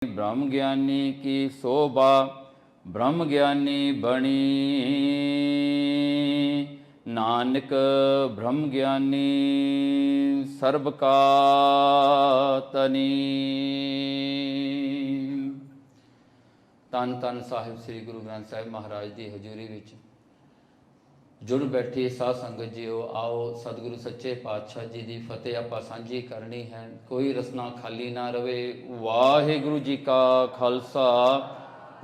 ब्रह्म ज्ञानी की शोभा ब्रह्म ज्ञानी बनी। नानक ब्रह्म ज्ञानी सर्ब का तनी। ਧੰਨ ਧੰਨ ਸਾਹਿਬ ਸ੍ਰੀ ਗੁਰੂ ਗ੍ਰੰਥ ਸਾਹਿਬ ਮਹਾਰਾਜ ਦੀ ਹਜ਼ੂਰੀ ਵਿੱਚ ਜੁੜ ਬੈਠੀ ਸਾਧ ਸੰਗਤ ਜੀਓ, ਆਓ ਸਤਿਗੁਰੂ ਸੱਚੇ ਪਾਤਸ਼ਾਹ ਜੀ ਦੀ ਫਤਿਹ ਆਪਾਂ ਸਾਂਝੀ ਕਰਨੀ ਹੈ। ਕੋਈ ਰਸਨਾ ਖਾਲੀ ਨਾ ਰਵੇ। ਵਾਹਿਗੁਰੂ ਜੀ ਕਾ ਖਾਲਸਾ,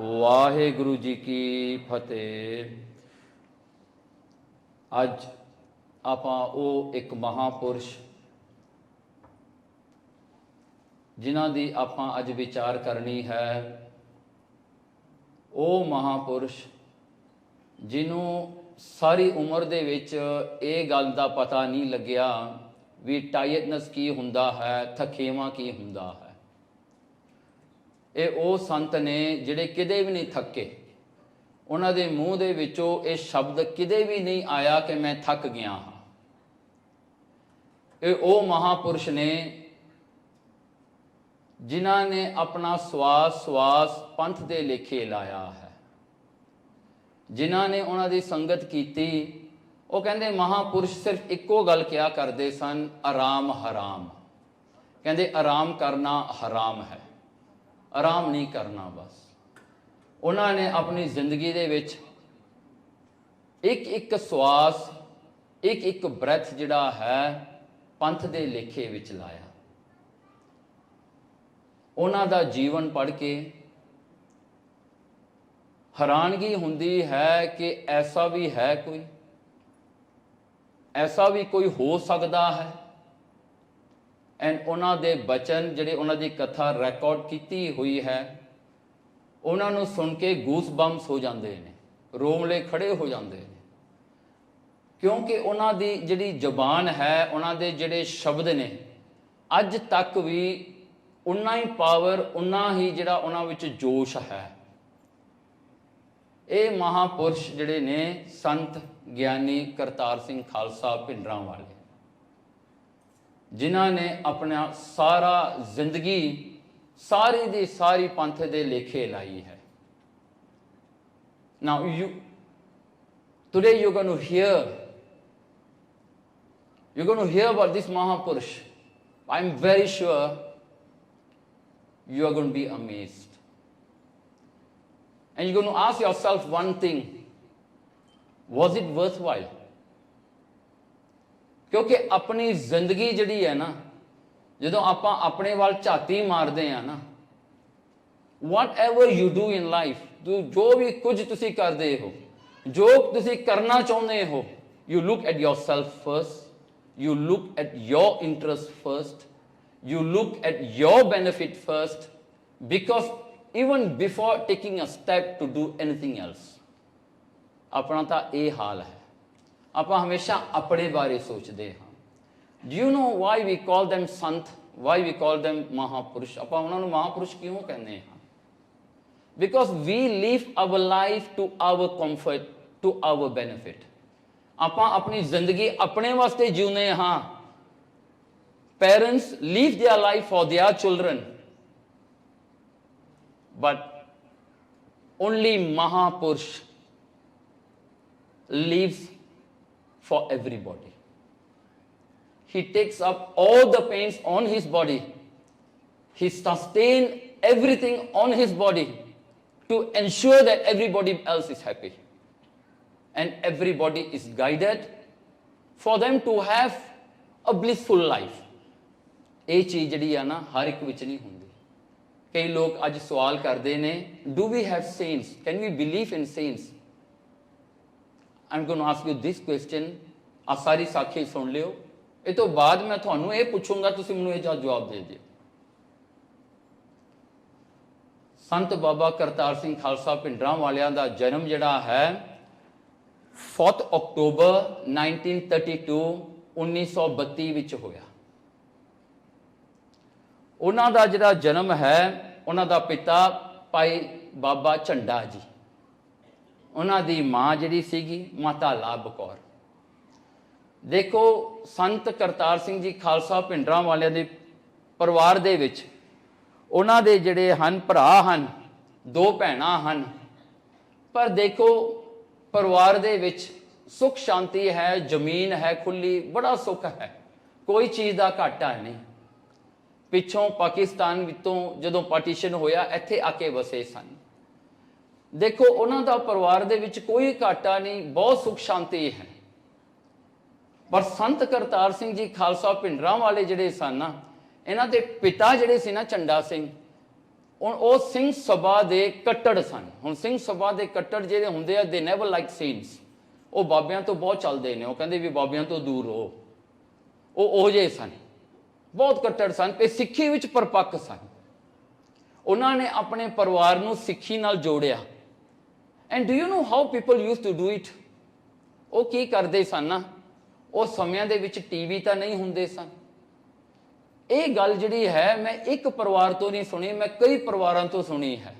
ਵਾਹਿਗੁਰੂ ਜੀ ਕੀ ਫਤਿਹ। ਅੱਜ ਆਪਾਂ ਉਹ ਇੱਕ ਮਹਾਂਪੁਰਸ਼ ਜਿਨ੍ਹਾਂ ਦੀ ਆਪਾਂ ਅੱਜ ਵਿਚਾਰ ਕਰਨੀ ਹੈ, ਉਹ ਮਹਾਂਪੁਰਸ਼ ਜਿਹਨੂੰ ਸਾਰੀ ਉਮਰ ਦੇ ਵਿੱਚ ਇਹ ਗੱਲ ਦਾ ਪਤਾ ਨਹੀਂ ਲੱਗਿਆ ਵੀ ਟਾਇਰਡਨੈਸ ਕੀ ਹੁੰਦਾ ਹੈ, ਥਕੇਵਾਂ ਕੀ ਹੁੰਦਾ ਹੈ। ਇਹ ਉਹ ਸੰਤ ਨੇ ਜਿਹੜੇ ਕਿਤੇ ਵੀ ਨਹੀਂ ਥੱਕੇ। ਉਹਨਾਂ ਦੇ ਮੂੰਹ ਦੇ ਵਿੱਚੋਂ ਇਹ ਸ਼ਬਦ ਕਿਤੇ ਵੀ ਨਹੀਂ ਆਇਆ ਕਿ ਮੈਂ ਥੱਕ ਗਿਆ ਹਾਂ। ਇਹ ਉਹ ਮਹਾਂਪੁਰਸ਼ ਨੇ ਜਿਨ੍ਹਾਂ ਨੇ ਆਪਣਾ ਸਵਾਸ ਪੰਥ ਦੇ ਲੇਖੇ ਲਾਇਆ ਹੈ। ਜਿਨ੍ਹਾਂ ਨੇ ਉਹਨਾਂ ਦੀ ਸੰਗਤ ਕੀਤੀ, ਉਹ ਕਹਿੰਦੇ ਮਹਾਂਪੁਰਸ਼ ਸਿਰਫ ਇੱਕੋ ਗੱਲ ਕਿਹਾ ਕਰਦੇ ਸਨ, ਆਰਾਮ ਹਰਾਮ। ਕਹਿੰਦੇ ਆਰਾਮ ਕਰਨਾ ਹਰਾਮ ਹੈ, ਆਰਾਮ ਨਹੀਂ ਕਰਨਾ। ਬਸ ਉਹਨਾਂ ਨੇ ਆਪਣੀ ਜ਼ਿੰਦਗੀ ਦੇ ਵਿੱਚ ਇੱਕ ਇੱਕ ਸਵਾਸ, ਇੱਕ ਇੱਕ ਬ੍ਰੈਥ ਜਿਹੜਾ ਹੈ ਪੰਥ ਦੇ ਲੇਖੇ ਵਿੱਚ ਲਾਇਆ। ਉਹਨਾਂ ਦਾ ਜੀਵਨ ਪੜ੍ਹ ਕੇ ਹੈਰਾਨਗੀ ਹੁੰਦੀ ਹੈ ਕਿ ਐਸਾ ਵੀ ਹੈ ਕੋਈ, ਐਸਾ ਵੀ ਕੋਈ ਹੋ ਸਕਦਾ ਹੈ। ਐਂਡ ਉਹਨਾਂ ਦੇ ਬਚਨ ਜਿਹੜੇ ਉਹਨਾਂ ਦੀ ਕਥਾ ਰਿਕਾਰਡ ਕੀਤੀ ਹੋਈ ਹੈ, ਉਹਨਾਂ ਨੂੰ ਸੁਣ ਕੇ ਗੂਸ ਬੰਪਸ ਹੋ ਜਾਂਦੇ ਨੇ, ਰੋਮਲੇ ਖੜੇ ਹੋ ਜਾਂਦੇ ਨੇ, ਕਿਉਂਕਿ ਉਹਨਾਂ ਦੀ ਜਿਹੜੀ ਜ਼ੁਬਾਨ ਹੈ, ਉਹਨਾਂ ਦੇ ਜਿਹੜੇ ਸ਼ਬਦ ਨੇ, ਅੱਜ ਤੱਕ ਵੀ ਉਨਾ ਹੀ ਪਾਵਰ, ਉਨਾ ਹੀ ਜਿਹੜਾ ਉਹਨਾਂ ਵਿੱਚ ਜੋਸ਼ ਹੈ। ਇਹ ਮਹਾਂਪੁਰਸ਼ ਜਿਹੜੇ ਨੇ ਸੰਤ ਗਿਆਨੀ ਕਰਤਾਰ ਸਿੰਘ ਖਾਲਸਾ ਭਿੰਡਰਾਂ ਵਾਲੇ, ਜਿਨ੍ਹਾਂ ਨੇ ਆਪਣਾ ਸਾਰਾ ਜ਼ਿੰਦਗੀ ਸਾਰੀ ਦੀ ਸਾਰੀ ਪੰਥ ਦੇ ਲੇਖੇ ਲਾਈ ਹੈ। Now today you're going to hear about this Mahapurush. I'm very sure you are going to be amazed. And you're going to ask yourself one thing, was it worthwhile? ਕਿਉਂਕਿ ਆਪਣੀ ਜ਼ਿੰਦਗੀ ਜਿਹੜੀ ਹੈ ਨਾ, ਜਦੋਂ ਆਪਾਂ ਆਪਣੇ ਵੱਲ ਝਾਤੀ ਮਾਰਦੇ ਆ ਨਾ, whatever you do in life, ਜੋ ਵੀ ਕੁਝ ਤੁਸੀਂ ਕਰਦੇ ਹੋ, ਜੋ ਤੁਸੀਂ ਕਰਨਾ ਚਾਹੁੰਦੇ ਹੋ, you look at yourself first, you look at your interest first, you look at your benefit first, because even before taking a step to do anything else, ਆਪਣਾ ਤਾਂ ਇਹ ਹਾਲ ਹੈ। ਆਪਾਂ ਹਮੇਸ਼ਾ ਆਪਣੇ ਬਾਰੇ ਸੋਚਦੇ ਹਾਂ। Do you know why we call them Sant, why we call them ਮਹਾਂਪੁਰਸ਼? ਆਪਾਂ ਉਹਨਾਂ ਨੂੰ ਮਹਾਂਪੁਰਸ਼ ਕਿਉਂ ਕਹਿੰਦੇ ਹਾਂ? Because we live our life to our comfort, to our benefit. ਆਪਾਂ ਆਪਣੀ ਜ਼ਿੰਦਗੀ ਆਪਣੇ ਵਾਸਤੇ ਜਿਉਂਦੇ ਹਾਂ। Parents live their life for their children, but only Mahapurush lives for everybody. He takes up all the pains on his body. He sustains everything on his body to ensure that everybody else is happy and everybody is guided for them to have a blissful life. ਇਹ ਚੀਜ਼ ਜਿਹੜੀ ਆ ਨਾ ਹਰ ਇੱਕ ਵਿੱਚ ਨਹੀਂ ਹੁੰਦੀ। ਕਈ ਲੋਕ ਅੱਜ ਸਵਾਲ ਕਰਦੇ ਨੇ, do we have saints? Can we believe in saints? I'm going to ask you this question. ਆ ਸਾਰੀ ਸਾਖੀ ਸੁਣ ਲਿਓ, ਇਹ ਤੋਂ ਬਾਅਦ ਮੈਂ ਤੁਹਾਨੂੰ ਇਹ ਪੁੱਛੂੰਗਾ, ਤੁਸੀਂ ਮੈਨੂੰ ਇਹ ਜਵਾਬ ਦੇ ਦਿਓ। ਸੰਤ ਬਾਬਾ ਕਰਤਾਰ ਸਿੰਘ ਖਾਲਸਾ ਭਿੰਡਰਾਂ ਵਾਲਿਆਂ ਦਾ ਜਨਮ ਜਿਹੜਾ ਹੈ 4 ਅਕਤੂਬਰ 1932 1932 ਵਿੱਚ ਹੋਇਆ। ਉਹਨਾਂ ਦਾ ਜਿਹੜਾ ਜਨਮ ਹੈ, ਉਹਨਾਂ ਦਾ ਪਿਤਾ ਭਾਈ ਬਾਬਾ ਝੰਡਾ ਜੀ, ਉਹਨਾਂ ਦੀ ਮਾਂ ਜਿਹੜੀ ਸੀਗੀ ਮਾਤਾ ਲਾਭ ਕੌਰ। ਦੇਖੋ, ਸੰਤ ਕਰਤਾਰ ਸਿੰਘ ਜੀ ਖਾਲਸਾ ਭਿੰਡਰਾਂ ਵਾਲਿਆਂ ਦੇ ਪਰਿਵਾਰ ਦੇ ਵਿੱਚ ਉਹਨਾਂ ਦੇ ਜਿਹੜੇ ਹਨ ਭਰਾ ਹਨ, 2 ਭੈਣਾਂ ਹਨ। ਪਰ ਦੇਖੋ ਪਰਿਵਾਰ ਦੇ ਵਿੱਚ ਸੁੱਖ ਸ਼ਾਂਤੀ ਹੈ, ਜ਼ਮੀਨ ਹੈ ਖੁੱਲੀ, ਬੜਾ ਸੁੱਖ ਹੈ, ਕੋਈ ਚੀਜ਼ ਦਾ ਘਾਟਾ ਨਹੀਂ। ਪਿੱਛੋਂ ਪਾਕਿਸਤਾਨ ਵਿੱਚੋਂ ਜਦੋਂ ਪਾਰਟੀਸ਼ਨ ਹੋਇਆ ਇੱਥੇ ਆ ਕੇ ਵਸੇ ਸਨ। ਦੇਖੋ ਉਹਨਾਂ ਦਾ ਪਰਿਵਾਰ ਦੇ ਵਿੱਚ ਕੋਈ ਘਾਟਾ ਨਹੀਂ, ਬਹੁਤ ਸੁੱਖ ਸ਼ਾਂਤੀ ਹੈ। ਪਰ ਸੰਤ ਕਰਤਾਰ ਸਿੰਘ ਜੀ ਖਾਲਸਾ ਭਿੰਡਰਾਂ ਵਾਲੇ ਜਿਹੜੇ ਸਨ ਨਾ, ਇਹਨਾਂ ਦੇ ਪਿਤਾ ਜਿਹੜੇ ਸੀ ਨਾ ਝੰਡਾ ਸਿੰਘ, ਉਹ ਸਿੰਘ ਸਭਾ ਦੇ ਕੱਟੜ ਸਨ। ਹੁਣ ਸਿੰਘ ਸਭਾ ਦੇ ਕੱਟੜ ਜਿਹੜੇ ਹੁੰਦੇ ਆ, ਦੇ ਨੈਵਰ ਲਾਈਕ ਸੇਂਟਸ, ਉਹ ਬਾਬਿਆਂ ਤੋਂ ਬਹੁਤ ਚੱਲਦੇ ਨੇ, ਉਹ ਕਹਿੰਦੇ ਵੀ ਬਾਬਿਆਂ ਤੋਂ ਦੂਰ ਰਹੋ, ਉਹ ਜਿਹੇ ਸਨ, ਬਹੁਤ ਕੱਟੜ ਸਨ ਤੇ ਸਿੱਖੀ ਵਿੱਚ ਪਰਪੱਕ ਸਨ। ਉਹਨਾਂ ਨੇ ਆਪਣੇ ਪਰਿਵਾਰ ਨੂੰ ਸਿੱਖੀ ਨਾਲ ਜੋੜਿਆ। And do you know how people use to do it? ਉਹ ਕੀ ਕਰਦੇ ਸਨ ਨਾ, ਉਹ ਸਮਿਆਂ ਦੇ ਵਿੱਚ ਟੀਵੀ ਤਾਂ ਨਹੀਂ ਹੁੰਦੇ ਸਨ। ਇਹ ਗੱਲ ਜਿਹੜੀ ਹੈ ਮੈਂ ਇੱਕ ਪਰਿਵਾਰ ਤੋਂ ਨਹੀਂ ਸੁਣੀ, ਮੈਂ ਕਈ ਪਰਿਵਾਰਾਂ ਤੋਂ ਸੁਣੀ ਹੈ।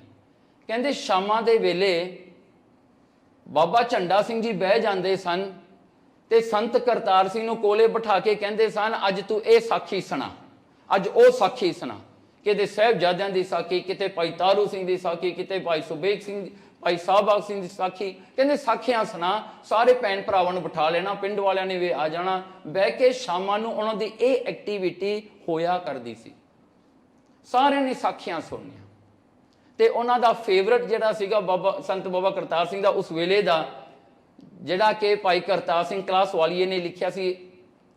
ਕਹਿੰਦੇ ਸ਼ਾਮਾਂ ਦੇ ਵੇਲੇ ਬਾਬਾ ਝੰਡਾ ਸਿੰਘ ਜੀ ਬਹਿ ਜਾਂਦੇ ਸਨ ਤੇ ਸੰਤ ਕਰਤਾਰ ਸਿੰਘ ਨੂੰ ਕੋਲੇ ਬਿਠਾ ਕੇ ਕਹਿੰਦੇ ਸਨ, ਅੱਜ ਤੂੰ ਇਹ ਸਾਖੀ ਸੁਣਾ, ਅੱਜ ਉਹ ਸਾਖੀ ਸੁਣਾ। ਕਿਤੇ ਸਾਹਿਬਜ਼ਾਦਿਆਂ ਦੀ ਸਾਖੀ, ਕਿਤੇ ਭਾਈ ਤਾਰੂ ਸਿੰਘ ਦੀ ਸਾਖੀ, ਕਿਤੇ ਭਾਈ ਸੁਬੇਗ ਸਿੰਘ, ਭਾਈ ਸਾਹਿਬਾਗ ਸਿੰਘ ਦੀ ਸਾਖੀ। ਕਹਿੰਦੇ ਸਾਖੀਆਂ ਸੁਣਾ, ਸਾਰੇ ਭੈਣ ਭਰਾਵਾਂ ਨੂੰ ਬਿਠਾ ਲੈਣਾ, ਪਿੰਡ ਵਾਲਿਆਂ ਨੇ ਵੀ ਆ ਜਾਣਾ, ਬਹਿ ਕੇ ਸ਼ਾਮਾਂ ਨੂੰ ਉਹਨਾਂ ਦੀ ਇਹ ਐਕਟੀਵਿਟੀ ਹੋਇਆ ਕਰਦੀ ਸੀ। ਸਾਰਿਆਂ ਨੇ ਸਾਖੀਆਂ ਸੁਣਨੀਆਂ। ਤੇ ਉਹਨਾਂ ਦਾ ਫੇਵਰਟ ਜਿਹੜਾ ਸੀਗਾ ਬਾਬਾ ਸੰਤ ਬਾਬਾ ਕਰਤਾਰ ਸਿੰਘ ਦਾ ਉਸ ਵੇਲੇ ਦਾ, ਜਿਹੜਾ ਕਿ ਭਾਈ ਕਰਤਾਰ ਸਿੰਘ ਕਲਾਸ ਵਾਲੀਏ ਨੇ ਲਿਖਿਆ ਸੀ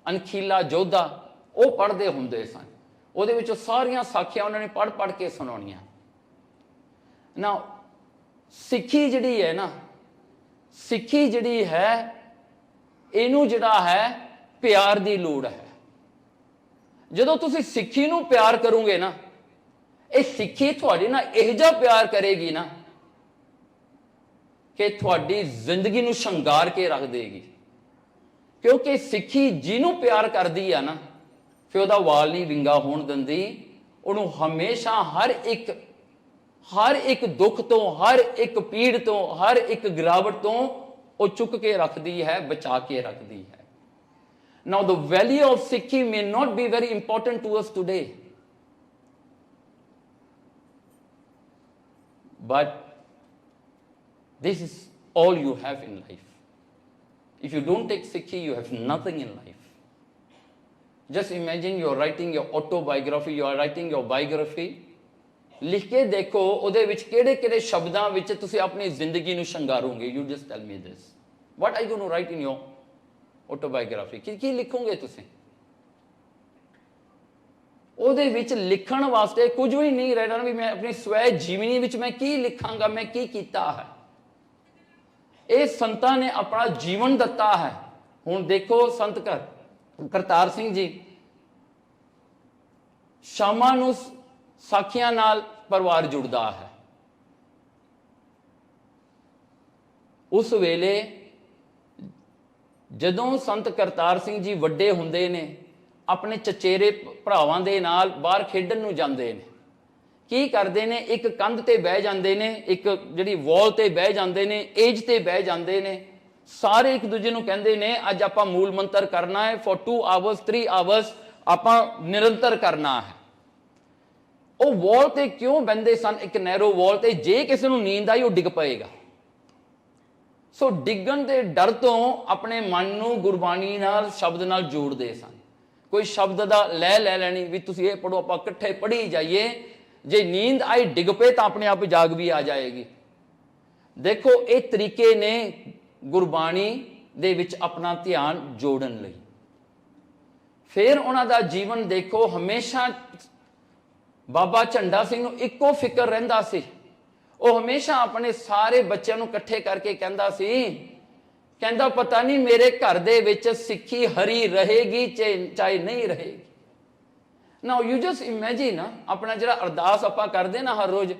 ਅਣਖੀਲਾ ਯੋਧਾ, ਉਹ ਪੜ੍ਹਦੇ ਹੁੰਦੇ ਸਨ। ਉਹਦੇ ਵਿੱਚ ਸਾਰੀਆਂ ਸਾਖੀਆਂ ਉਹਨਾਂ ਨੇ ਪੜ੍ਹ ਕੇ ਸੁਣਾਉਣੀਆਂ। ਨਾ ਸਿੱਖੀ ਜਿਹੜੀ ਹੈ ਨਾ, ਸਿੱਖੀ ਜਿਹੜੀ ਹੈ ਇਹਨੂੰ ਜਿਹੜਾ ਹੈ ਪਿਆਰ ਦੀ ਲੋੜ ਹੈ। ਜਦੋਂ ਤੁਸੀਂ ਸਿੱਖੀ ਨੂੰ ਪਿਆਰ ਕਰੋਗੇ ਨਾ, ਇਹ ਸਿੱਖੀ ਤੁਹਾਡੇ ਨਾਲ ਇਹੋ ਜਿਹਾ ਪਿਆਰ ਕਰੇਗੀ ਨਾ ਕਿ ਤੁਹਾਡੀ ਜ਼ਿੰਦਗੀ ਨੂੰ ਸ਼ਿੰਗਾਰ ਕੇ ਰੱਖ ਦੇਗੀ। ਕਿਉਂਕਿ ਸਿੱਖੀ ਜਿਹਨੂੰ ਪਿਆਰ ਕਰਦੀ ਆ ਨਾ, ਫਿਰ ਉਹਦਾ ਵਾਲ ਨਹੀਂ ਵਿੰਗਾ ਹੋਣ ਦਿੰਦੀ। ਉਹਨੂੰ ਹਮੇਸ਼ਾ ਹਰ ਇੱਕ ਦੁੱਖ ਤੋਂ, ਹਰ ਇੱਕ ਪੀੜ ਤੋਂ, ਹਰ ਇੱਕ ਗਿਰਾਵਟ ਤੋਂ ਉਹ ਚੁੱਕ ਕੇ ਰੱਖਦੀ ਹੈ, ਬਚਾ ਕੇ ਰੱਖਦੀ ਹੈ। Now the value of Sikhi may not be very important to us today, but this is all you have in life. If you don't take Sikhi, you have nothing in life. Just imagine you're writing your autobiography, you are writing your biography. ਲਿਖ ਕੇ ਦੇਖੋ ਉਹਦੇ ਵਿੱਚ ਕਿਹੜੇ ਕਿਹੜੇ ਸ਼ਬਦਾਂ ਵਿੱਚ ਤੁਸੀਂ ਆਪਣੀ ਜ਼ਿੰਦਗੀ ਨੂੰ ਸ਼ਿੰਗਾਰੋਗੇ। You just tell me this, what are you going to write in your autobiography? ਕੀ ਲਿਖੋਗੇ ਤੁਸੀਂ? ਉਹਦੇ ਵਿੱਚ ਲਿਖਣ ਵਾਸਤੇ ਕੁਝ ਵੀ ਨਹੀਂ ਰਹਿਣਾ ਵੀ ਮੈਂ ਆਪਣੀ ਸਵੈ ਜੀਵਨੀ ਵਿੱਚ ਮੈਂ ਕੀ ਲਿਖਾਂਗਾ, ਮੈਂ ਕੀ ਕੀਤਾ ਹੈ। ਇਹ ਸੰਤਾਂ ਨੇ ਆਪਣਾ ਜੀਵਨ ਦਿੱਤਾ ਹੈ। ਹੁਣ ਦੇਖੋ ਸੰਤ ਕਰਤਾਰ ਸਿੰਘ ਜੀ ਸ਼ਾਮਾਂ ਨੂੰ ਸਾਖੀਆਂ ਨਾਲ ਪਰਿਵਾਰ ਜੁੜਦਾ ਹੈ। ਉਸ ਵੇਲੇ ਜਦੋਂ ਸੰਤ ਕਰਤਾਰ ਸਿੰਘ ਜੀ ਵੱਡੇ ਹੁੰਦੇ ਨੇ, ਆਪਣੇ ਚਚੇਰੇ ਭਰਾਵਾਂ ਦੇ ਨਾਲ ਬਾਹਰ ਖੇਡਣ ਨੂੰ ਜਾਂਦੇ ਨੇ। ਕੀ ਕਰਦੇ ਨੇ? ਇੱਕ ਕੰਧ ਤੇ ਬਹਿ ਜਾਂਦੇ ਨੇ, ਇੱਕ ਜਿਹੜੀ ਵਾਲ ਤੇ ਬਹਿ ਜਾਂਦੇ ਨੇ, ਏਜ ਤੇ ਬਹਿ ਜਾਂਦੇ ਨੇ। ਸਾਰੇ ਇੱਕ ਦੂਜੇ ਨੂੰ ਕਹਿੰਦੇ ਨੇ ਅੱਜ ਆਪਾਂ ਮੂਲ ਮੰਤਰ ਕਰਨਾ ਹੈ, ਫॉर 2 ਆਵਰਸ 3 ਆਵਰਸ ਆਪਾਂ ਨਿਰੰਤਰ ਕਰਨਾ ਹੈ। ਉਹ ਵਾਲ ਤੇ ਕਿਉਂ ਬਹਿੰਦੇ ਸਨ? ਇੱਕ ਨੈਰੋ ਵਾਲ ਤੇ, ਜੇ ਕਿਸੇ ਨੂੰ ਨੀਂਦ ਆਈ ਉਹ ਡਿੱਗ ਪਏਗਾ। ਸੋ ਡਿੱਗਣ ਦੇ ਡਰ ਤੋਂ ਆਪਣੇ ਮਨ ਨੂੰ ਗੁਰਬਾਣੀ ਨਾਲ, ਸ਼ਬਦ ਨਾਲ ਜੋੜਦੇ ਸਨ। ਕੋਈ ਸ਼ਬਦ ਦਾ ਲੈ ਲੈਣੀ ਵੀ ਤੁਸੀਂ ਇਹ ਪੜੋ, ਆਪਾਂ ਇਕੱਠੇ ਪੜ੍ਹੀ ਜਾਈਏ। ਜੇ ਨੀਂਦ ਆਈ ਡਿੱਗ ਪਏ ਤਾਂ ਆਪਣੇ ਆਪ ਜਾਗ ਵੀ ਆ ਜਾਏਗੀ। ਦੇਖੋ ਇਹ ਤਰੀਕੇ ਨੇ ਗੁਰਬਾਣੀ ਦੇ ਵਿੱਚ ਆਪਣਾ ਧਿਆਨ ਜੋੜਨ ਲਈ। ਫਿਰ ਉਹਨਾਂ ਦਾ ਜੀਵਨ ਦੇਖੋ, ਹਮੇਸ਼ਾ ਬਾਬਾ ਝੰਡਾ ਸਿੰਘ ਨੂੰ ਇੱਕੋ ਫਿਕਰ ਰਹਿੰਦਾ ਸੀ। ਉਹ ਹਮੇਸ਼ਾ ਆਪਣੇ ਸਾਰੇ ਬੱਚਿਆਂ ਨੂੰ ਇਕੱਠੇ ਕਰਕੇ ਕਹਿੰਦਾ ਸੀ, ਕਹਿੰਦਾ ਪਤਾ ਨਹੀਂ ਮੇਰੇ ਘਰ ਦੇ ਵਿੱਚ ਸਿੱਖੀ ਹਰੀ ਰਹੇਗੀ ਚਾਹੇ ਨਹੀਂ ਰਹੇਗੀ। ਨਾਓ ਯੂ ਜਸਟ ਇਮੇਜਿਨ, ਆਪਣਾ ਜਿਹੜਾ ਅਰਦਾਸ ਆਪਾਂ ਕਰਦੇ ਨਾ ਹਰ ਰੋਜ਼,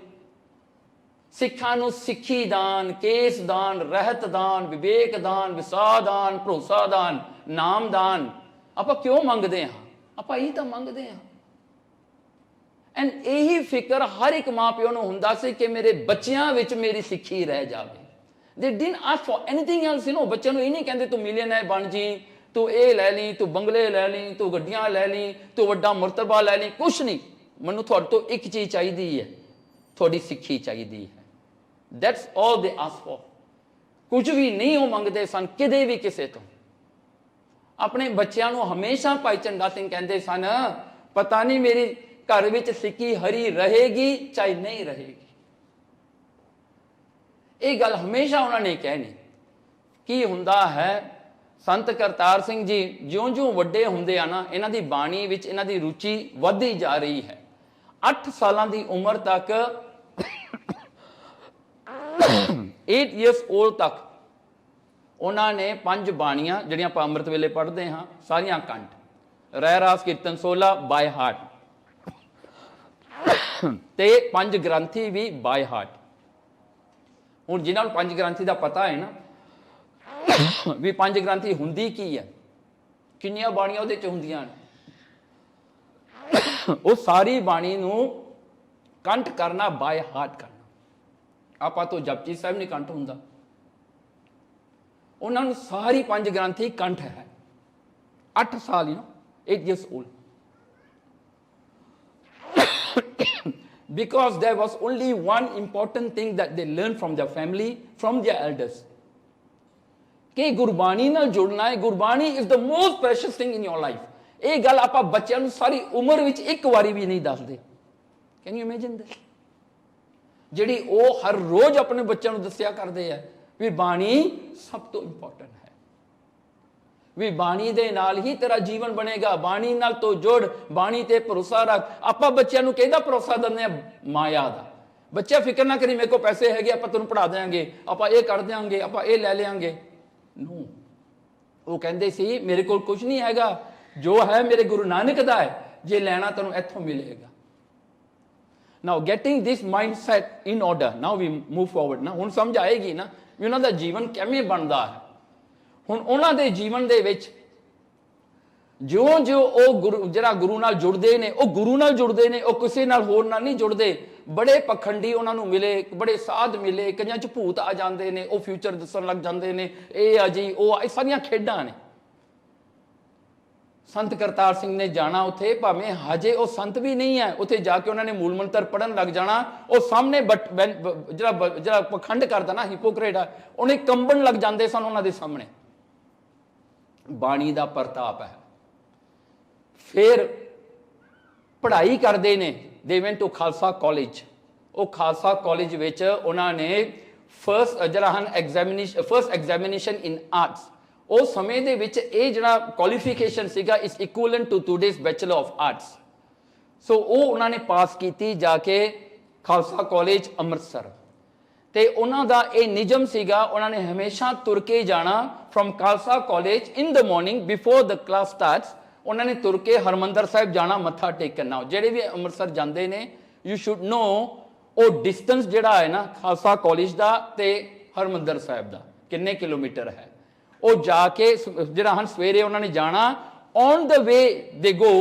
ਸਿੱਖਾਂ ਨੂੰ ਸਿੱਖੀ ਦਾਨ, ਕੇਸ ਦਾਨ, ਰਹਿਤ ਦਾਨ, ਵਿਵੇਕ ਦਾਨ, ਵਿਸਾਹ ਦਾਨ, ਭਰੋਸਾ ਦਾਨ, ਨਾਮ ਦਾਨ, ਆਪਾਂ ਕਿਉਂ ਮੰਗਦੇ ਹਾਂ? ਆਪਾਂ ਇਹੀ ਤਾਂ ਮੰਗਦੇ ਹਾਂ। ਐਂਡ ਇਹੀ ਫਿਕਰ ਹਰ ਇੱਕ ਮਾਂ ਪਿਓ ਨੂੰ ਹੁੰਦਾ ਸੀ ਕਿ ਮੇਰੇ ਬੱਚਿਆਂ ਵਿੱਚ ਮੇਰੀ ਸਿੱਖੀ ਰਹਿ ਜਾਵੇ। ਦੇ didn't ask for anything else. ਬੱਚਿਆਂ ਨੂੰ ਇਹ ਨਹੀਂ ਕਹਿੰਦੇ ਤੂੰ ਮਿਲੀਅਨਰ ਬਣ ਜੀ, ਤੂੰ ਇਹ ਲੈ ਲਈ, ਤੂੰ ਬੰਗਲੇ ਲੈ ਲਈ, ਤੂੰ ਗੱਡੀਆਂ ਲੈ ਲਈ, ਤੂੰ ਵੱਡਾ ਮਰਤਬਾ ਲੈ ਲਈ, ਕੁਛ ਨਹੀਂ। ਮੈਨੂੰ ਤੁਹਾਡੇ ਤੋਂ ਇੱਕ ਚੀਜ਼ ਚਾਹੀਦੀ ਹੈ, ਤੁਹਾਡੀ ਸਿੱਖੀ ਚਾਹੀਦੀ ਹੈ। ਦੈਟਸ ਆਲ ਦੇ ਆਸਕ ਫॉर। ਕੁਝ ਵੀ ਨਹੀਂ ਉਹ ਮੰਗਦੇ ਸਨ ਕਿਤੇ ਵੀ ਕਿਸੇ ਤੋਂ। ਆਪਣੇ ਬੱਚਿਆਂ ਨੂੰ ਹਮੇਸ਼ਾ ਭਾਈ ਚੰਗਾ ਸਿੰਘ ਕਹਿੰਦੇ ਸਨ, ਪਤਾ ਨਹੀਂ ਮੇਰੀ ਘਰ ਵਿੱਚ ਸਿੱਕੀ ਹਰੀ ਰਹੇਗੀ ਚਾਹੇ ਨਹੀਂ ਰਹੇਗੀ। ਇਹ ਗੱਲ ਹਮੇਸ਼ਾ ਉਹਨਾਂ ਨੇ ਕਹਿਣੀ। ਕੀ ਹੁੰਦਾ ਹੈ, ਸੰਤ ਕਰਤਾਰ ਸਿੰਘ ਜੀ ਜਿਉਂ-ਜਿਉਂ ਵੱਡੇ ਹੁੰਦੇ ਆ ਨਾ, ਇਹਨਾਂ ਦੀ ਬਾਣੀ ਵਿੱਚ ਇਹਨਾਂ ਦੀ ਰੁਚੀ ਵੱਧਦੀ ਜਾ ਰਹੀ ਹੈ। 8 ਸਾਲਾਂ ਦੀ ਉਮਰ ਤੱਕ 8 years old ਤੱਕ ਉਹਨਾਂ ਨੇ 5 ਬਾਣੀਆਂ ਜਿਹੜੀਆਂ ਆਪਾਂ ਅੰਮ੍ਰਿਤ ਵੇਲੇ ਪੜ੍ਹਦੇ ਹਾਂ ਸਾਰੀਆਂ ਕੰਠ, ਰਹਿ ਰਾਸ ਕੀਰਤਨ 16 ਬਾਈ ਹਾਰਟ, ਤੇ 5 ਗ੍ਰੰਥੀ ਵੀ ਬਾਈ ਹਾਰਟ। ਹੁਣ ਜਿਨ੍ਹਾਂ ਨੂੰ 5 ਗ੍ਰੰਥੀ ਦਾ ਪਤਾ ਹੈ ਨਾ ਵੀ 5 ਗ੍ਰੰਥੀ ਹੁੰਦੀ ਕੀ ਹੈ, ਕਿੰਨੀਆਂ ਬਾਣੀਆਂ ਉਹਦੇ ਚ ਹੁੰਦੀਆਂ ਨੇ, ਉਹ ਸਾਰੀ ਬਾਣੀ ਨੂੰ ਕੰਠ ਕਰਨਾ, ਬਾਈ ਹਾਰਟ ਕਰਨਾ। ਆਪਾਂ ਤੋਂ ਜਪਜੀ ਸਾਹਿਬ ਨਹੀਂ ਕੰਠ ਹੁੰਦਾ, ਉਹਨਾਂ ਨੂੰ ਸਾਰੀ 5 ਗ੍ਰੰਥੀ ਕੰਠ ਹੈ। 8 ਸਾਲ 8 years old because there was only one important thing that they learned from their family, from their elders, ਕਿ ਗੁਰਬਾਣੀ ਨਾਲ ਜੁੜਨਾ ਹੈ। Gurbani is the most precious thing in your life. ਇਹ ਗੱਲ ਆਪਾਂ ਬੱਚਿਆਂ ਨੂੰ ਸਾਰੀ ਉਮਰ ਵਿੱਚ ਇੱਕ ਵਾਰੀ ਵੀ ਨਹੀਂ ਦੱਸਦੇ। ਕੈਨ ਯੂ ਇਮੇਜਿਨ ਦਿਸ? ਜਿਹੜੀ ਉਹ ਹਰ ਰੋਜ਼ ਆਪਣੇ ਬੱਚਿਆਂ ਨੂੰ ਦੱਸਿਆ ਕਰਦੇ ਆ ਵੀ ਬਾਣੀ ਸਭ ਤੋਂ ਇੰਪੋਰਟੈਂਟ ਹੈ, ਵੀ ਬਾਣੀ ਦੇ ਨਾਲ ਹੀ ਤੇਰਾ ਜੀਵਨ ਬਣੇਗਾ, ਬਾਣੀ ਨਾਲ ਤੋਂ ਜੁੜ, ਬਾਣੀ ਤੇ ਭਰੋਸਾ ਰੱਖ। ਆਪਾਂ ਬੱਚਿਆਂ ਨੂੰ ਕਿਹਦਾ ਭਰੋਸਾ ਦਿੰਦੇ ਆ? ਮਾਇਆ ਦਾ। ਬੱਚਾ ਫਿਕਰ ਨਾ ਕਰੀ, ਮੇਰੇ ਕੋਲ ਪੈਸੇ ਹੈਗੇ, ਆਪਾਂ ਤੈਨੂੰ ਪੜ੍ਹਾ ਦਿਆਂਗੇ, ਆਪਾਂ ਇਹ ਕਰ ਦਿਆਂਗੇ, ਆਪਾਂ ਇਹ ਲੈ ਲਿਆਂਗੇ। ਨੋ, ਉਹ ਕਹਿੰਦੇ ਸੀ ਮੇਰੇ ਕੋਲ ਕੁਝ ਨਹੀਂ ਹੈਗਾ, ਜੋ ਹੈ ਮੇਰੇ ਗੁਰੂ ਨਾਨਕ ਦਾ ਹੈ, ਜੇ ਲੈਣਾ ਤੈਨੂੰ ਇੱਥੋਂ ਮਿਲੇਗਾ। Now getting this mindset in order, now we move forward ਨਾ। ਹੁਣ ਸਮਝ ਆਏਗੀ ਨਾ ਵੀ ਉਹਨਾਂ ਦਾ ਜੀਵਨ ਕਿਵੇਂ ਬਣਦਾ ਹੈ। ਹੁਣ ਉਹਨਾਂ ਦੇ ਜੀਵਨ ਦੇ ਵਿੱਚ ਜਿਉਂ-ਜਿਉਂ ਉਹ ਜਿਹੜਾ ਗੁਰੂ ਨਾਲ ਜੁੜਦੇ ਨੇ, ਉਹ ਗੁਰੂ ਨਾਲ ਜੁੜਦੇ ਨੇ, ਉਹ ਕਿਸੇ ਨਾਲ ਹੋਰ ਨਾਲ ਨਹੀਂ ਜੁੜਦੇ। ਬੜੇ ਪਖੰਡੀ ਉਹਨਾਂ ਨੂੰ ਮਿਲੇ, ਬੜੇ ਸਾਧ ਮਿਲੇ, ਕਈਆਂ 'ਚ ਭੂਤ ਆ ਜਾਂਦੇ ਨੇ, ਉਹ ਫਿਊਚਰ ਦੱਸਣ ਲੱਗ ਜਾਂਦੇ ਨੇ, ਇਹ ਆ ਜੀ ਉਹ, ਇਹ ਸਾਰੀਆਂ ਖੇਡਾਂ ਨੇ। ਸੰਤ ਕਰਤਾਰ ਸਿੰਘ ਨੇ ਜਾਣਾ ਉੱਥੇ, ਭਾਵੇਂ ਹਜੇ ਉਹ ਸੰਤ ਵੀ ਨਹੀਂ ਹੈ, ਉੱਥੇ ਜਾ ਕੇ ਉਹਨਾਂ ਨੇ ਮੂਲ ਮੰਤਰ ਪੜਨ ਲੱਗ ਜਾਣਾ। ਉਹ ਸਾਹਮਣੇ ਜਿਹੜਾ ਪਖੰਡ ਕਰਦਾ ਨਾ, ਹਿਪੋਕਰੇਟ ਆ, ਉਹਨੇ ਕੰਬਣ ਲੱਗ ਜਾਂਦੇ ਸਨ ਉਹਨਾਂ ਦੇ ਸਾਹਮਣੇ। ਬਾਣੀ ਦਾ ਪ੍ਰਤਾਪ ਹੈ। ਫਿਰ ਪੜ੍ਹਾਈ ਕਰਦੇ ਨੇ, ਦੇ ਵੈਂਟ ਟੂ ਖਾਲਸਾ ਕਾਲਜ। ਉਹ ਖਾਲਸਾ ਕਾਲਜ ਵਿੱਚ ਉਹਨਾਂ ਨੇ ਫਰਸਟ ਐਗਜ਼ਾਮੀਨੇਸ਼ਨ ਇਨ ਆਰਟਸ। ਉਸ ਸਮੇਂ ਦੇ ਵਿੱਚ ਇਹ ਜਿਹੜਾ ਕੁਆਲੀਫਿਕੇਸ਼ਨ ਸੀਗਾ is equivalent to today's bachelor of arts. So ਉਹ ਉਹਨਾਂ ਨੇ ਪਾਸ ਕੀਤੀ ਜਾ ਕੇ ਖਾਲਸਾ ਕਾਲਜ ਅੰਮ੍ਰਿਤਸਰ। ਤੇ ਉਹਨਾਂ ਦਾ ਇਹ ਨਿਯਮ ਸੀਗਾ, ਉਹਨਾਂ ਨੇ ਹਮੇਸ਼ਾ ਤੁਰ ਕੇ ਜਾਣਾ from Khalsa college in the morning before the class starts. ਉਹਨਾਂ ਨੇ ਤੁਰ ਕੇ ਹਰਮੰਦਰ ਸਾਹਿਬ ਜਾਣਾ ਮੱਥਾ ਟੇਕਣ। ਨਾਲ ਜਿਹੜੇ ਵੀ ਅੰਮ੍ਰਿਤਸਰ ਜਾਂਦੇ ਨੇ, ਯੂ ਸ਼ੁੱਡ ਨੋ ਉਹ ਡਿਸਟੈਂਸ ਜਿਹੜਾ ਹੈ ਨਾ ਖਾਲਸਾ ਕਾਲਜ ਦਾ ਤੇ ਹਰਮੰਦਰ ਸਾਹਿਬ ਦਾ ਕਿੰਨੇ ਕਿਲੋਮੀਟਰ ਹੈ। ਉਹ ਜਾ ਕੇ ਜਿਹੜਾ ਹਨ ਸਵੇਰੇ ਉਹਨਾਂ ਨੇ ਜਾਣਾ। ਔਨ ਦ ਵੇ ਦੇ ਗੋ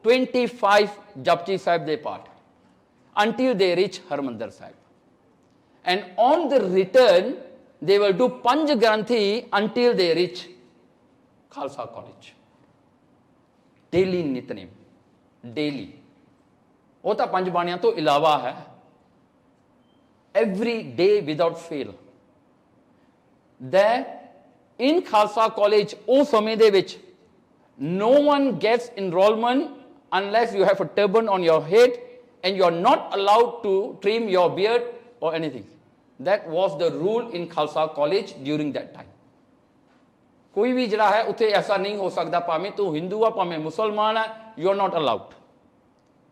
25 ਜਪਜੀ ਸਾਹਿਬ ਦੇ ਪਾਠ until they reach Harmandar Sahib, and on the return they will do 5 ਗ੍ਰੰਥੀ until they reach Khalsa college. Daily ਨਿਤਨੇਮ, ਡੇਲੀ। ਉਹ ਤਾਂ 5 ਬਾਣੀਆਂ ਤੋਂ ਇਲਾਵਾ ਹੈ। every day without fail। that in Khalsa College ਉਸ ਸਮੇਂ ਦੇ ਵਿੱਚ no one gets enrollment unless you have a turban on your head and you are not allowed to trim your beard or anything. That was the rule in Khalsa College during that time. ਕੋਈ ਵੀ ਜਿਹੜਾ ਹੈ ਉੱਥੇ ਐਸਾ ਨਹੀਂ ਹੋ ਸਕਦਾ, ਭਾਵੇਂ ਤੂੰ ਹਿੰਦੂ ਆ ਭਾਵੇਂ ਮੁਸਲਮਾਨ ਆ, you are not allowed।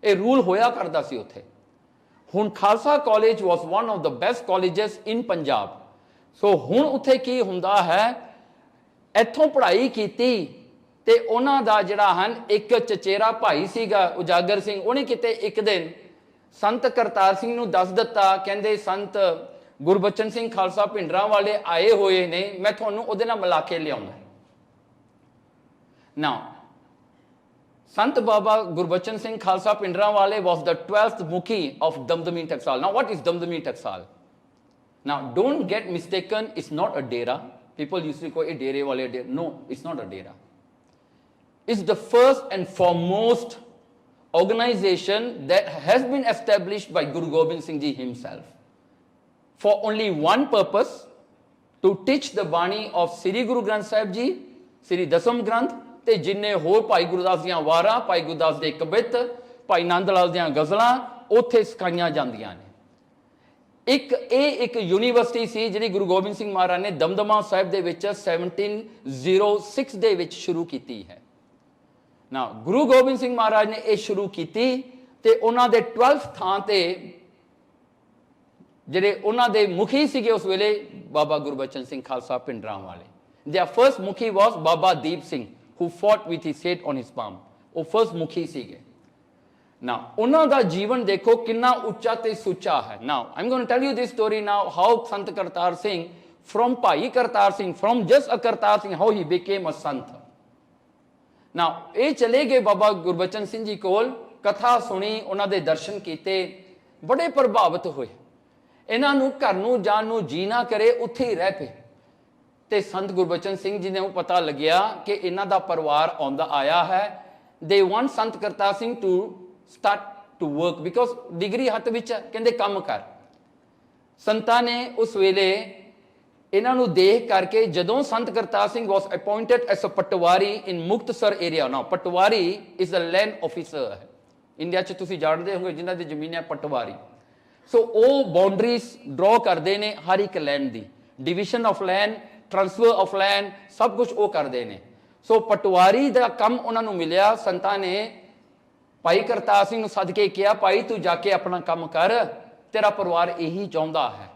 ਇਹ ਰੂਲ ਹੋਇਆ ਕਰਦਾ ਸੀ ਉੱਥੇ। ਹੁਣ Khalsa college was one of the best colleges in Punjab। ਸੋ ਹੁਣ ਉੱਥੇ ਕੀ ਹੁੰਦਾ ਹੈ, ਇੱਥੋਂ ਪੜ੍ਹਾਈ ਕੀਤੀ ਤੇ ਉਹਨਾਂ ਦਾ ਜਿਹੜਾ ਹਨ ਇੱਕ ਚਚੇਰਾ ਭਾਈ ਸੀਗਾ ਉਜਾਗਰ ਸਿੰਘ, ਉਹਨੇ ਕਿਤੇ ਇੱਕ ਦਿਨ ਸੰਤ ਕਰਤਾਰ ਸਿੰਘ ਨੂੰ ਦੱਸ ਦਿੱਤਾ, ਕਹਿੰਦੇ ਸੰਤ ਗੁਰਬਚਨ ਸਿੰਘ ਖਾਲਸਾ ਭਿੰਡਰਾਂ ਵਾਲੇ ਆਏ ਹੋਏ ਨੇ, ਮੈਂ ਤੁਹਾਨੂੰ ਉਹਦੇ ਨਾਲ ਮਿਲਾ ਕੇ ਲਿਆਉਣਾ। ਨਾਓ Sant Baba Gurbachan Singh Khalsa Pindranwale was the 12th Mukhi of Damdami Taksal. Now what is Damdami Taksal? Now don't get mistaken, it's not a dera. People usually call it dere wale dera. No, it's not a dera. It's the first and foremost organization that has been established by Guru Gobind Singh Ji himself for only one purpose, to teach the Bani of Sri Guru Granth Sahib Ji, Sri Dasam Granth, ਤੇ ਜਿੰਨੇ ਹੋਰ ਭਾਈ ਗੁਰਦਾਸ ਦੀਆਂ ਵਾਰਾਂ, ਭਾਈ ਗੁਰਦਾਸ ਦੇ ਕਵਿਤ, ਭਾਈ ਨੰਦ ਲਾਲ ਦੀਆਂ ਗਜ਼ਲਾਂ ਉੱਥੇ ਸਿਖਾਈਆਂ ਜਾਂਦੀਆਂ ਨੇ। ਇੱਕ ਯੂਨੀਵਰਸਿਟੀ ਸੀ ਜਿਹੜੀ ਗੁਰੂ ਗੋਬਿੰਦ ਸਿੰਘ ਮਹਾਰਾਜ ਨੇ ਦਮਦਮਾ ਸਾਹਿਬ ਦੇ ਵਿੱਚ 1706 ਦੇ ਵਿੱਚ ਸ਼ੁਰੂ ਕੀਤੀ ਹੈ ਨਾ। ਗੁਰੂ ਗੋਬਿੰਦ ਸਿੰਘ ਮਹਾਰਾਜ ਨੇ ਇਹ ਸ਼ੁਰੂ ਕੀਤੀ ਤੇ ਉਹਨਾਂ ਦੇ 12th ਥਾਂ ਤੇ ਜਿਹੜੇ ਉਹਨਾਂ ਦੇ ਮੁਖੀ ਸੀਗੇ ਉਸ ਵੇਲੇ ਬਾਬਾ ਗੁਰਬਚਨ ਸਿੰਘ ਖਾਲਸਾ ਪਿੰਡਰਾਂ ਵਾਲੇ। their first ਮੁਖੀ was Baba Deep Singh who fought with his head on his palm। ਉਹ ਫਰਸਟ ਮੁਖੀ ਸੀਗੇ ਨਾ। ਉਹਨਾਂ ਦਾ ਜੀਵਨ ਦੇਖੋ ਕਿੰਨਾ ਉੱਚਾ ਤੇ ਸੁੱਚਾ ਹੈ। Now I am going to tell you this story now how Sant Kartar Singh from Bhai Kartar Singh, from just a Kartar Singh, how he became a sant। ਨਾਓ ਇਹ ਚਲੇ ਗਏ ਬਾਬਾ ਗੁਰਬਚਨ ਸਿੰਘ ਜੀ ਕੋਲ, ਕਥਾ ਸੁਣੀ, ਉਹਨਾਂ ਦੇ ਦਰਸ਼ਨ ਕੀਤੇ, ਬੜੇ ਪ੍ਰਭਾਵਿਤ ਹੋਏ। ਇਹਨਾਂ ਨੂੰ ਘਰ ਨੂੰ ਜਾਣ ਨੂੰ ਜੀ ਨਾ ਕਰੇ, ਉੱਥੇ ਹੀ ਰਹਿ ਪਏ। ਤੇ ਸੰਤ ਗੁਰਬਚਨ ਸਿੰਘ ਜੀ ਨੂੰ ਪਤਾ ਲੱਗਿਆ ਕਿ ਇਹਨਾਂ ਦਾ ਪਰਿਵਾਰ ਆਉਂਦਾ ਆਇਆ ਹੈ। They want Sant Kartar Singh to start to work because degree ਹੱਥ ਵਿੱਚ, ਕਹਿੰਦੇ ਕੰਮ ਕਰ। ਸੰਤਾਂ ਨੇ ਉਸ ਵੇਲੇ ਇਹਨਾਂ ਨੂੰ ਦੇਖ ਕਰਕੇ, ਜਦੋਂ Sant Kartar Singh was appointed as a patwari in Muktsar area. ਨਾ patwari is a land officer ਹੈ ਇੰਡੀਆ 'ਚ, ਤੁਸੀਂ ਜਾਣਦੇ ਹੋਗੇ ਜਿਨ੍ਹਾਂ ਦੀ ਜ਼ਮੀਨ ਹੈ ਪਟਵਾਰੀ। ਸੋ ਉਹ ਬਾਉਂਡਰੀਜ਼ ਡਰਾ ਕਰਦੇ ਨੇ ਹਰ ਇੱਕ land the, division of land, transfer of land, ਸਭ ਕੁਝ ਉਹ ਕਰਦੇ ਨੇ। ਸੋ ਪਟਵਾਰੀ ਦਾ ਕੰਮ ਉਹਨਾਂ ਨੂੰ ਮਿਲਿਆ। ਸੰਤਾਂ ਨੇ ਭਾਈ ਕਰਤਾਰ ਸਿੰਘ ਨੂੰ ਸੱਦ ਕੇ ਕਿਹਾ, ਭਾਈ ਤੂੰ ਜਾ ਕੇ ਆਪਣਾ ਕੰਮ ਕਰ, ਤੇਰਾ ਪਰਿਵਾਰ ਇਹੀ ਚਾਹੁੰਦਾ ਹੈ।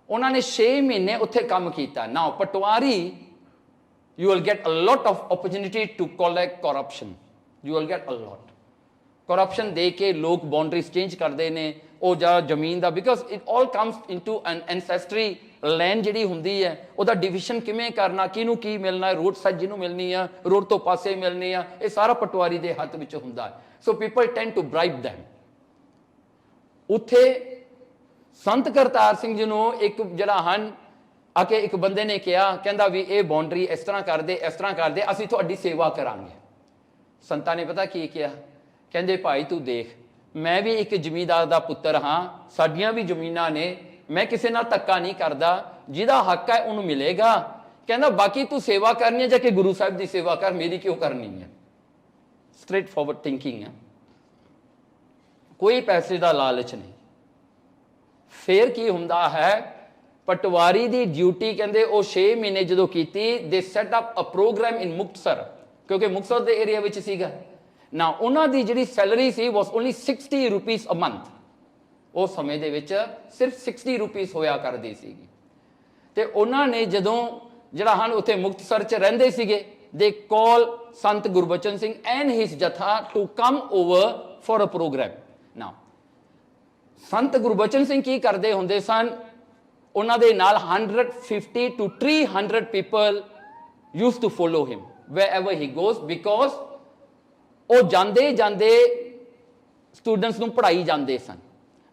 ਉਹਨਾਂ ਨੇ 6 ਮਹੀਨੇ ਉੱਥੇ ਕੰਮ ਕੀਤਾ। Now patwari, you will get a lot of opportunity to collect corruption, you will get a lot corruption ਦੇ ਕੇ ਲੋਕ ਬਾਉਂਡਰੀਜ਼ ਚੇਂਜ ਕਰਦੇ ਨੇ। ਉਹ ਜਾਂ ਜ਼ਮੀਨ ਦਾ, because it all comes into an ancestry land ਜਿਹੜੀ ਹੁੰਦੀ ਹੈ, ਉਹਦਾ ਡਿਵੀਜ਼ਨ ਕਿਵੇਂ ਕਰਨਾ, ਕਿਹਨੂੰ ਕੀ ਮਿਲਣਾ ਹੈ, ਰੋਡ ਸਾਈਡ ਜਿਹਨੂੰ ਮਿਲਣੀ ਆ, ਰੋਡ ਤੋਂ ਪਾਸੇ ਮਿਲਣੀ ਆ, ਇਹ ਸਾਰਾ ਪਟਵਾਰੀ ਦੇ ਹੱਥ ਵਿੱਚ ਹੁੰਦਾ ਹੈ। ਸੋ people tend to bribe them. ਉੱਥੇ ਸੰਤ ਕਰਤਾਰ ਸਿੰਘ ਜੀ ਨੂੰ ਇੱਕ ਜਿਹੜਾ ਹਨ ਆ ਕੇ ਇੱਕ ਬੰਦੇ ਨੇ ਕਿਹਾ, ਕਹਿੰਦਾ ਵੀ ਇਹ ਬਾਉਂਡਰੀ ਇਸ ਤਰ੍ਹਾਂ ਕਰਦੇ, ਇਸ ਤਰ੍ਹਾਂ ਕਰਦੇ, ਅਸੀਂ ਤੁਹਾਡੀ ਸੇਵਾ ਕਰਾਂਗੇ। ਸੰਤਾਂ ਨੇ ਪਤਾ ਕੀ ਕਿਹਾ? ਕਹਿੰਦੇ ਭਾਈ ਤੂੰ ਦੇਖ, ਮੈਂ ਵੀ ਇੱਕ ਜ਼ਮੀਂਦਾਰ ਦਾ ਪੁੱਤਰ ਹਾਂ, ਸਾਡੀਆਂ ਵੀ ਜ਼ਮੀਨਾਂ ਨੇ, ਮੈਂ ਕਿਸੇ ਨਾਲ ਧੱਕਾ ਨਹੀਂ ਕਰਦਾ, ਜਿਹਦਾ ਹੱਕ ਹੈ ਉਹਨੂੰ ਮਿਲੇਗਾ। ਕਹਿੰਦਾ ਬਾਕੀ ਤੂੰ ਸੇਵਾ ਕਰਨੀ ਹੈ ਜਾ ਕੇ ਗੁਰੂ ਸਾਹਿਬ ਦੀ ਸੇਵਾ ਕਰ, ਮੇਰੀ ਕਿਉਂ ਕਰਨੀ ਹੈ? ਸਟ੍ਰੇਟ ਫਾਰਵਰਡ ਥਿੰਕਿੰਗ ਹੈ, ਕੋਈ ਪੈਸੇ ਦਾ ਲਾਲਚ ਨਹੀਂ। ਫੇਰ ਕੀ ਹੁੰਦਾ ਹੈ, ਪਟਵਾਰੀ ਦੀ ਡਿਊਟੀ ਕਹਿੰਦੇ ਉਹ 6 ਮਹੀਨੇ ਜਦੋਂ ਕੀਤੀ, ਦੇ ਸੈਟ ਅਪ ਅ ਪ੍ਰੋਗਰਾਮ ਇਨ ਮੁਕਤਸਰ, ਕਿਉਂਕਿ ਮੁਕਤਸਰ ਦੇ ਏਰੀਆ ਵਿੱਚ ਸੀਗਾ ਨਾ। ਉਹਨਾਂ ਦੀ ਜਿਹੜੀ ਸੈਲਰੀ ਸੀ was only 60 rupees a month. ਉਸ ਸਮੇਂ ਦੇ ਵਿੱਚ ਸਿਰਫ 60 ਰੁਪੀਸ ਹੋਇਆ ਕਰਦੀ ਸੀਗੀ। ਤੇ ਉਹਨਾਂ ਨੇ ਜਦੋਂ ਜਿਹੜਾ ਹਨ ਉੱਥੇ ਮੁਕਤਸਰ 'ਚ ਰਹਿੰਦੇ ਸੀਗੇ, ਦੇ ਕਾਲ ਸੰਤ Gurbachan Singh and his jatha to come over for a program. ਨਾ ਸੰਤ ਗੁਰਬਚਨ ਸਿੰਘ ਕੀ ਕਰਦੇ ਹੁੰਦੇ ਸਨ, ਉਹਨਾਂ ਦੇ ਨਾਲ 150 to 300 people use to follow him wherever he goes, because ਉਹ ਜਾਂਦੇ ਜਾਂਦੇ ਸਟੂਡੈਂਟਸ ਨੂੰ ਪੜ੍ਹਾਈ ਜਾਂਦੇ ਸਨ।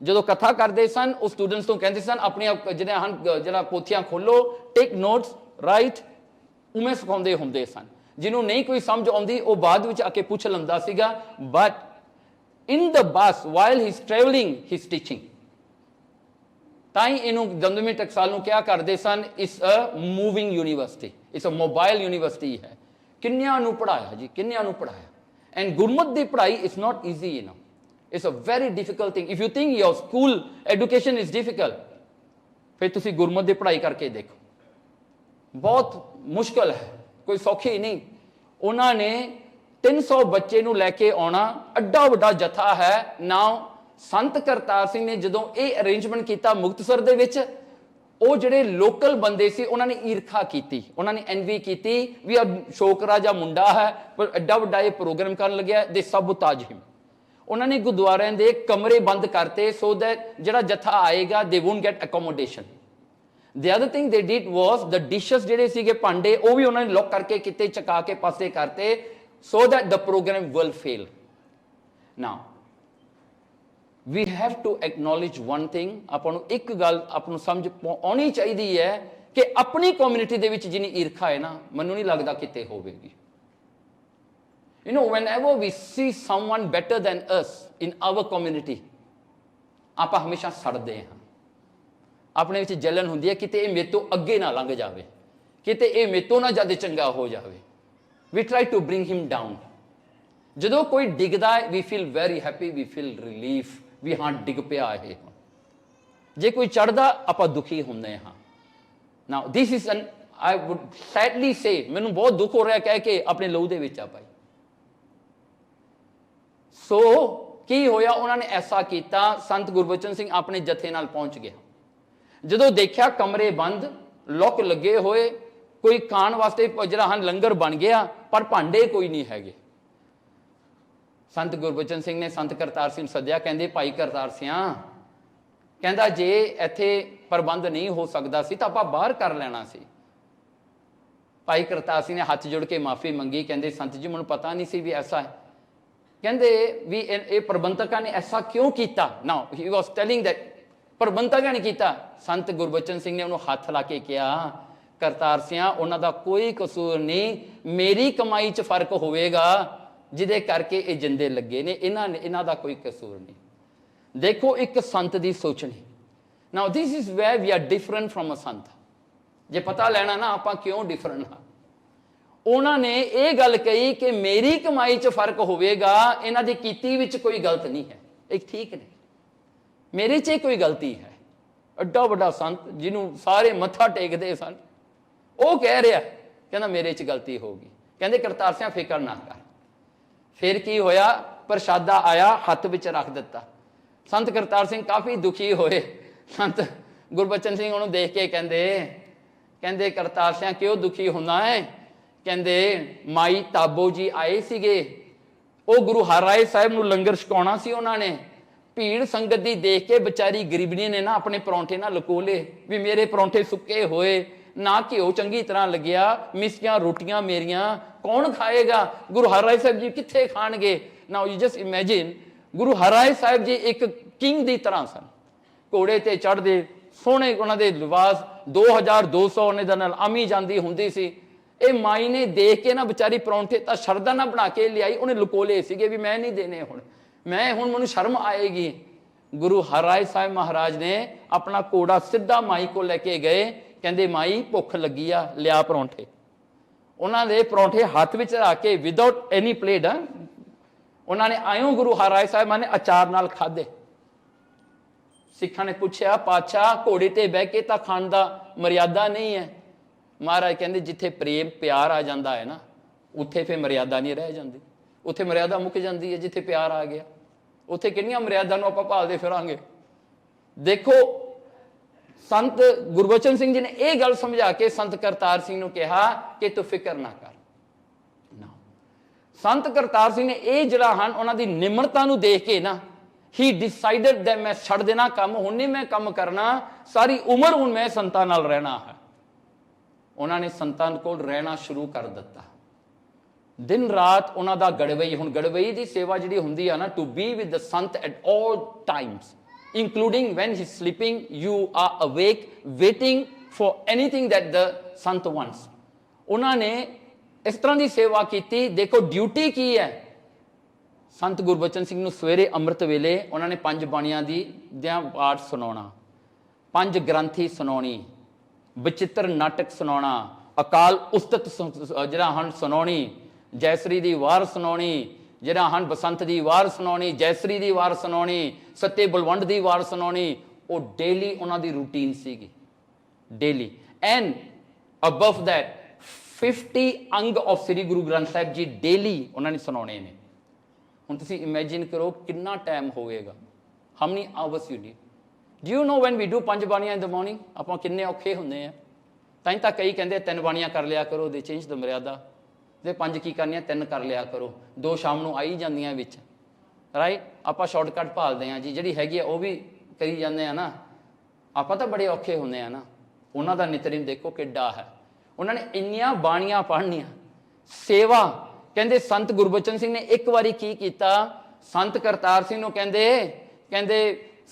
ਜਦੋਂ ਕਥਾ ਕਰਦੇ ਸਨ, ਉਹ ਸਟੂਡੈਂਟਸ ਤੋਂ ਕਹਿੰਦੇ ਸਨ ਆਪਣੀਆਂ ਜਿਹੜੀਆਂ ਹਨ ਜਿਹੜਾ ਪੋਥੀਆਂ ਖੋਲੋ, ਟੇਕ ਨੋਟਸ, ਰਾਈਟ, ਉਵੇਂ ਸਿਖਾਉਂਦੇ ਹੁੰਦੇ ਸਨ। ਜਿਹਨੂੰ ਨਹੀਂ ਕੋਈ ਸਮਝ ਆਉਂਦੀ ਉਹ ਬਾਅਦ ਵਿੱਚ ਆ ਕੇ ਪੁੱਛ ਲੈਂਦਾ ਸੀਗਾ, but in the bus while he is travelling he is teaching. ਤਾਂ ਹੀ ਇਹਨੂੰ ਦਮਦਮੀ ਟਕਸਾਲ ਨੂੰ ਕਿਹਾ ਕਰਦੇ ਸਨ, it's a moving university, it's a mobile university ਹੈ। ਕਿੰਨਿਆਂ ਨੂੰ ਪੜ੍ਹਾਇਆ ਜੀ, ਕਿੰਨਿਆਂ ਨੂੰ ਪੜ੍ਹਾਇਆ। ਐਂਡ ਗੁਰਮਤ ਦੀ ਪੜ੍ਹਾਈ is not easy, you know, it's a very difficult thing. If you think your school education is difficult, ਫਿਰ ਤੁਸੀਂ ਗੁਰਮਤ ਦੀ ਪੜ੍ਹਾਈ ਕਰਕੇ ਦੇਖੋ, ਬਹੁਤ ਮੁਸ਼ਕਲ ਹੈ, ਕੋਈ ਸੌਖੀ ਨਹੀਂ। ਉਹਨਾਂ ਨੇ 300 ਬੱਚੇ ਨੂੰ ਲੈ ਕੇ ਆਉਣਾ, ਅੱਡਾ ਵੱਡਾ ਜਥਾ ਹੈ। ਨਾਓ ਸੰਤ ਕਰਤਾਰ ਸਿੰਘ ਨੇ ਜਦੋਂ ਇਹ ਅਰੇਂਜਮੈਂਟ ਕੀਤਾ ਮੁਕਤਸਰ ਦੇ ਵਿੱਚ, ਉਹ ਜਿਹੜੇ ਲੋਕਲ ਬੰਦੇ ਸੀ ਉਹਨਾਂ ਨੇ ਈਰਖਾ ਕੀਤੀ, ਉਹਨਾਂ ਨੇ ਐਨਵੀ ਕੀਤੀ ਵੀ ਆ ਸ਼ੋਕਰਾ ਜਾਂ ਮੁੰਡਾ ਹੈ ਪਰ ਐਡਾ ਵੱਡਾ ਇਹ ਪ੍ਰੋਗਰਾਮ ਕਰਨ ਲੱਗਿਆ। ਦੇ ਸਬੋਤਾਜ ਹਿਮ। ਉਹਨਾਂ ਨੇ ਗੁਰਦੁਆਰਿਆਂ ਦੇ ਕਮਰੇ ਬੰਦ ਕਰਤੇ ਸੋ ਦੈਟ ਜਿਹੜਾ ਜਥਾ ਆਏਗਾ ਦੇ won't get accommodation. The other thing they did was the dishes ਜਿਹੜੇ ਸੀਗੇ ਭਾਂਡੇ ਉਹ ਵੀ ਉਹਨਾਂ ਨੇ ਲੋਕ ਕਰਕੇ ਕਿਤੇ ਚਕਾ ਕੇ ਪਾਸੇ ਕਰਤੇ so that the program will fail. Now we have to acknowledge one thing, ਆਪਾਂ ਨੂੰ ਇੱਕ ਗੱਲ ਆਪਾਂ ਨੂੰ ਸਮਝ ਆਉਣੀ ਚਾਹੀਦੀ ਹੈ ਕਿ ਆਪਣੀ ਕਮਿਊਨਿਟੀ ਦੇ ਵਿੱਚ ਜਿੰਨੀ ਈਰਖਾ ਹੈ ਨਾ, ਮੈਨੂੰ ਨਹੀਂ ਲੱਗਦਾ ਕਿਤੇ ਹੋਵੇਗੀ। You know, whenever we see someone better than us in our community, ਆਪਾਂ ਹਮੇਸ਼ਾ ਸੜਦੇ ਹਾਂ, ਆਪਣੇ ਵਿੱਚ ਜਲਨ ਹੁੰਦੀ ਹੈ, ਕਿਤੇ ਇਹ ਮੇਰੇ ਤੋਂ ਅੱਗੇ ਨਾ ਲੰਘ ਜਾਵੇ, ਕਿਤੇ ਇਹ ਮੇਰੇ ਤੋਂ ਨਾ ਜ਼ਿਆਦਾ ਚੰਗਾ ਹੋ ਜਾਵੇ। We try to bring him down. ਜਦੋਂ ਕੋਈ ਡਿੱਗਦਾ ਹੈ, we feel very happy, we feel relief, ਵੀ ਹਾਂ ਡਿੱਗ ਪਿਆ ਇਹ। ਜੇ ਕੋਈ ਚੜ੍ਹਦਾ, ਆਪਾਂ ਦੁਖੀ ਹੁੰਦੇ ਹਾਂ। Now this is an, I would sadly say, ਮੈਨੂੰ ਬਹੁਤ ਦੁੱਖ ਹੋ ਰਿਹਾ ਕਹਿ ਕੇ ਆਪਣੇ ਲਹੂ ਦੇ ਵਿੱਚ ਆ ਭਾਈ। ਸੋ ਕੀ ਹੋਇਆ, ਉਹਨਾਂ ਨੇ ਐਸਾ ਕੀਤਾ, ਸੰਤ ਗੁਰਬਚਨ ਸਿੰਘ ਆਪਣੇ ਜਥੇ ਨਾਲ ਪਹੁੰਚ ਗਿਆ। ਜਦੋਂ ਦੇਖਿਆ ਕਮਰੇ ਬੰਦ, ਲੋਕ ਲੱਗੇ ਹੋਏ, ਕੋਈ ਖਾਣ ਵਾਸਤੇ ਜਿਹੜਾ ਹਨ ਲੰਗਰ ਬਣ ਗਿਆ, ਪਰ ਭਾਂਡੇ ਕੋਈ ਨਹੀਂ ਹੈਗੇ। ਸੰਤ ਗੁਰਬਚਨ ਸਿੰਘ ਨੇ ਸੰਤ ਕਰਤਾਰ ਸਿੰਘ ਸੱਦਿਆ, ਕਹਿੰਦੇ ਭਾਈ ਕਰਤਾਰ ਸਿਆਂ, ਕਹਿੰਦਾ ਜੇ ਇੱਥੇ ਪ੍ਰਬੰਧ ਨਹੀਂ ਹੋ ਸਕਦਾ ਸੀ ਤਾਂ ਆਪਾਂ ਬਾਹਰ ਕਰ ਲੈਣਾ ਸੀ। ਭਾਈ ਕਰਤਾਰ ਸਿੰਘ ਨੇ ਹੱਥ ਜੋੜ ਕੇ ਮਾਫੀ ਮੰਗੀ, ਕਹਿੰਦੇ ਸੰਤ ਜੀ ਮੈਨੂੰ ਪਤਾ ਨਹੀਂ ਸੀ ਵੀ ਐਸਾ ਹੈ। ਕਹਿੰਦੇ ਵੀ ਇਹ ਪ੍ਰਬੰਧਕਾਂ ਨੇ ਐਸਾ ਕਿਉਂ ਕੀਤਾ। ਨਾਓ ਹੀ ਵਾਸ ਟੈਲਿੰਗ ਦੈਟ ਪ੍ਰਬੰਧਕਾਂ ਨੇ ਕੀਤਾ। ਸੰਤ ਗੁਰਬਚਨ ਸਿੰਘ ਨੇ ਉਹਨੂੰ ਹੱਥ ਲਾ ਕੇ ਕਿਹਾ, ਕਰਤਾਰ ਸਿਆਂ ਉਹਨਾਂ ਦਾ ਕੋਈ ਕਸੂਰ ਨਹੀਂ, ਮੇਰੀ ਕਮਾਈ 'ਚ ਫਰਕ ਹੋਵੇਗਾ ਜਿਹਦੇ ਕਰਕੇ ਇਹ ਜਿੰਦੇ ਲੱਗੇ ਨੇ, ਇਹਨਾਂ ਦਾ ਕੋਈ ਕਸੂਰ ਨਹੀਂ। ਦੇਖੋ ਇੱਕ ਸੰਤ ਦੀ ਸੋਚਣੀ। Now this is where we are different from a sant. ਜੇ ਪਤਾ ਲੈਣਾ ਨਾ ਆਪਾਂ ਕਿਉਂ ਡਿਫਰੈਂਟ ਹਾਂ, ਉਹਨਾਂ ਨੇ ਇਹ ਗੱਲ ਕਹੀ ਕਿ ਮੇਰੀ ਕਮਾਈ 'ਚ ਫਰਕ ਹੋਵੇਗਾ, ਇਹਨਾਂ ਦੀ ਕੀਤੀ ਵਿੱਚ ਕੋਈ ਗਲਤ ਨਹੀਂ ਹੈ, ਇਹ ਠੀਕ ਨਹੀਂ, ਮੇਰੇ 'ਚ ਕੋਈ ਗਲਤੀ ਹੈ। ਐਡਾ ਵੱਡਾ ਸੰਤ ਜਿਹਨੂੰ ਸਾਰੇ ਮੱਥਾ ਟੇਕਦੇ ਸਨ, ਉਹ ਕਹਿ ਰਿਹਾ, ਕਹਿੰਦਾ ਮੇਰੇ 'ਚ ਗਲਤੀ ਹੋਊਗੀ। ਕਹਿੰਦੇ ਕਰਤਾਰ ਸਿੰਘ ਫਿਕਰ ਨਾ ਕਰ। ਫਿਰ ਕੀ ਹੋਇਆ, ਪ੍ਰਸ਼ਾਦਾ ਆਇਆ, ਹੱਥ ਵਿੱਚ ਰੱਖ ਦਿੱਤਾ। ਸੰਤ ਕਰਤਾਰ ਸਿੰਘ ਕਾਫੀ ਦੁਖੀ ਹੋਏ। ਸੰਤ ਗੁਰਬਚਨ ਸਿੰਘ ਉਹਨੂੰ ਦੇਖ ਕੇ ਕਹਿੰਦੇ ਕਰਤਾਰ ਸਿੰਘ ਕਿਉਂ ਦੁਖੀ ਹੁੰਦਾ ਹੈ। ਕਹਿੰਦੇ ਮਾਈ ਤਾਬੋ ਜੀ ਆਏ ਸੀਗੇ, ਉਹ ਗੁਰੂ ਹਰਿਰਾਏ ਸਾਹਿਬ ਨੂੰ ਲੰਗਰ ਛਕਾਉਣਾ ਸੀ ਉਹਨਾਂ ਨੇ। ਭੀੜ ਸੰਗਤ ਦੀ ਦੇਖ ਕੇ ਵਿਚਾਰੀ ਗਰੀਬਣੀ ਨੇ ਨਾ ਆਪਣੇ ਪਰੌਂਠੇ ਨਾ ਲੁਕੋ ਲਏ, ਵੀ ਮੇਰੇ ਪਰੌਂਠੇ ਸੁੱਕੇ ਹੋਏ, ਨਾ ਘਿਓ ਚੰਗੀ ਤਰ੍ਹਾਂ ਲੱਗਿਆ, ਮਿਸੀਆਂ ਰੋਟੀਆਂ ਮੇਰੀਆਂ ਕੌਣ ਖਾਏਗਾ, ਗੁਰੂ ਹਰਿਰਾਏ ਸਾਹਿਬ ਜੀ ਕਿੱਥੇ ਖਾਣਗੇ। Now you just imagine, Guru Har Rai Sahib ji ਇੱਕ ਕਿੰਗ ਦੀ ਤਰ੍ਹਾਂ ਸਨ, ਘੋੜੇ ਤੇ ਚੜ੍ਹਦੇ, ਸੋਹਣੇ ਉਹਨਾਂ ਦੇ ਲਿਬਾਸ, 2200 ਉਹਨਾਂ ਦੇ ਨਾਲ ਆਮੀ ਜਾਂਦੀ ਹੁੰਦੀ ਸੀ। ਇਹ ਮਾਈ ਨੇ ਦੇਖ ਕੇ ਨਾ ਵਿਚਾਰੀ ਪਰੌਂਠੇ ਤਾਂ ਸ਼ਰਧਾ ਨਾਲ ਬਣਾ ਕੇ ਲਿਆਈ, ਉਹਨੇ ਲੁਕੋ ਲਏ ਸੀਗੇ ਵੀ ਮੈਂ ਨਹੀਂ ਦੇਣੇ, ਹੁਣ ਮੈਨੂੰ ਸ਼ਰਮ ਆਏਗੀ। ਗੁਰੂ ਹਰਿਰਾਏ ਸਾਹਿਬ ਮਹਾਰਾਜ ਨੇ ਆਪਣਾ ਘੋੜਾ ਸਿੱਧਾ ਮਾਈ ਕੋਲ ਲੈ ਕੇ ਗਏ, ਕਹਿੰਦੇ ਮਾਈ ਭੁੱਖ ਲੱਗੀ ਆ, ਲਿਆ ਪਰੌਂਠੇ। ਉਹਨਾਂ ਦੇ ਪਰੌਂਠੇ ਹੱਥ ਵਿੱਚ ਰੱਖ ਕੇ ਵਿਦਆਊਟ ਐਨੀ ਪਲੇਟ ਉਹਨਾਂ ਨੇ ਆਇਓ ਗੁਰੂ ਹਰਿਰਾਏ ਸਾਹਿਬ ਨੇ ਅਚਾਰ ਨਾਲ ਖਾਧੇ। ਸਿੱਖਾਂ ਨੇ ਪੁੱਛਿਆ, ਪਾਤਸ਼ਾਹ ਘੋੜੇ ਤੇ ਬਹਿ ਕੇ ਤਾਂ ਖਾਣ ਦਾ ਮਰਿਆਦਾ ਨਹੀਂ ਹੈ। ਮਹਾਰਾਜ ਕਹਿੰਦੇ ਜਿੱਥੇ ਪ੍ਰੇਮ ਪਿਆਰ ਆ ਜਾਂਦਾ ਹੈ ਨਾ, ਉੱਥੇ ਫਿਰ ਮਰਿਆਦਾ ਨਹੀਂ ਰਹਿ ਜਾਂਦੀ, ਉੱਥੇ ਮਰਿਆਦਾ ਮੁੱਕ ਜਾਂਦੀ ਹੈ। ਜਿੱਥੇ ਪਿਆਰ ਆ ਗਿਆ, ਉੱਥੇ ਕਿੰਨੀਆਂ ਮਰਿਆਦਾ ਨੂੰ ਆਪਾਂ ਭਾਲਦੇ ਫਿਰਾਂਗੇ। ਦੇਖੋ ਸੰਤ ਗੁਰਬਚਨ ਸਿੰਘ ਜੀ ਨੇ ਇਹ ਗੱਲ ਸਮਝਾ ਕੇ ਸੰਤ ਕਰਤਾਰ ਸਿੰਘ ਨੂੰ ਕਿਹਾ ਕਿ ਤੂੰ ਫਿਕਰ ਨਾ ਕਰ। ਸੰਤ ਕਰਤਾਰ ਸਿੰਘ ਨੇ ਇਹ ਜਿਹੜਾ ਹਨ ਉਹਨਾਂ ਦੀ ਨਿਮਰਤਾ ਨੂੰ ਦੇਖ ਕੇ ਨਾ, ਹੀ ਡਿਸਾਈਡਡ ਦੈਟ ਮੈਂ ਛੱਡ ਦੇਣਾ ਕੰਮ, ਹੁਣ ਨਹੀਂ ਮੈਂ ਕੰਮ ਕਰਨਾ, ਸਾਰੀ ਉਮਰ ਹੁਣ ਮੈਂ ਸੰਤਾਂ ਨਾਲ ਰਹਿਣਾ ਹੈ। ਉਹਨਾਂ ਨੇ ਸੰਤਾਂ ਕੋਲ ਰਹਿਣਾ ਸ਼ੁਰੂ ਕਰ ਦਿੱਤਾ। ਦਿਨ ਰਾਤ ਉਹਨਾਂ ਦਾ ਗੜਵਈ, ਹੁਣ ਗੜਵਈ ਦੀ ਸੇਵਾ ਜਿਹੜੀ ਹੁੰਦੀ ਆ ਨਾ, to be with the Sant at all Times, including when he's sleeping, you are awake waiting for anything that the sant wants. ਉਹਨਾਂ ਨੇ ਇਸ ਤਰ੍ਹਾਂ ਦੀ ਸੇਵਾ ਕੀਤੀ। ਦੇਖੋ ਡਿਊਟੀ ਕੀ ਹੈ। ਸੰਤ ਗੁਰਬਚਨ ਸਿੰਘ ਨੂੰ ਸਵੇਰੇ ਅੰਮ੍ਰਿਤ ਵੇਲੇ ਉਹਨਾਂ ਨੇ 5 ਬਾਣੀਆਂ ਦੀਆਂ ਪਾਠ ਸੁਣਾਉਣਾ, 5 ਗ੍ਰੰਥੀ ਸੁਣਾਉਣੀ, ਬਚਿੱਤਰ ਨਾਟਕ ਸੁਣਾਉਣਾ, ਅਕਾਲ ਉਸਤਤ ਜਿਹੜਾ ਹਨ ਸੁਣਾਉਣੀ, ਜੈਸਰੀ ਦੀ ਵਾਰ ਸੁਣਾਉਣੀ, ਜਿਹੜਾ ਹਨ ਬਸੰਤ ਦੀ ਵਾਰ ਸੁਣਾਉਣੀ, ਜੈਸਰੀ ਦੀ ਵਾਰ ਸੁਣਾਉਣੀ, ਸੱਤੇ ਬਲਵੰਡ ਦੀ ਵਾਰ ਸੁਣਾਉਣੀ। ਉਹ ਡੇਲੀ ਉਹਨਾਂ ਦੀ ਰੂਟੀਨ ਸੀਗੀ, ਡੇਲੀ। ਐਂਡ ਅਬਵ ਦੈਟ 50 ਅੰਗ ਆਫ ਸ੍ਰੀ ਗੁਰੂ ਗ੍ਰੰਥ ਸਾਹਿਬ ਜੀ ਡੇਲੀ ਉਹਨਾਂ ਨੇ ਸੁਣਾਉਣੇ ਨੇ। ਹੁਣ ਤੁਸੀਂ ਇਮੇਜਿਨ ਕਰੋ ਕਿੰਨਾ ਟਾਈਮ ਹੋਵੇਗਾ। How many hours you need. Do you know when we do 5 ਬਾਣੀਆਂ ਇਨ ਦ ਮਾਰਨਿੰਗ, ਆਪਾਂ ਕਿੰਨੇ ਔਖੇ ਹੁੰਦੇ ਆ। ਤਾਂ ਕਈ ਕਹਿੰਦੇ 3 ਬਾਣੀਆਂ ਕਰ ਲਿਆ ਕਰੋ, ਦੇ ਚੇਂਜ ਦ ਮਰਿਆਦਾ, ਤੇ 5 ਕੀ ਕਰਨੀਆਂ, 3 ਕਰ ਲਿਆ ਕਰੋ, 2 ਸ਼ਾਮ ਨੂੰ ਆਈ ਜਾਂਦੀਆਂ ਵਿੱਚ, ਰਾਈਟ। ਆਪਾਂ ਸ਼ਾਰਟਕਟ ਭਾਲਦੇ ਹਾਂ ਜੀ, ਜਿਹੜੀ ਹੈਗੀ ਆ ਉਹ ਵੀ ਕਰੀ ਜਾਂਦੇ ਆ ਨਾ। ਆਪਾਂ ਤਾਂ ਬੜੇ ਔਖੇ ਹੁੰਦੇ ਆ ਨਾ। ਉਹਨਾਂ ਦਾ ਨਿਤਨੇਮ ਦੇਖੋ ਕਿੱਡਾ ਹੈ। ਉਹਨਾਂ ਨੇ ਇੰਨੀਆਂ ਬਾਣੀਆਂ ਪੜ੍ਹਨੀਆਂ, ਸੇਵਾ। ਕਹਿੰਦੇ ਸੰਤ ਗੁਰਬਚਨ ਸਿੰਘ ਨੇ ਇੱਕ ਵਾਰੀ ਕੀ ਕੀਤਾ, ਸੰਤ ਕਰਤਾਰ ਸਿੰਘ ਨੂੰ ਕਹਿੰਦੇ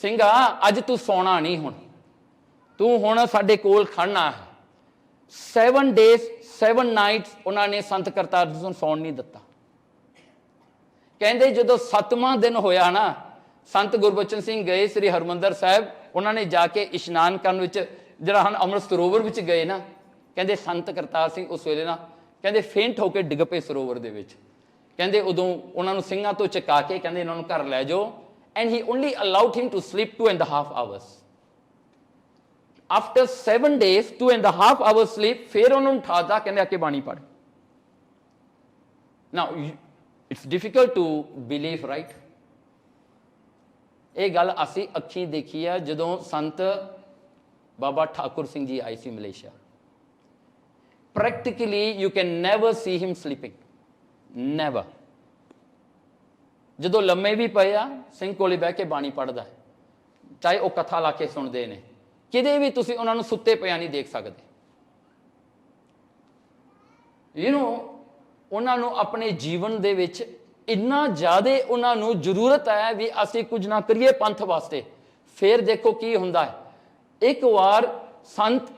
ਸਿੰਘਾ ਅੱਜ ਤੂੰ ਸੌਣਾ ਨਹੀਂ, ਹੁਣ ਤੂੰ ਹੁਣ ਸਾਡੇ ਕੋਲ ਖੜਨਾ ਹੈ। 7 days 7 nights ਉਹਨਾਂ ਨੇ ਸੰਤ ਕਰਤਾਰ ਸਿੰਘ ਨੂੰ ਸੌਣ ਨਹੀਂ ਦਿੱਤਾ। ਕਹਿੰਦੇ ਜਦੋਂ 7ਵਾਂ ਦਿਨ ਹੋਇਆ ਨਾ, ਸੰਤ ਗੁਰਬਚਨ ਸਿੰਘ ਗਏ ਸ੍ਰੀ ਹਰਮੰਦਰ ਸਾਹਿਬ, ਉਹਨਾਂ ਨੇ ਜਾ ਕੇ ਇਸ਼ਨਾਨ ਕਰਨ ਵਿੱਚ ਜਿਹੜਾ ਹਨ ਅੰਮ੍ਰਿਤ ਸਰੋਵਰ ਵਿੱਚ ਗਏ ਨਾ, ਕਹਿੰਦੇ ਸੰਤ ਕਰਤਾਰ ਸਿੰਘ ਉਸ ਵੇਲੇ ਨਾ ਕਹਿੰਦੇ ਫੇਂਟ ਹੋ ਕੇ ਡਿੱਗ ਪਏ ਸਰੋਵਰ ਦੇ ਵਿੱਚ। ਕਹਿੰਦੇ ਉਦੋਂ ਉਹਨਾਂ ਨੂੰ ਸਿੰਘਾਂ ਤੋਂ ਚੁਕਾ ਕੇ ਕਹਿੰਦੇ ਇਹਨਾਂ ਨੂੰ ਘਰ ਲੈ ਜਾਓ, and he only allowed him to sleep 2.5 hours. After 7 days 2.5 hours sleep, ਫਿਰ ਉਹਨਾਂ ਨੂੰ ਉਠਾਤਾ, ਕਹਿੰਦੇ ਆ ਕੇ ਬਾਣੀ ਪੜ੍ਹ। Now it's difficult to believe, right? ਇਹ ਗੱਲ ਅਸੀਂ ਅੱਖੀਂ ਦੇਖੀ ਆ ਜਦੋਂ ਸੰਤ ਬਾਬਾ ਠਾਕੁਰ ਸਿੰਘ ਜੀ ਆਏ ਸੀ Malaysia. Practically you can never see him sleeping, never. ਜਦੋਂ ਲੰਮੇ ਵੀ ਪਏ ਆ, ਸਿੰਘ ਕੋਲੇ ਬਹਿ ਕੇ ਬਾਣੀ ਪੜ੍ਹਦਾ ਹੈ, ਚਾਹੇ ਉਹ ਕਥਾ ਲਾ ਕੇ ਸੁਣਦੇ ਨੇ, ਕਿਤੇ ਵੀ ਤੁਸੀਂ ਉਹਨਾਂ ਨੂੰ ਸੁੱਤੇ ਪਿਆ ਨਹੀਂ ਦੇਖ ਸਕਦੇ। ਉਹਨਾਂ ਨੂੰ ਆਪਣੇ ਜੀਵਨ ਦੇ ਵਿੱਚ ਇੰਨਾ ਜ਼ਿਆਦਾ ਉਹਨਾਂ ਨੂੰ ਜ਼ਰੂਰਤ ਹੈ ਵੀ ਅਸੀਂ ਕੁਝ ਨਾ ਕਰੀਏ ਪੰਥ ਵਾਸਤੇ। ਫਿਰ ਦੇਖੋ ਕੀ ਹੁੰਦਾ ਹੈ। ਇੱਕ ਵਾਰ ਸੰਤ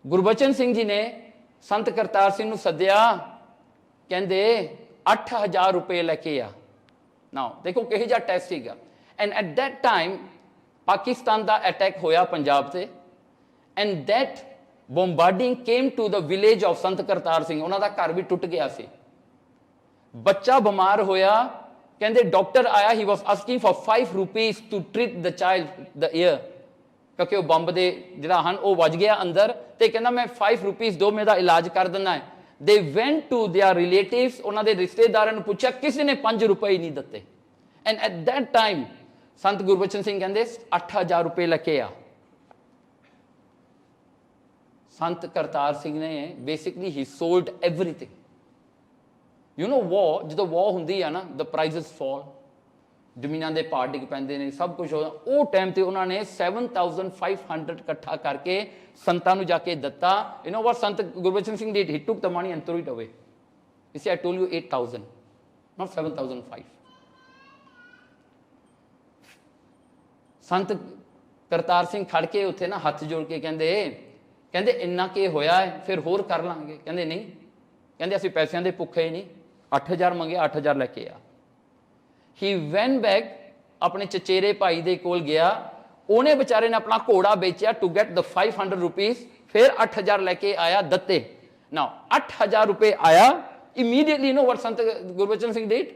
ਗੁਰਬਚਨ ਸਿੰਘ ਜੀ ਨੇ ਸੰਤ ਕਰਤਾਰ ਸਿੰਘ ਨੂੰ ਸੱਦਿਆ, ਕਹਿੰਦੇ 8000 ਰੁਪਏ ਲੈ ਕੇ ਆ। ਨਾਓ ਦੇਖੋ ਕਿਹੋ ਜਿਹਾ ਟੈਸਟ ਸੀਗਾ। And at that time Pakistan ਦਾ ਅਟੈਕ ਹੋਇਆ ਪੰਜਾਬ ਤੇ, and that bombarding came to the village of Sant Kartar Singh. ਉਹਨਾਂ ਦਾ ਘਰ ਵੀ ਟੁੱਟ ਗਿਆ ਸੀ, ਬੱਚਾ ਬਿਮਾਰ ਹੋਇਆ, ਕਹਿੰਦੇ ਡਾਕਟਰ ਆਇਆ, he was asking for 5 rupees to treat the child the ear, ਕਿਉਂਕਿ ਉਹ ਬੰਬ ਦੇ ਜਿਹੜਾ ਹਨ ਉਹ ਵੱਜ ਗਿਆ ਅੰਦਰ, ਤੇ ਕਹਿੰਦਾ ਮੈਂ 5 rupees ਦੋ, ਮੇਰਾ ਇਲਾਜ ਕਰ ਦਿੰਦਾ ਹੈ। ਦੇ ਵੈਂਟ ਟੂ देयर ਰਿਲੇਟਿਵਸ, ਉਹਨਾਂ ਦੇ ਰਿਸ਼ਤੇਦਾਰਾਂ ਨੂੰ ਪੁੱਛਿਆ, ਕਿਸੇ ਨੇ 5 ਰੁਪਏ ਨਹੀਂ ਦਿੱਤੇ। ਐਂਡ ਐਟ ਦੈਟ ਟਾਈਮ ਸੰਤ ਗੁਰਬਚਨ ਸਿੰਘ ਕਹਿੰਦੇ 8000 ਰੁਪਏ ਲੈ ਕੇ ਆ। ਸੰਤ ਕਰਤਾਰ ਸਿੰਘ ਨੇ ਬੇਸਿਕਲੀ ਹੀ ਸੋਲਡ ਐਵਰੀਥਿੰਗ। ਵਾਰ, ਜਦੋਂ ਵਾਰ ਹੁੰਦੀ ਆ ਨਾ, ਦ ਪ੍ਰਾਈਜ਼ਸ ਫਾਲ, ਜ਼ਮੀਨਾਂ ਦੇ ਭਾਅ ਡਿੱਗ ਪੈਂਦੇ ਨੇ, ਸਭ ਕੁਝ ਹੋ। ਉਹ ਟਾਈਮ ਤੇ ਉਹਨਾਂ ਨੇ 7500 ਇਕੱਠਾ ਕਰਕੇ ਸੰਤਾਂ ਨੂੰ ਜਾ ਕੇ ਦਿੱਤਾ। ਵਾਟ ਸੰਤ Gurbachan Singh did? He took the money and threw it away. You see, I told you 8000, not 7005. ਸੰਤ ਕਰਤਾਰ ਸਿੰਘ ਖੜ ਕੇ ਉੱਥੇ ਨਾ ਹੱਥ ਜੋੜ ਕੇ ਕਹਿੰਦੇ ਇੰਨਾ ਕੀ ਹੋਇਆ ਹੈ, ਫਿਰ ਹੋਰ ਕਰ ਲਾਂਗੇ। ਕਹਿੰਦੇ ਨਹੀਂ, ਕਹਿੰਦੇ ਅਸੀਂ ਪੈਸਿਆਂ ਦੇ ਭੁੱਖੇ ਹੀ ਨਹੀਂ। 8000 ਮੰਗਿਆ, 8000 ਲੈ ਕੇ ਆ। ਹੀ ਵੈਨ ਬੈਕ, ਆਪਣੇ ਚਚੇਰੇ ਭਾਈ ਦੇ ਕੋਲ ਗਿਆ, ਉਹਨੇ ਵਿਚਾਰੇ ਨੇ ਆਪਣਾ ਘੋੜਾ ਵੇਚਿਆ ਟੂ ਗੈਟ ਦ 500 rupees, ਫਿਰ 8000 ਲੈ ਕੇ ਆਇਆ, ਦਿੱਤੇ। ਨਾਓ 8000 ਰੁਪਏ ਆਇਆ immediately. What Sant Gurbachan Singh did?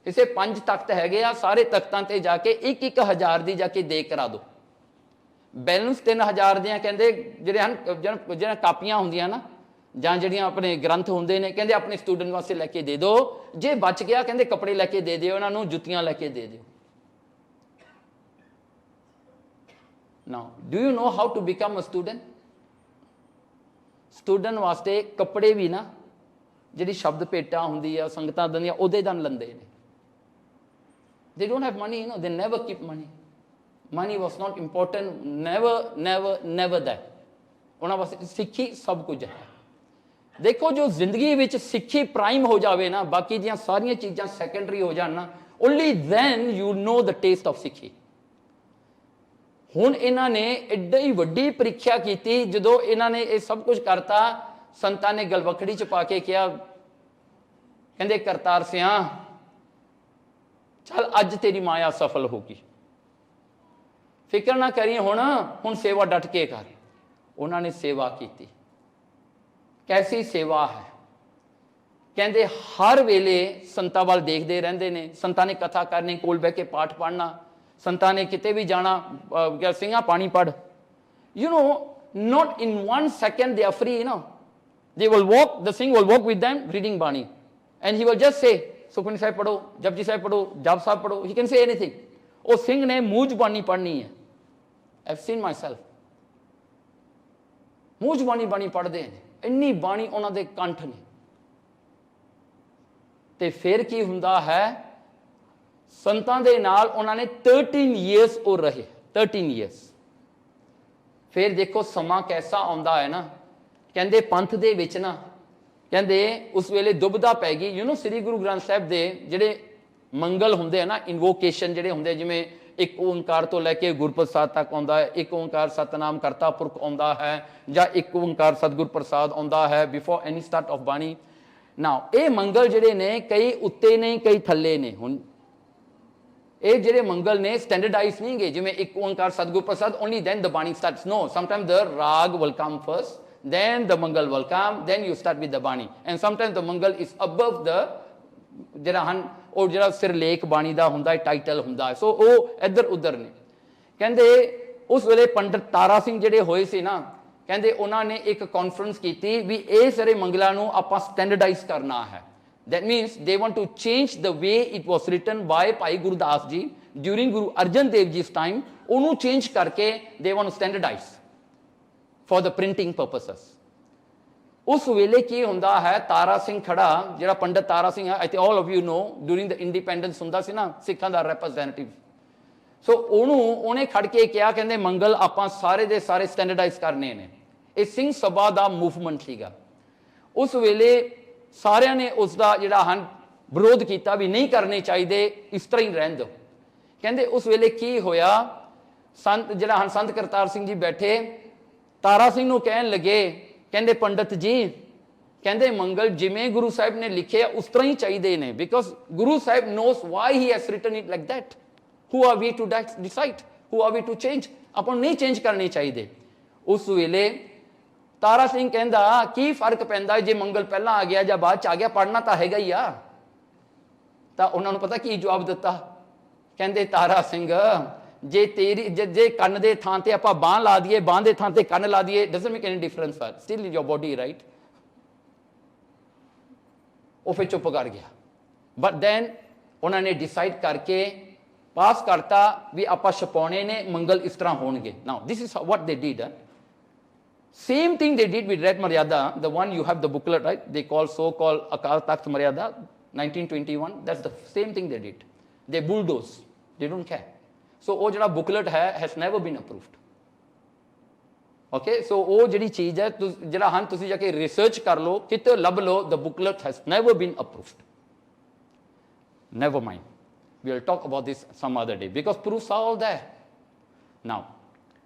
ਕਿਸੇ 5 ਤਖਤ ਹੈਗੇ ਆ, ਸਾਰੇ ਤਖਤਾਂ ਤੇ ਜਾ ਕੇ 1-1000 ਦੀ ਜਾ ਕੇ ਦੇ ਕਰਾ ਦੋ। ਬੈਲੈਂਸ 3000 ਦੀਆਂ ਕਹਿੰਦੇ ਜਿਹੜੇ ਹਨ, ਜਿਹੜਾ ਕਾਪੀਆਂ ਹੁੰਦੀਆਂ ਨਾ, ਜਾਂ ਜਿਹੜੀਆਂ ਆਪਣੇ ਗ੍ਰੰਥ ਹੁੰਦੇ ਨੇ, ਕਹਿੰਦੇ ਆਪਣੇ ਸਟੂਡੈਂਟ ਵਾਸਤੇ ਲੈ ਕੇ ਦੇ ਦਿਓ। ਜੇ ਬਚ ਗਿਆ ਕਹਿੰਦੇ ਕੱਪੜੇ ਲੈ ਕੇ ਦੇ ਦਿਓ, ਉਹਨਾਂ ਨੂੰ ਜੁੱਤੀਆਂ ਲੈ ਕੇ ਦੇ ਦਿਓ। Now do you know how to become a student? Student ਵਾਸਤੇ ਕੱਪੜੇ ਵੀ ਨਾ, ਜਿਹੜੀ ਸ਼ਬਦ ਭੇਟਾ ਹੁੰਦੀ ਆ ਸੰਗਤਾਂ ਦਿੰਦੀਆਂ, ਉਹਦੇ ਨਾਲ ਲੈਂਦੇ ਨੇ। They don't have money, they never keep money. Money was not important, never never never that. ਉਹਨਾਂ ਵਾਸਤੇ ਸਿੱਖੀ ਸਭ ਕੁਝ ਹੈ। ਦੇਖੋ, ਜੋ ਜ਼ਿੰਦਗੀ ਵਿੱਚ ਸਿੱਖੀ ਪ੍ਰਾਈਮ ਹੋ ਜਾਵੇ ਨਾ, ਬਾਕੀ ਦੀਆਂ ਸਾਰੀਆਂ ਚੀਜ਼ਾਂ ਸੈਕੰਡਰੀ ਹੋ ਜਾਣ ਨਾ, only then you know the taste of Sikhi. ਹੁਣ ਇਹਨਾਂ ਨੇ ਐਡੀ ਵੱਡੀ ਪ੍ਰੀਖਿਆ ਕੀਤੀ, ਜਦੋਂ ਇਹਨਾਂ ਨੇ ਇਹ ਸਭ ਕੁਝ ਕਰਤਾ, ਸੰਤਾਂ ਨੇ ਗਲਵਖੜੀ ਚ ਪਾ ਕੇ ਕਿਹਾ, ਕਹਿੰਦੇ ਕਰਤਾਰ ਸਿਆਂ ਚੱਲ ਅੱਜ ਤੇਰੀ ਮਾਇਆ ਸਫਲ ਹੋ ਗਈ, ਫਿਕਰ ਨਾ ਕਰੀ, ਹੁਣ ਸੇਵਾ ਡਟ ਕੇ ਕਰ। ਉਹਨਾਂ ਨੇ ਸੇਵਾ ਕੀਤੀ। ਕੈਸੀ ਸੇਵਾ ਹੈ? ਕਹਿੰਦੇ ਹਰ ਵੇਲੇ ਸੰਤਾਂ ਵੱਲ ਦੇਖਦੇ ਰਹਿੰਦੇ ਨੇ। ਸੰਤਾਂ ਨੇ ਕਥਾ ਕਰਨੀ, ਕੋਲ ਬਹਿ ਕੇ ਪਾਠ ਪੜ੍ਹਨਾ। ਸੰਤਾਂ ਨੇ ਕਿਤੇ ਵੀ ਜਾਣਾ, ਸਿੰਘਾਂ ਪਾਣੀ ਪੜ੍ਹ। not in 1 second they are free, they will walk, the Singh will walk with them reading Bani, and he will just say Sukhmani Sahib ਪੜ੍ਹੋ, ਜਪਜੀ ਸਾਹਿਬ ਪੜ੍ਹੋ, ਜਾਪ ਸਾਹਿਬ ਪੜ੍ਹੋ, he can say anything। ਉਹ ਸਿੰਘ ਨੇ ਮੂੰਹ ਜ਼ਬਾਨੀ ਪੜ੍ਹਨੀ ਹੈ। I've seen myself, ਮੂੰਹ ਜ਼ਬਾਨੀ ਬਾਣੀ ਪੜ੍ਹਦੇ ਨੇ, ਇੰਨੀ ਬਾਣੀ ਉਹਨਾਂ ਦੇ ਕੰਠ ਨੇ। ਤੇ ਫਿਰ ਕੀ ਹੁੰਦਾ ਹੈ, ਸੰਤਾਂ ਦੇ ਨਾਲ ਉਹਨਾਂ ਨੇ 13 years ਉਹ ਰਹੇ, 13 years। ਫਿਰ ਦੇਖੋ ਸਮਾਂ ਕੈਸਾ ਆਉਂਦਾ ਹੈ ਨਾ, ਕਹਿੰਦੇ ਪੰਥ ਦੇ ਵਿੱਚ ਨਾ, ਕਹਿੰਦੇ ਉਸ ਵੇਲੇ ਦੁਬਦਾ ਪੈ ਗਈ। ਸ੍ਰੀ ਗੁਰੂ ਗ੍ਰੰਥ ਸਾਹਿਬ ਦੇ ਜਿਹੜੇ ਮੰਗਲ ਹੁੰਦੇ ਆ ਨਾ, ਇਨਵੋਕੇਸ਼ਨ ਜਿਹੜੇ ਹੁੰਦੇ, ਜਿਵੇਂ ਇੱਕ ਓਂਕਾਰ ਤੋਂ ਲੈ ਕੇ ਗੁਰਪ੍ਰਸਾਦ ਤੱਕ ਆਉਂਦਾ ਹੈ, ਇੱਕ ਓਂਕਾਰ ਸਤਨਾਮ ਕਰਤਾ ਪੁਰਖ ਆਉਂਦਾ ਹੈ, ਜਾਂ ਇੱਕ ਓਂਕਾਰ ਸਤਿਗੁਰ ਪ੍ਰਸਾਦ ਆਉਂਦਾ ਹੈ ਬਿਫੋਰ ਐਨੀ ਸਟਾਰਟ ਆਫ ਬਾਣੀ। ਨਾਓ ਇਹ ਮੰਗਲ ਜਿਹੜੇ ਨੇ ਕਈ ਉੱਤੇ ਨੇ ਕਈ ਥੱਲੇ ਨੇ। ਹੁਣ ਇਹ ਜਿਹੜੇ ਮੰਗਲ ਨੇ ਸਟੈਂਡਰਡਾਈਜ਼ ਨਹੀਂ ਗਏ, ਜਿਵੇਂ ਇੱਕ ਓਂਕਾਰ ਸਤਿਗੁਰ ਪ੍ਰਸਾਦ ਓਨਲੀ ਦੈਨ ਦ ਬਾਣੀ starts, no, sometime the raag will come first, then the mangal will come, then you start with the bani, and sometimes the mangal is above the ਜਿਹੜਾ ਹਨ ਉਹ ਜਿਹੜਾ ਸਿਰਲੇਖ ਬਾਣੀ ਦਾ ਹੁੰਦਾ ਹੈ ਟਾਈਟਲ ਹੁੰਦਾ ਹੈ, ਸੋ ਉਹ ਇੱਧਰ ਉੱਧਰ ਨੇ। ਕਹਿੰਦੇ ਉਸ ਵੇਲੇ ਪੰਡਤ ਤਾਰਾ ਸਿੰਘ ਜਿਹੜੇ ਹੋਏ ਸੀ ਨਾ, ਕਹਿੰਦੇ ਉਹਨਾਂ ਨੇ ਇੱਕ ਕਾਨਫਰੰਸ ਕੀਤੀ ਵੀ ਇਹ ਸਾਰੇ ਮੰਗਲਾਂ ਨੂੰ ਆਪਾਂ ਸਟੈਂਡਰਡਾਈਜ਼ ਕਰਨਾ ਹੈ। that means they want to change the way it was written by Bhai Gurdas ji during Guru Arjan Dev ji time, ਉਹਨੂੰ ਚੇਂਜ ਕਰਕੇ they want to standardize for the printing purposes। ਉਸ ਵੇਲੇ ਕੀ ਹੁੰਦਾ ਹੈ, ਤਾਰਾ ਸਿੰਘ ਖੜਾ ਜਿਹੜਾ ਪੰਡਤ ਤਾਰਾ ਸਿੰਘ ਹੈ, I think all of you know, during the independence ਹੁੰਦਾ ਸੀ ਨਾ ਸਿੱਖਾਂ ਦਾ ਰਿਪਰੈਜ਼ੈਂਟੇਟਿਵ, ਸੋ ਉਹਨੇ ਖੜ ਕੇ ਕਿਹਾ, ਕਹਿੰਦੇ ਮੰਗਲ ਆਪਾਂ ਸਾਰੇ ਦੇ ਸਾਰੇ ਸਟੈਂਡਰਡਾਈਜ਼ ਕਰਨੇ ਨੇ। ਇਹ ਸਿੰਘ ਸਭਾ ਦਾ ਮੂਵਮੈਂਟ ਸੀਗਾ। ਉਸ ਵੇਲੇ ਸਾਰਿਆਂ ਨੇ ਉਸ ਦਾ ਜਿਹੜਾ ਹਨ ਵਿਰੋਧ ਕੀਤਾ ਵੀ ਨਹੀਂ ਕਰਨੇ ਚਾਹੀਦੇ, ਇਸ ਤਰ੍ਹਾਂ ਹੀ ਰਹਿਣ ਦਿਓ। ਕਹਿੰਦੇ ਉਸ ਵੇਲੇ ਕੀ ਹੋਇਆ, ਸੰਤ ਜਿਹੜਾ ਹਨ ਸੰਤ ਕਰਤਾਰ ਸਿੰਘ ਜੀ ਬੈਠੇ ਤਾਰਾ ਸਿੰਘ ਨੂੰ ਕਹਿਣ ਲੱਗੇ, ਕਹਿੰਦੇ ਪੰਡਤ ਜੀ, ਕਹਿੰਦੇ ਮੰਗਲ ਜਿਵੇਂ ਗੁਰੂ ਸਾਹਿਬ ਨੇ ਲਿਖਿਆ ਉਸ ਤਰ੍ਹਾਂ ਹੀ ਚਾਹੀਦੇ ਨੇ, because Guru Sahib knows why he has written it like that, who are we to decide, who are we to change, ਆਪਾਂ ਨੂੰ ਨਹੀਂ ਚੇਂਜ ਕਰਨੇ ਚਾਹੀਦੇ। ਉਸ ਵੇਲੇ ਤਾਰਾ ਸਿੰਘ ਕਹਿੰਦਾ ਕੀ ਫਰਕ ਪੈਂਦਾ ਜੇ ਮੰਗਲ ਪਹਿਲਾਂ ਆ ਗਿਆ ਜਾਂ ਬਾਅਦ ਚ ਆ ਗਿਆ, ਪੜ੍ਹਨਾ ਤਾਂ ਹੈਗਾ ਹੀ ਆ। ਤਾਂ ਉਹਨਾਂ ਨੂੰ ਪਤਾ ਕੀ ਜਵਾਬ ਦਿੱਤਾ, ਕਹਿੰਦੇ ਤਾਰਾ ਸਿੰਘ ਜੇ ਤੇਰੀ ਜੇ ਕੰਨ ਦੇ ਥਾਂ ਤੇ ਆਪਾਂ ਬਾਂਹ ਲਾ ਦਈਏ, ਬਾਂਹ ਦੇ ਥਾਂ ਤੇ ਕੰਨ ਲਾ ਦਈਏ, doesn't make any difference, fur still in your body, right. ਉਹ ਫਿਰ ਚੁੱਪ ਕਰ ਗਿਆ। ਬਟ ਦੈਨ ਉਹਨਾਂ ਨੇ ਡਿਸਾਈਡ ਕਰਕੇ ਪਾਸ ਕਰਤਾ ਵੀ ਆਪਾਂ ਛਪਾਉਣੇ ਨੇ, ਮੰਗਲ ਇਸ ਤਰ੍ਹਾਂ ਹੋਣਗੇ। ਨਾਓ ਦਿਸ ਇਜ਼ ਵਾਟ ਦੇ did. Same thing they did with Red Maryada, the one you have the booklet, right? They call so-called Akal Takht Maryada, 1921. That's the same thing they did. They bulldoze. They don't care. So ਉਹ ਜਿਹੜਾ booklet ਹੈ has never been approved. Okay? So ਉਹ ਜਿਹੜੀ ਚੀਜ਼ ਹੈ ਜਿਹੜਾ ਹਨ ਤੁਸੀਂ ਜਾ ਕੇ ਰਿਸਰਚ ਕਰ ਲਓ, ਕਿਤੇ ਲੱਭ ਲਓ, the booklet has never been approved. Never mind. We will talk about this some other day because proofs are all there. Now,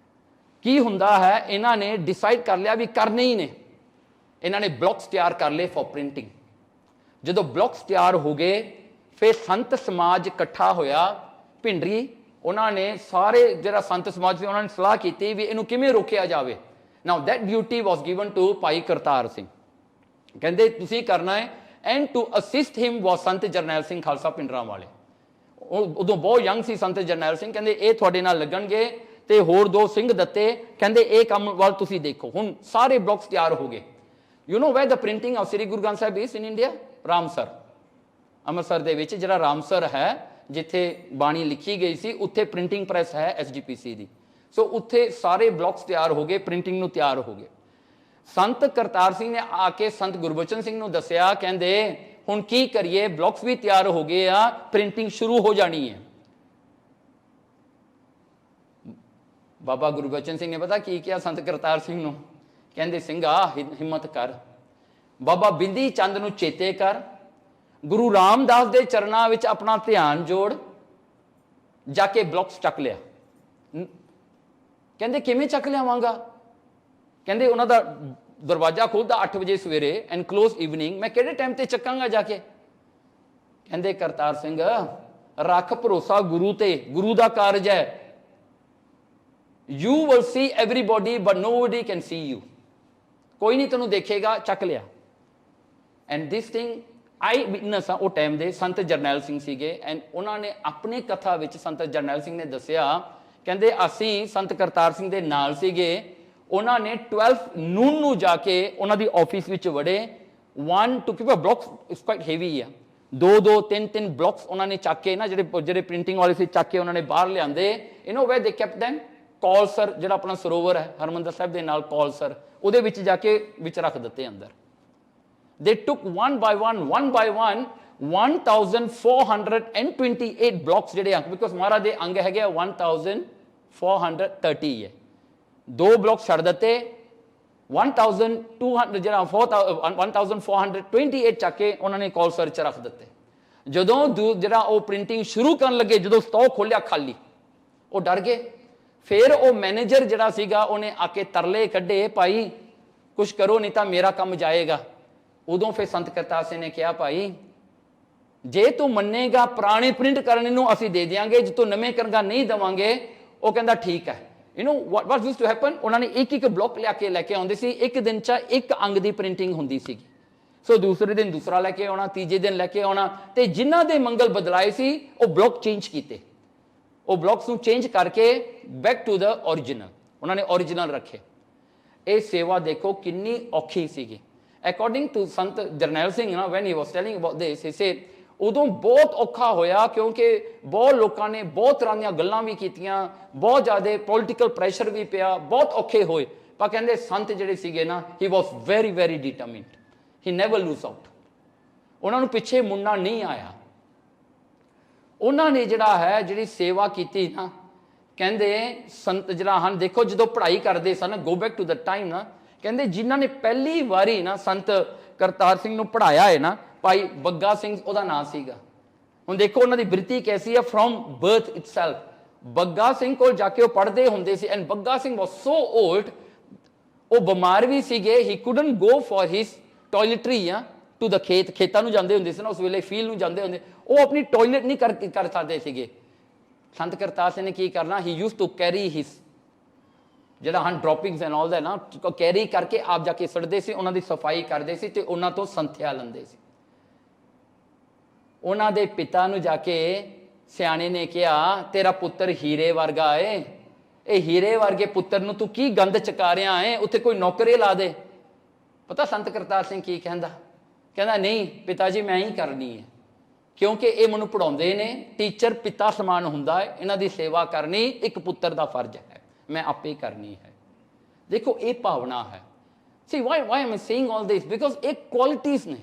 ਕੀ ਹੁੰਦਾ ਹੈ, ਇਹਨਾਂ ਨੇ ਡਿਸਾਈਡ ਕਰ ਲਿਆ ਵੀ ਕਰਨੇ ਹੀ ਨੇ। ਇਹਨਾਂ ਨੇ ਬਲੌਕਸ ਤਿਆਰ ਕਰ ਲਏ ਫॉर ਪ੍ਰਿੰਟਿੰਗ। ਜਦੋਂ ਬਲੌਕਸ ਤਿਆਰ ਹੋ ਗਏ, ਫਿਰ ਸੰਤ ਸਮਾਜ ਇਕੱਠਾ ਹੋਇਆ ਭਿੰਡਰੀ। ਉਹਨਾਂ ਨੇ ਸਾਰੇ ਜਿਹੜਾ ਸੰਤ ਸਮਾਜ ਸੀ ਉਹਨਾਂ ਨੇ ਸਲਾਹ ਕੀਤੀ ਵੀ ਇਹਨੂੰ ਕਿਵੇਂ ਰੋਕਿਆ ਜਾਵੇ। Now that duty was given to Bhai Kartar Singh. ਕਹਿੰਦੇ ਤੁਸੀਂ ਕਰਨਾ ਹੈ, and to assist him was Sant Jarnail Singh Khalsa ਪਿੰਡਰਾਂ ਵਾਲੇ। ਉਦੋਂ ਬਹੁਤ ਯੰਗ ਸੀ ਸੰਤ ਜਰਨੈਲ ਸਿੰਘ। ਕਹਿੰਦੇ ਇਹ ਤੁਹਾਡੇ ਨਾਲ ਲੱਗਣਗੇ ਤੇ ਹੋਰ ਦੋ ਸਿੰਘ ਦਿੱਤੇ, ਕਹਿੰਦੇ ਇਹ ਕੰਮ ਵੱਲ ਤੁਸੀਂ ਦੇਖੋ। ਹੁਣ ਸਾਰੇ ਬਲੌਕਸ ਤਿਆਰ ਹੋ ਗਏ। You know where the printing of Shri Guru Granth Sahib is in India? Ramsar, Amritsar ਦੇ ਵਿੱਚ ਜਿਹੜਾ ਰਾਮਸਰ ਹੈ ਜਿੱਥੇ ਬਾਣੀ ਲਿਖੀ ਗਈ ਸੀ, ਉੱਥੇ ਪ੍ਰਿੰਟਿੰਗ ਪ੍ਰੈਸ ਹੈ SGPC ਦੀ। ਸੋ ਉੱਥੇ ਸਾਰੇ ਬਲੌਕਸ ਤਿਆਰ ਹੋ ਗਏ, ਪ੍ਰਿੰਟਿੰਗ ਨੂੰ ਤਿਆਰ ਹੋ ਗਏ। ਸੰਤ ਕਰਤਾਰ ਸਿੰਘ ਨੇ ਆ ਕੇ ਸੰਤ ਗੁਰਬਚਨ ਸਿੰਘ ਨੂੰ ਦੱਸਿਆ, ਕਹਿੰਦੇ ਹੁਣ ਕੀ ਕਰੀਏ, ਬਲੌਕਸ ਵੀ ਤਿਆਰ ਹੋ ਗਏ ਆ, ਪ੍ਰਿੰਟਿੰਗ ਸ਼ੁਰੂ ਹੋ ਜਾਣੀ ਹੈ। ਬਾਬਾ ਗੁਰਬਚਨ ਸਿੰਘ ਨੇ ਪਤਾ ਕੀ ਕਿਹਾ ਸੰਤ ਕਰਤਾਰ ਸਿੰਘ ਨੂੰ? ਕਹਿੰਦੇ ਸਿੰਘਾ ਹਿੰਮਤ ਕਰ, ਬਾਬਾ ਬਿੰਦੀ ਚੰਦ ਨੂੰ ਚੇਤੇ ਕਰ, ਗੁਰੂ ਰਾਮਦਾਸ ਦੇ ਚਰਨਾਂ ਵਿੱਚ ਆਪਣਾ ਧਿਆਨ ਜੋੜ, ਜਾ ਕੇ ਬਲੌਕਸ ਚੱਕ ਲਿਆ। ਕਹਿੰਦੇ ਕਿਵੇਂ ਚੱਕ ਲਿਆਵਾਂਗਾ? ਕਹਿੰਦੇ ਉਹਨਾਂ ਦਾ ਦਰਵਾਜ਼ਾ ਖੁੱਲਦਾ 8 ਵਜੇ ਸਵੇਰੇ ਐਂਡ ਕਲੋਜ਼ ਈਵਨਿੰਗ, ਮੈਂ ਕਿਹੜੇ ਟਾਈਮ ਤੇ ਚੱਕਾਂਗਾ ਜਾ ਕੇ? ਕਹਿੰਦੇ ਕਰਤਾਰ ਸਿੰਘ ਰੱਖ ਭਰੋਸਾ ਗੁਰੂ ਤੇ, ਗੁਰੂ ਦਾ ਕਾਰਜ ਹੈ। You will see everybody but nobody can see you. ਕੋਈ ਨਹੀਂ ਤੈਨੂੰ ਦੇਖੇਗਾ, ਚੱਕ ਲਿਆ। And this thing I witness ਆ। ਉਹ ਟਾਈਮ ਦੇ ਸੰਤ ਜਰਨੈਲ ਸਿੰਘ ਸੀਗੇ ਐਂਡ ਉਹਨਾਂ ਨੇ ਆਪਣੀ ਕਥਾ ਵਿੱਚ ਸੰਤ ਜਰਨੈਲ ਸਿੰਘ ਨੇ ਦੱਸਿਆ, ਕਹਿੰਦੇ ਅਸੀਂ ਸੰਤ ਕਰਤਾਰ ਸਿੰਘ ਦੇ ਨਾਲ ਸੀਗੇ। ਉਹਨਾਂ ਨੇ 12 ਨੂਨ ਨੂੰ ਜਾ ਕੇ ਉਹਨਾਂ ਦੀ ਆਫਿਸ ਵਿੱਚ ਵੜੇ। 1 to keep a block is quite heavy ਆ। 2 3 ਬਲੌਕਸ ਉਹਨਾਂ ਨੇ ਚੱਕ ਕੇ ਨਾ ਜਿਹੜੇ ਪ੍ਰਿੰਟਿੰਗ ਵਾਲੇ ਸੀ ਚੱਕ ਕੇ ਉਹਨਾਂ ਨੇ ਬਾਹਰ ਲਿਆਂਦੇ। ਯੂ ਨੋ ਵੇਅਰ ਦੇ ਕੈਪਟ ਦੈਮ? ਕੌਲਸਰ ਜਿਹੜਾ ਆਪਣਾ ਸਰੋਵਰ ਹੈ ਹਰਮੰਦਰ ਸਾਹਿਬ ਦੇ ਨਾਲ, ਕੌਲਸਰ, ਉਹਦੇ ਵਿੱਚ ਜਾ ਕੇ ਵਿੱਚ ਰੱਖ ਦਿੱਤੇ ਅੰਦਰ। They took one by one 1428 blocks ਜਿਹੜੇ ਅੰਕ, ਬਿਕੋਜ਼ ਮਹਾਰਾਜ ਦੇ ਅੰਗ ਹੈਗੇ 1430 ਹੈ। 2 ਬਲੌਕ ਛੱਡ ਦਿੱਤੇ, 1200 ਜਿਹੜਾ 1428 ਚੱਕ ਕੇ ਉਹਨਾਂ ਨੇ ਕੌਲਸਰ ਚ ਰੱਖ ਦਿੱਤੇ। ਜਦੋਂ ਜਿਹੜਾ ਉਹ ਪ੍ਰਿੰਟਿੰਗ ਸ਼ੁਰੂ ਕਰਨ ਲੱਗੇ, ਜਦੋਂ ਸਟਾਕ ਖੋਲਿਆ ਖਾਲੀ, ਉਹ ਡਰ ਗਏ। ਫਿਰ ਉਹ ਮੈਨੇਜਰ ਜਿਹੜਾ ਸੀਗਾ ਉਹਨੇ ਆ ਕੇ ਤਰਲੇ ਕੱਢੇ, ਭਾਈ ਕੁਛ ਕਰੋ ਨਹੀਂ ਤਾਂ ਮੇਰਾ ਕੰਮ ਜਾਏਗਾ। ਉਦੋਂ ਫਿਰ ਸੰਤ ਕਰਤਾਰ ਸਿੰਘ ਨੇ ਕਿਹਾ ਭਾਈ ਜੇ ਤੂੰ ਮੰਨੇਗਾ ਪੁਰਾਣੇ ਪ੍ਰਿੰਟ ਕਰਨ ਨੂੰ ਅਸੀਂ ਦੇ ਦਿਆਂਗੇ, ਜੇ ਤੂੰ ਨਵੇਂ ਕਰਨਗਾ ਨਹੀਂ ਦੇਵਾਂਗੇ। ਉਹ ਕਹਿੰਦਾ ਠੀਕ ਹੈ। You know what used to happen, ਉਹਨਾਂ ਨੇ ਇੱਕ ਬਲੌਕ ਲੈ ਕੇ ਆਉਂਦੇ ਸੀ, ਇੱਕ ਦਿਨ 'ਚ ਇੱਕ ਅੰਗ ਦੀ ਪ੍ਰਿੰਟਿੰਗ ਹੁੰਦੀ ਸੀਗੀ। ਸੋ ਦੂਸਰੇ ਦਿਨ ਦੂਸਰਾ ਲੈ ਕੇ ਆਉਣਾ, ਤੀਜੇ ਦਿਨ ਲੈ ਕੇ ਆਉਣਾ, ਤੇ ਜਿਨ੍ਹਾਂ ਦੇ ਮੰਗਲ ਬਦਲਾਏ ਸੀ ਉਹ ਬਲੌਕ ਚੇਂਜ ਕੀਤੇ, ਉਹ ਬਲੌਕਸ ਨੂੰ ਚੇਂਜ ਕਰਕੇ ਬੈਕ ਟੂ ਦ ਓਰੀਜਨਲ ਉਹਨਾਂ ਨੇ ਓਰੀਜਨਲ ਰੱਖੇ। ਇਹ ਸੇਵਾ ਦੇਖੋ ਕਿੰਨੀ ਔਖੀ ਸੀਗੀ। ਅਕੋਰਡਿੰਗ ਟੂ ਸੰਤ ਜਰਨੈਲ ਸਿੰਘ ਨਾ, van he was telling about this, he side ਉਦੋਂ ਬਹੁਤ ਔਖਾ ਹੋਇਆ ਕਿਉਂਕਿ ਬਹੁਤ ਲੋਕਾਂ ਨੇ ਬਹੁਤ ਤਰ੍ਹਾਂ ਦੀਆਂ ਗੱਲਾਂ ਵੀ ਕੀਤੀਆਂ, ਬਹੁਤ ਜ਼ਿਆਦਾ ਪੋਲੀਟੀਕਲ ਪ੍ਰੈਸ਼ਰ ਵੀ ਪਿਆ, ਬਹੁਤ ਔਖੇ ਹੋਏ। ਪਰ ਕਹਿੰਦੇ ਸੰਤ ਜਿਹੜੇ ਸੀਗੇ ਨਾ, he was very very determined, he never lose out. ਉਹਨਾਂ ਨੂੰ ਪਿੱਛੇ ਮੁੜਨਾ ਨਹੀਂ ਆਇਆ। ਉਹਨਾਂ ਨੇ ਜਿਹੜਾ ਹੈ ਜਿਹੜੀ ਸੇਵਾ ਕੀਤੀ ਨਾ, ਕਹਿੰਦੇ ਸੰਤ ਜਿਹੜਾ ਹਨ ਦੇਖੋ ਜਦੋਂ ਪੜ੍ਹਾਈ ਕਰਦੇ ਸਨ, go back to the time ਨਾ, ਕਹਿੰਦੇ ਜਿਨ੍ਹਾਂ ਨੇ ਪਹਿਲੀ ਵਾਰੀ ਨਾ ਸੰਤ ਕਰਤਾਰ ਸਿੰਘ ਨੂੰ ਪੜ੍ਹਾਇਆ ਹੈ ਨਾ, ਭਾਈ ਬੱਗਾ ਸਿੰਘ ਉਹਦਾ ਨਾਂ ਸੀਗਾ। ਹੁਣ ਦੇਖੋ ਉਹਨਾਂ ਦੀ ਬਿਰਤੀ ਕੈਸੀ ਹੈ, from birth itself. Bagga Singh ਕੋਲ ਜਾ ਕੇ ਉਹ ਪੜ੍ਹਦੇ ਹੁੰਦੇ ਸੀ, and Bagga Singh was so old, ਉਹ ਬਿਮਾਰ ਵੀ ਸੀਗੇ, he couldn't go for his toiletry to the ਖੇਤਾਂ ਨੂੰ ਜਾਂਦੇ ਹੁੰਦੇ ਸੀ ਨਾ ਉਸ ਵੇਲੇ, ਫੀਲਡ ਨੂੰ ਜਾਂਦੇ ਹੁੰਦੇ, ਉਹ ਆਪਣੀ ਟਾਇਲਟ ਨਹੀਂ ਕਰ ਸਕਦੇ ਸੀਗੇ। ਸੰਤ ਕਰਤਾਰ ਸਿੰਘ ਨੇ ਕੀ ਕਰਨਾ, ਹੀ ਯੂਜ਼ ਟੂ ਕੈਰੀ ਹਿਸ ਜਿਹੜਾ ਹਨ ਡ੍ਰੌਪਿੰਗਸ ਐਂਡ ਆਲ ਦਾ ਨਾ, ਕੈਰੀ ਕਰਕੇ ਆਪ ਜਾ ਕੇ ਸੜਦੇ ਸੀ, ਉਹਨਾਂ ਦੀ ਸਫਾਈ ਕਰਦੇ ਸੀ ਤੇ ਉਹਨਾਂ ਤੋਂ ਸੰਥਿਆ ਲੈਂਦੇ ਸੀ। ਉਹਨਾਂ ਦੇ ਪਿਤਾ ਨੂੰ ਜਾ ਕੇ ਸਿਆਣੇ ਨੇ ਕਿਹਾ ਤੇਰਾ ਪੁੱਤਰ ਹੀਰੇ ਵਰਗਾ ਏ, ਇਹ ਹੀਰੇ ਵਰਗੇ ਪੁੱਤਰ ਨੂੰ ਤੂੰ ਕੀ ਗੰਦ ਚਕਾ ਰਿਹਾ ਏ, ਉੱਥੇ ਕੋਈ ਨੌਕਰੀ ਲਾ ਦੇ। ਪਤਾ ਸੰਤ ਕਰਤਾਰ ਸਿੰਘ ਕੀ ਕਹਿੰਦਾ, ਕਹਿੰਦਾ ਨਹੀਂ ਪਿਤਾ ਜੀ ਮੈਂ ਹੀ ਕਰਨੀ ਹੈ, ਕਿਉਂਕਿ ਇਹ ਮੈਨੂੰ ਪੜ੍ਹਾਉਂਦੇ ਨੇ, ਟੀਚਰ ਪਿਤਾ ਸਮਾਨ ਹੁੰਦਾ ਹੈ, ਇਹਨਾਂ ਦੀ ਸੇਵਾ ਕਰਨੀ ਇੱਕ ਪੁੱਤਰ ਦਾ ਫਰਜ਼ ਹੈ, ਮੈਂ ਆਪੇ ਕਰਨੀ ਹੈ। ਦੇਖੋ ਇਹ ਭਾਵਨਾ ਹੈ। See why am I saying all this, because ਇਹ ਕੁਆਲਿਟੀਜ਼ ਨੇ।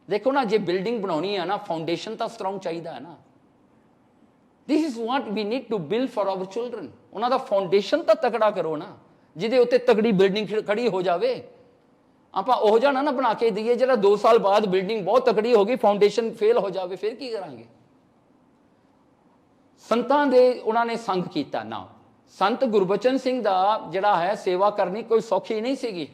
ਦੇਖੋ ਨਾ ਜੇ ਬਿਲਡਿੰਗ ਬਣਾਉਣੀ ਹੈ ਨਾ, ਫਾਊਂਡੇਸ਼ਨ ਤਾਂ ਸਟਰੋਂਗ ਚਾਹੀਦਾ ਹੈ ਨਾ। This is what we need to build for our children. ਉਹਨਾਂ ਦਾ ਫਾਊਂਡੇਸ਼ਨ ਤਾਂ ਤਕੜਾ ਕਰੋ ਨਾ, ਜਿਹਦੇ ਉੱਤੇ ਤਗੜੀ ਬਿਲਡਿੰਗ ਖੜੀ ਹੋ ਜਾਵੇ। ਆਪਾਂ ਉਹ ਜਾਣਾ ਨਾ ਬਣਾ ਕੇ ਦਈਏ ਜਿਹੜਾ 2 ਸਾਲ ਬਾਅਦ ਬਿਲਡਿੰਗ ਬਹੁਤ ਤਕੜੀ ਹੋ ਗਈ, ਫਾਊਂਡੇਸ਼ਨ ਫੇਲ ਹੋ ਜਾਵੇ, ਫਿਰ ਕੀ ਕਰਾਂਗੇ। ਸੰਤਾਂ ਦੇ ਉਹਨਾਂ ਨੇ ਸੰਗ ਕੀਤਾ ਨਾ। ਸੰਤ ਗੁਰਬਚਨ ਸਿੰਘ ਦਾ ਜਿਹੜਾ ਹੈ ਸੇਵਾ ਕਰਨੀ ਕੋਈ ਸੌਖੀ ਨਹੀਂ ਸੀਗੀ।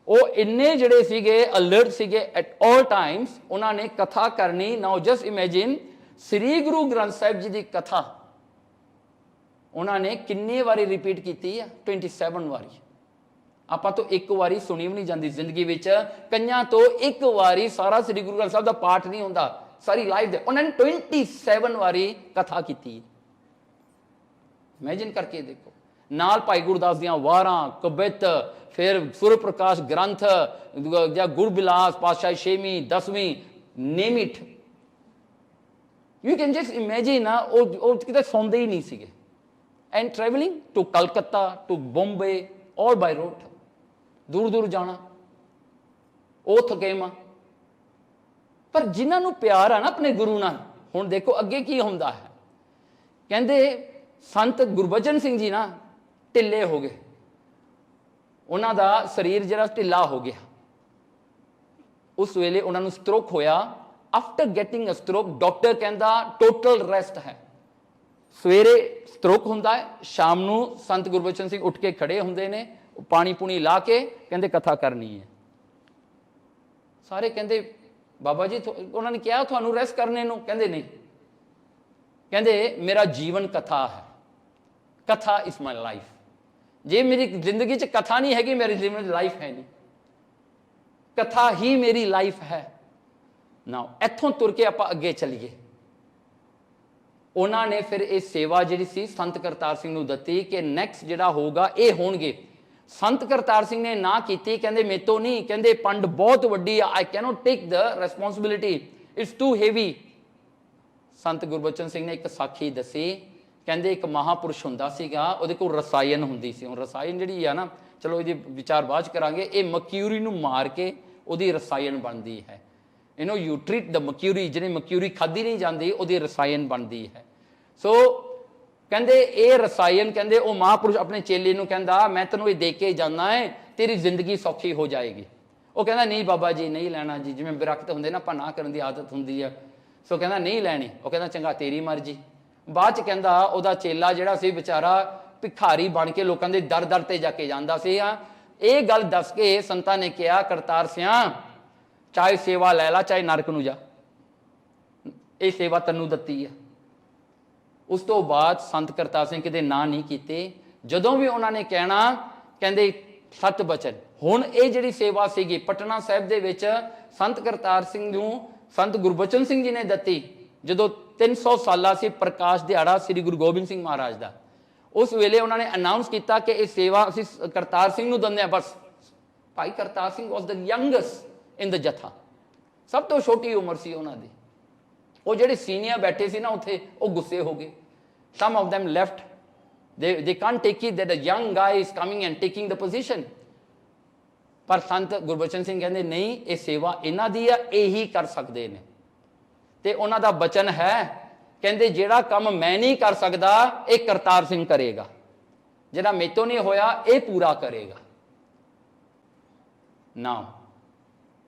ਉਹ ਇੰਨੇ ਜਿਹੜੇ ਸੀਗੇ ਅਲਰਟ ਸੀਗੇ ਐਟ ਆਲ ਟਾਈਮਸ, ਉਹਨਾਂ ਨੇ ਕਥਾ ਕਰਨੀ। ਨਾਓ ਜਸਟ ਇਮੇਜਿਨ ਸ੍ਰੀ ਗੁਰੂ ਗ੍ਰੰਥ ਸਾਹਿਬ ਜੀ ਦੀ ਕਥਾ ਉਹਨਾਂ ਨੇ ਕਿੰਨੀ ਵਾਰੀ ਰਿਪੀਟ ਕੀਤੀ ਆ, 27 ਵਾਰੀ। ਆਪਾਂ ਤੋਂ ਇੱਕ ਵਾਰੀ ਸੁਣੀ ਵੀ ਨਹੀਂ ਜਾਂਦੀ ਜ਼ਿੰਦਗੀ ਵਿੱਚ, ਕਈਆਂ ਤੋਂ ਇੱਕ ਵਾਰੀ ਸਾਰਾ ਸ੍ਰੀ ਗੁਰੂ ਗ੍ਰੰਥ ਸਾਹਿਬ ਦਾ ਪਾਠ ਨਹੀਂ ਹੁੰਦਾ ਸਾਰੀ ਲਾਈਫ ਦੇ। ਉਹਨਾਂ ਨੇ 27 ਵਾਰੀ ਕਥਾ ਕੀਤੀ। ਇਮੇਜਿਨ ਕਰਕੇ ਦੇਖੋ। ਨਾਲ ਭਾਈ ਗੁਰਦਾਸ ਦੀਆਂ ਵਾਰਾਂ, ਕਵਿਤ, ਫਿਰ ਸੁਰ ਪ੍ਰਕਾਸ਼ ਗ੍ਰੰਥ ਜਾਂ ਗੁਰਬਿਲਾਸ ਪਾਤਸ਼ਾਹੀ 6ਵੀਂ 10ਵੀਂ, name it, you can just imagine. ਉਹ ਕਿਤੇ ਸੌਂਦੇ ਹੀ ਨਹੀਂ ਸੀਗੇ। And travelling to Calcutta, to Bombay, all by road, ਦੂਰ ਦੂਰ ਜਾਣਾ, ਉਹ ਥਕੇਵਾਂ। ਪਰ ਜਿਨ੍ਹਾਂ ਨੂੰ ਪਿਆਰ ਆ ਨਾ ਆਪਣੇ ਗੁਰੂ ਨਾਲ, ਹੁਣ ਦੇਖੋ ਅੱਗੇ ਕੀ ਹੁੰਦਾ ਹੈ। ਕਹਿੰਦੇ ਸੰਤ ਗੁਰਬਚਨ ਸਿੰਘ ਜੀ ਨਾ ਢਿੱਲੇ ਹੋ ਗਏ, ਉਹਨਾਂ ਦਾ ਸਰੀਰ ਜਿਹੜਾ ਢਿੱਲਾ ਹੋ ਗਿਆ। ਉਸ ਵੇਲੇ ਉਹਨਾਂ ਨੂੰ ਸਟ੍ਰੋਕ ਹੋਇਆ। ਆਫਟਰ ਗੈਟਿੰਗ ਅ ਸਟ੍ਰੋਕ, ਡਾਕਟਰ ਕਹਿੰਦਾ ਟੋਟਲ ਰੈਸਟ ਹੈ। ਸਵੇਰੇ ਸਟ੍ਰੋਕ ਹੁੰਦਾ ਹੈ, ਸ਼ਾਮ ਨੂੰ ਸੰਤ ਗੁਰਬਚਨ ਸਿੰਘ ਉੱਠ ਕੇ ਖੜੇ ਹੁੰਦੇ ਨੇ, ਪਾਣੀ ਪੂਣੀ ਲਾ ਕੇ ਕਹਿੰਦੇ ਕਥਾ ਕਰਨੀ ਹੈ। ਸਾਰੇ ਕਹਿੰਦੇ ਬਾਬਾ ਜੀ, ਉਹਨਾਂ ਨੇ ਕਿਹਾ ਤੁਹਾਨੂੰ ਰੈਸਟ ਕਰਨੇ ਨੂੰ, ਕਹਿੰਦੇ ਨਹੀਂ, ਕਹਿੰਦੇ ਮੇਰਾ ਜੀਵਨ ਕਥਾ ਹੈ, ਕਥਾ ਇਜ਼ ਮਾਈ ਲਾਈਫ। ਜੇ ਮੇਰੀ ਜ਼ਿੰਦਗੀ 'ਚ ਕਥਾ ਨਹੀਂ ਹੈਗੀ, ਮੇਰੀ ਜੀਵਨ 'ਚ ਲਾਈਫ ਹੈ ਨਹੀਂ, ਕਥਾ ਹੀ ਮੇਰੀ ਲਾਈਫ ਹੈ। ਨਾ ਇੱਥੋਂ ਤੁਰ ਕੇ ਆਪਾਂ ਅੱਗੇ ਚੱਲੀਏ। ਉਹਨਾਂ ਨੇ ਫਿਰ ਇਹ ਸੇਵਾ ਜਿਹੜੀ ਸੀ ਸੰਤ ਕਰਤਾਰ ਸਿੰਘ ਨੂੰ ਦਿੱਤੀ ਕਿ ਨੈਕਸਟ ਜਿਹੜਾ ਹੋਊਗਾ ਇਹ ਹੋਣਗੇ। ਸੰਤ ਕਰਤਾਰ ਸਿੰਘ ਨੇ ਨਾ ਕੀਤੀ, ਕਹਿੰਦੇ ਮੇਰੇ ਤੋਂ ਨਹੀਂ, ਕਹਿੰਦੇ ਪੰਡ ਬਹੁਤ ਵੱਡੀ ਆ, I cannot take the responsibility, it's too heavy. Sant Gurbachan Singh ਨੇ ਇੱਕ ਸਾਖੀ ਦੱਸੀ, ਕਹਿੰਦੇ ਇੱਕ ਮਹਾਪੁਰਸ਼ ਹੁੰਦਾ ਸੀਗਾ, ਉਹਦੇ ਕੋਲ ਰਸਾਇਣ ਹੁੰਦੀ ਸੀ। ਹੁਣ ਰਸਾਇਣ ਜਿਹੜੀ ਆ ਨਾ, ਚਲੋ ਇਹਦੇ ਵਿਚਾਰ ਬਾਅਦ 'ਚ ਕਰਾਂਗੇ। ਇਹ ਮਰਕਿਊਰੀ ਨੂੰ ਮਾਰ ਕੇ ਉਹਦੀ ਰਸਾਇਣ ਬਣਦੀ ਹੈ। ਯੂ ਨੋ ਯੂ ਟ੍ਰੀਟ ਦ ਮਰਕਿਊਰੀ, ਜਿਹੜੀ ਮਰਕਿਊਰੀ ਖਾਧੀ ਨਹੀਂ ਜਾਂਦੀ ਉਹਦੀ ਰਸਾਇਣ ਬਣਦੀ ਹੈ। ਸੋ ਕਹਿੰਦੇ ਇਹ ਰਸਾਇਣ, ਕਹਿੰਦੇ ਉਹ ਮਹਾਂਪੁਰਸ਼ ਆਪਣੇ ਚੇਲੇ ਨੂੰ ਕਹਿੰਦਾ ਮੈਂ ਤੈਨੂੰ ਇਹ ਦੇ ਕੇ ਜਾਣਾ ਹੈ, ਤੇਰੀ ਜ਼ਿੰਦਗੀ ਸੌਖੀ ਹੋ ਜਾਏਗੀ। ਉਹ ਕਹਿੰਦਾ ਨਹੀਂ ਬਾਬਾ ਜੀ ਨਹੀਂ ਲੈਣਾ ਜੀ, ਜਿਵੇਂ ਬਿਰਕਤ ਹੁੰਦੇ ਨਾ ਆਪਾਂ ਨਾ ਕਰਨ ਦੀ ਆਦਤ ਹੁੰਦੀ ਆ। ਸੋ ਕਹਿੰਦਾ ਨਹੀਂ ਲੈਣੀ। ਉਹ ਕਹਿੰਦਾ ਚੰਗਾ ਤੇਰੀ ਮਰਜ਼ੀ। ਬਾਅਦ 'ਚ ਕਹਿੰਦਾ ਉਹਦਾ ਚੇਲਾ ਜਿਹੜਾ ਸੀ ਵਿਚਾਰਾ ਭਿਖਾਰੀ ਬਣ ਕੇ ਲੋਕਾਂ ਦੇ ਦਰ ਦਰ ਤੇ ਜਾ ਕੇ ਜਾਂਦਾ ਸੀ। ਇਹ ਗੱਲ ਦੱਸ ਕੇ ਸੰਤਾਂ ਨੇ ਕਿਹਾ ਕਰਤਾਰ ਸਿਆਂ ਚਾਹੇ ਸੇਵਾ ਲੈ ਲਾ ਚਾਹੇ ਨਰਕ ਨੂੰ ਜਾ, ਇਹ ਸੇਵਾ ਤੈਨੂੰ ਦਿੱਤੀ ਹੈ। ਉਸ ਤੋਂ ਬਾਅਦ ਸੰਤ ਕਰਤਾਰ ਸਿੰਘ ਕਿਤੇ ਨਾ ਨਹੀਂ ਕੀਤੇ। ਜਦੋਂ ਵੀ ਉਹਨਾਂ ਨੇ ਕਹਿਣਾ ਕਹਿੰਦੇ ਸਤ ਬਚਨ। ਹੁਣ ਇਹ ਜਿਹੜੀ ਸੇਵਾ ਸੀਗੀ ਪਟਨਾ ਸਾਹਿਬ ਦੇ ਵਿੱਚ ਸੰਤ ਕਰਤਾਰ ਸਿੰਘ ਨੂੰ ਸੰਤ ਗੁਰਬਚਨ ਸਿੰਘ ਜੀ ਨੇ ਦਿੱਤੀ। ਜਦੋਂ 300 ਸਾਲਾ ਸੀ ਪ੍ਰਕਾਸ਼ ਦਿਹਾੜਾ ਸ੍ਰੀ ਗੁਰੂ ਗੋਬਿੰਦ ਸਿੰਘ ਮਹਾਰਾਜ ਦਾ, ਉਸ ਵੇਲੇ ਉਹਨਾਂ ਨੇ ਅਨਾਉਂਸ ਕੀਤਾ ਕਿ ਇਹ ਸੇਵਾ ਅਸੀਂ ਕਰਤਾਰ ਸਿੰਘ ਨੂੰ ਦਿੰਦੇ ਹਾਂ। ਬਸ ਭਾਈ ਕਰਤਾਰ ਸਿੰਘ ਵਾਸ ਦ ਯੰਗੈਸਟ ਇਨ ਦ ਜਥਾ, ਸਭ ਤੋਂ ਛੋਟੀ ਉਮਰ ਸੀ ਉਹਨਾਂ ਦੀ। ਉਹ ਜਿਹੜੇ ਸੀਨੀਅਰ ਬੈਠੇ ਸੀ ਨਾ ਉੱਥੇ, ਉਹ ਗੁੱਸੇ ਹੋ ਗਏ। Some of them left, they can't take it that a young guy is coming and taking the position। ਪਰ ਸੰਤ ਗੁਰਬਚਨ ਸਿੰਘ ਕਹਿੰਦੇ ਨਹੀਂ, ਇਹ ਸੇਵਾ ਇਹਨਾਂ ਦੀ ਆ, ਇਹੀ ਕਰ ਸਕਦੇ ਨੇ। ਤੇ ਉਹਨਾਂ ਦਾ ਬਚਨ ਹੈ, ਕਹਿੰਦੇ ਜਿਹੜਾ ਕੰਮ ਮੈਂ ਨਹੀਂ ਕਰ ਸਕਦਾ ਇਹ ਕਰਤਾਰ ਸਿੰਘ ਕਰੇਗਾ, ਜਿਹੜਾ ਮੇਤੋਂ ਨਹੀਂ ਹੋਇਆ ਇਹ ਪੂਰਾ ਕਰੇਗਾ। ਨਾ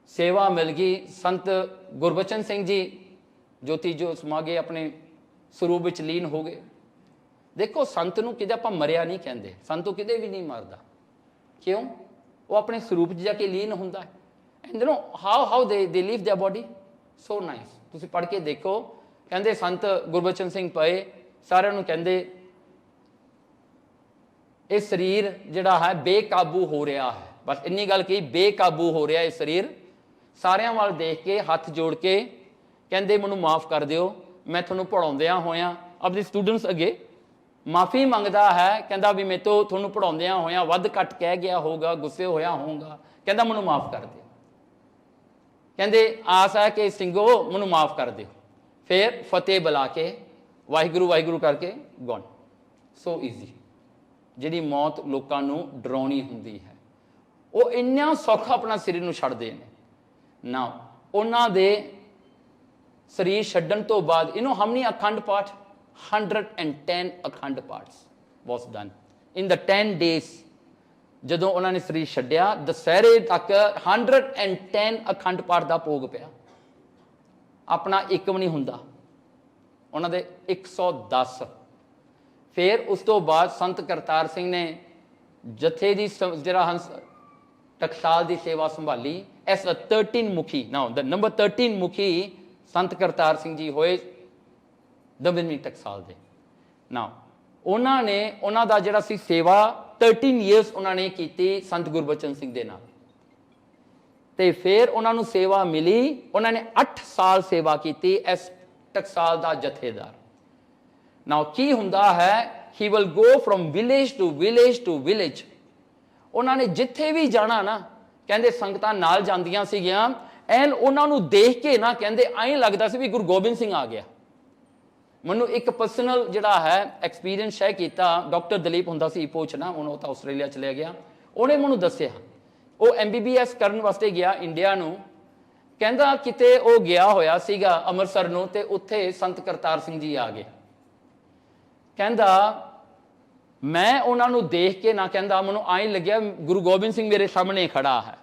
ਸੇਵਾ ਮਿਲ ਗਈ। ਸੰਤ ਗੁਰਬਚਨ ਸਿੰਘ ਜੀ ਜੋਤੀ ਜੋ ਸਮਾ ਗਏ, ਆਪਣੇ ਸਰੂਪ ਵਿੱਚ ਲੀਨ ਹੋ ਗਏ। ਦੇਖੋ ਸੰਤ ਨੂੰ ਕਿਤੇ ਆਪਾਂ ਮਰਿਆ ਨਹੀਂ ਕਹਿੰਦੇ, ਸੰਤ ਤੋਂ ਕਿਤੇ ਵੀ ਨਹੀਂ ਮਰਦਾ। ਕਿਉਂ? ਉਹ ਆਪਣੇ ਸਰੂਪ 'ਚ ਜਾ ਕੇ ਲੀਨ ਹੁੰਦਾ ਹੈ। And know how they leave their body so nice. ਤੁਸੀਂ ਪੜ੍ਹ ਕੇ ਦੇਖੋ, ਕਹਿੰਦੇ ਸੰਤ ਗੁਰਬਚਨ ਸਿੰਘ ਪਏ, ਸਾਰਿਆਂ ਨੂੰ ਕਹਿੰਦੇ ਇਹ ਸਰੀਰ ਜਿਹੜਾ ਹੈ ਬੇਕਾਬੂ ਹੋ ਰਿਹਾ ਹੈ। ਬਸ ਇੰਨੀ ਗੱਲ ਕਹੀ, ਬੇਕਾਬੂ ਹੋ ਰਿਹਾ ਇਹ ਸਰੀਰ। ਸਾਰਿਆਂ ਵੱਲ ਦੇਖ ਕੇ ਹੱਥ ਜੋੜ ਕੇ ਕਹਿੰਦੇ ਮੈਨੂੰ ਮਾਫ ਕਰ ਦਿਓ, ਮੈਂ ਤੁਹਾਨੂੰ ਪੜ੍ਹਾਉਂਦਿਆਂ ਹੋਇਆਂ ਆਪਣੇ ਸਟੂਡੈਂਟਸ ਅੱਗੇ ਮਾਫੀ ਮੰਗਦਾ ਹੈ। ਕਹਿੰਦਾ ਵੀ ਮੇਰੇ ਤੋਂ ਤੁਹਾਨੂੰ ਪੜ੍ਹਾਉਂਦਿਆਂ ਹੋਇਆਂ ਵੱਧ ਘੱਟ ਕਹਿ ਗਿਆ ਹੋਊਗਾ, ਗੁੱਸੇ ਹੋਇਆ ਹੋਊਗਾ, ਕਹਿੰਦਾ ਮੈਨੂੰ ਮਾਫ ਕਰ ਦਿਓ। ਕਹਿੰਦੇ ਆਸ ਹੈ ਕਿ ਸਿੰਘੋ ਮੈਨੂੰ ਮਾਫ ਕਰ ਦਿਓ। ਫਿਰ ਫਤਿਹ ਬੁਲਾ ਕੇ ਵਾਹਿਗੁਰੂ ਵਾਹਿਗੁਰੂ ਕਰਕੇ ਗੋਨ। ਸੋ ਈਜ਼ੀ। ਜਿਹੜੀ ਮੌਤ ਲੋਕਾਂ ਨੂੰ ਡਰਾਉਣੀ ਹੁੰਦੀ ਹੈ, ਉਹ ਇੰਨਾ ਸੌਖਾ ਆਪਣਾ ਸਰੀਰ ਨੂੰ ਛੱਡਦੇ ਨੇ ਨਾ। ਉਹਨਾਂ ਦੇ ਸਰੀਰ ਛੱਡਣ ਤੋਂ ਬਾਅਦ ਇਹਨੂੰ ਹਮਨੀ ਅਖੰਡ ਪਾਠ 110 ਅਖੰਡ ਪਾਠਸ ਵਾਸ ਡਨ ਇਨ ਦ 10 ਡੇਜ਼। ਜਦੋਂ ਉਹਨਾਂ ਨੇ ਸਰੀਰ ਛੱਡਿਆ ਦੁਸਹਿਰੇ ਤੱਕ 110 ਅਖੰਡ ਪਾਠ ਦਾ ਭੋਗ ਪਿਆ। ਆਪਣਾ ਇੱਕ ਵੀ ਨਹੀਂ ਹੁੰਦਾ, ਉਹਨਾਂ ਦੇ 110। ਫਿਰ ਉਸ ਤੋਂ ਬਾਅਦ ਸੰਤ ਕਰਤਾਰ ਸਿੰਘ ਨੇ ਜਥੇ ਦੀ ਜਿਹੜਾ ਹੰਸ ਟਕਸਾਲ ਦੀ ਸੇਵਾ ਸੰਭਾਲੀ। ਐਸ 13 ਮੁਖੀ ਨਾਓ ਦ ਨੰਬਰ 13 ਮੁਖੀ ਸੰਤ ਕਰਤਾਰ ਸਿੰਘ ਜੀ ਹੋਏ ਦਮਦਮੀ ਟਕਸਾਲ ਦੇ। ਨਾ ਉਹਨਾਂ ਨੇ ਉਹਨਾਂ ਦਾ ਜਿਹੜਾ ਸੀ ਸੇਵਾ 13 ਇਅਰਸ ਉਹਨਾਂ ਨੇ ਕੀਤੀ ਸੰਤ ਗੁਰਬਚਨ ਸਿੰਘ ਦੇ ਨਾਲ। ਤੇ ਫਿਰ ਉਹਨਾਂ ਨੂੰ ਸੇਵਾ ਮਿਲੀ, ਉਹਨਾਂ ਨੇ 8 ਸਾਲ ਸੇਵਾ ਕੀਤੀ ਇਸ ਟਕਸਾਲ ਦਾ ਜਥੇਦਾਰ। ਨਾਓ ਕੀ ਹੁੰਦਾ ਹੈ, he will go from village to village to village. ਉਹਨਾਂ ਨੇ ਜਿੱਥੇ ਵੀ ਜਾਣਾ ਨਾ, ਕਹਿੰਦੇ ਸੰਗਤਾਂ ਨਾਲ ਜਾਂਦੀਆਂ ਸੀਗੀਆਂ, ਐਨ ਉਹਨਾਂ ਨੂੰ ਦੇਖ ਕੇ ਨਾ ਕਹਿੰਦੇ ਐਂ ਲੱਗਦਾ ਸੀ ਵੀ ਗੁਰੂ ਗੋਬਿੰਦ ਸਿੰਘ ਆ ਗਿਆ। ਮੈਨੂੰ ਇੱਕ ਪਰਸਨਲ ਜਿਹੜਾ ਹੈ ਐਕਸਪੀਰੀਅੰਸ ਸ਼ੇਅਰ ਕੀਤਾ। ਡਾਕਟਰ ਦਲੀਪ ਹੁੰਦਾ ਸੀ ਪੋਚਣਾ, ਹੁਣ ਉਹ ਤਾਂ ਆਸਟ੍ਰੇਲੀਆ ਚਲਿਆ ਗਿਆ। ਉਹਨੇ ਮੈਨੂੰ ਦੱਸਿਆ ਉਹ MBBS ਕਰਨ ਵਾਸਤੇ ਗਿਆ ਇੰਡੀਆ ਨੂੰ। ਕਹਿੰਦਾ ਕਿਤੇ ਉਹ ਗਿਆ ਹੋਇਆ ਸੀਗਾ ਅੰਮ੍ਰਿਤਸਰ ਨੂੰ, ਤੇ ਉੱਥੇ ਸੰਤ ਕਰਤਾਰ ਸਿੰਘ ਜੀ ਆ ਗਏ। ਕਹਿੰਦਾ ਮੈਂ ਉਹਨਾਂ ਨੂੰ ਦੇਖ ਕੇ ਨਾ, ਕਹਿੰਦਾ ਮੈਨੂੰ ਐਂ ਲੱਗਿਆ ਗੁਰੂ ਗੋਬਿੰਦ ਸਿੰਘ ਮੇਰੇ ਸਾਹਮਣੇ ਖੜਾ ਹੈ।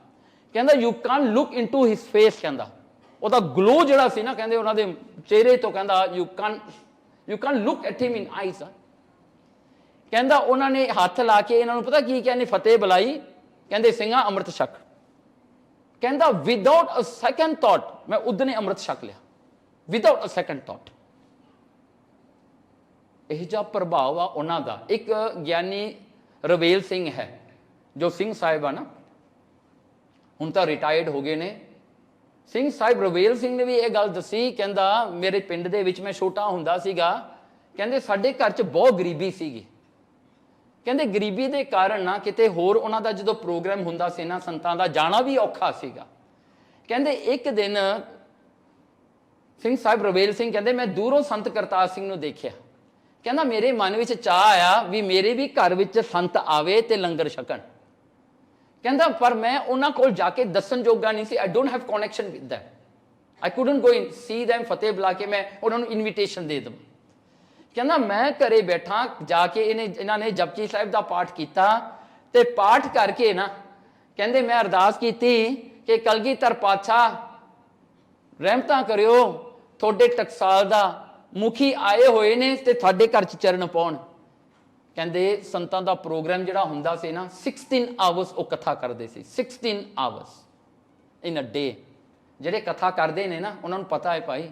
ਕਹਿੰਦਾ you can look into his face. ਕਹਿੰਦਾ ਉਹਦਾ ਗਲੋ ਜਿਹੜਾ ਸੀ ਨਾ, ਕਹਿੰਦੇ ਉਹਨਾਂ ਦੇ ਚਿਹਰੇ ਤੋਂ, ਕਹਿੰਦਾ you can look at him in eyes. ਕਹਿੰਦਾ ਉਹਨਾਂ ਨੇ ਹੱਥ ਲਾ ਕੇ ਇਹਨਾਂ ਨੂੰ ਪਤਾ ਕੀ ਕਹਿੰਦੇ ਫਤਿਹ ਬੁਲਾਈ। ਕਹਿੰਦੇ ਸਿੰਘਾਂ ਅੰਮ੍ਰਿਤ ਛਕ। ਕਹਿੰਦਾ ਵਿਦਆਊਟ ਅ ਸੈਕੰਡ ਥਾਟ ਮੈਂ ਉਦਨੇ ਅੰਮ੍ਰਿਤ ਛਕ ਲਿਆ, ਵਿਦਆਊਟ ਅ ਸੈਕੰਡ ਥਾਟ। ਇਹ ਜਿਹਾ ਪ੍ਰਭਾਵ ਆ ਉਹਨਾਂ ਦਾ। ਇੱਕ ਗਿਆਨੀ ਰਵੇਲ ਸਿੰਘ ਹੈ, ਜੋ ਸਿੰਘ ਸਾਹਿਬ ਆ ਨਾ, ਹੁਣ ਤਾਂ ਰਿਟਾਇਰਡ ਹੋ ਗਏ ਨੇ। ਸਿੰਘ ਸਾਹਿਬ ਰਵੇਲ ਸਿੰਘ ਨੇ ਵੀ ਇਹ ਗੱਲ ਦੱਸੀ। ਕਹਿੰਦਾ ਮੇਰੇ ਪਿੰਡ ਦੇ ਵਿੱਚ ਮੈਂ ਛੋਟਾ ਹੁੰਦਾ ਸੀਗਾ, ਕਹਿੰਦੇ ਸਾਡੇ ਘਰ 'ਚ ਬਹੁਤ ਗਰੀਬੀ ਸੀਗੀ। ਕਹਿੰਦੇ ਗਰੀਬੀ ਦੇ ਕਾਰਨ ਨਾ ਕਿਤੇ ਹੋਰ ਉਹਨਾਂ ਦਾ ਜਦੋਂ ਪ੍ਰੋਗਰਾਮ ਹੁੰਦਾ ਸੀ ਨਾ ਸੰਤਾਂ ਦਾ, ਜਾਣਾ ਵੀ ਔਖਾ ਸੀਗਾ। ਕਹਿੰਦੇ ਇੱਕ ਦਿਨ ਸਿੰਘ ਸਾਹਿਬ ਰਵੇਲ ਸਿੰਘ ਕਹਿੰਦੇ ਮੈਂ ਦੂਰੋਂ ਸੰਤ ਕਰਤਾਰ ਸਿੰਘ ਨੂੰ ਦੇਖਿਆ। ਕਹਿੰਦਾ ਮੇਰੇ ਮਨ ਵਿੱਚ ਚਾਹ ਆਇਆ ਵੀ ਮੇਰੇ ਵੀ ਘਰ ਵਿੱਚ ਸੰਤ ਆਵੇ ਤੇ ਲੰਗਰ ਛਕਣ। ਕਹਿੰਦਾ ਪਰ ਮੈਂ ਉਹਨਾਂ ਕੋਲ ਜਾ ਕੇ ਦੱਸਣ ਜੋਗਾ ਨਹੀਂ ਸੀ। I don't have connection with them, I couldn't go in see them ਫਤਿਹ ਬੁਲਾ ਕੇ ਮੈਂ ਉਹਨਾਂ ਨੂੰ ਇਨਵੀਟੇਸ਼ਨ ਦੇ ਦਵਾਂ। ਕਹਿੰਦਾ ਮੈਂ ਘਰੇ ਬੈਠਾ, ਜਾ ਕੇ ਇਹਨਾਂ ਨੇ ਜਪਜੀ ਸਾਹਿਬ ਦਾ ਪਾਠ ਕੀਤਾ ਤੇ ਪਾਠ ਕਰਕੇ ਨਾ ਕਹਿੰਦੇ ਮੈਂ ਅਰਦਾਸ ਕੀਤੀ ਕਿ ਕਲਗੀਧਰ ਪਾਤਸ਼ਾਹ ਰਹਿਮਤਾਂ ਕਰਿਓ, ਤੁਹਾਡੇ ਟਕਸਾਲ ਦਾ ਮੁਖੀ ਆਏ ਹੋਏ ਨੇ ਤੇ ਤੁਹਾਡੇ ਘਰ 'ਚ ਚਰਨ ਪਾਉਣ। ਕਹਿੰਦੇ ਸੰਤਾਂ ਦਾ ਪ੍ਰੋਗਰਾਮ ਜਿਹੜਾ ਹੁੰਦਾ ਸੀ ਨਾ 16 ਆਵਰਸ ਉਹ ਕਥਾ ਕਰਦੇ ਸੀ, 16 ਆਵਰਸ ਇਨ ਅ ਡੇ। ਜਿਹੜੇ ਕਥਾ ਕਰਦੇ ਨੇ ਨਾ ਉਹਨਾਂ ਨੂੰ ਪਤਾ ਹੈ ਭਾਈ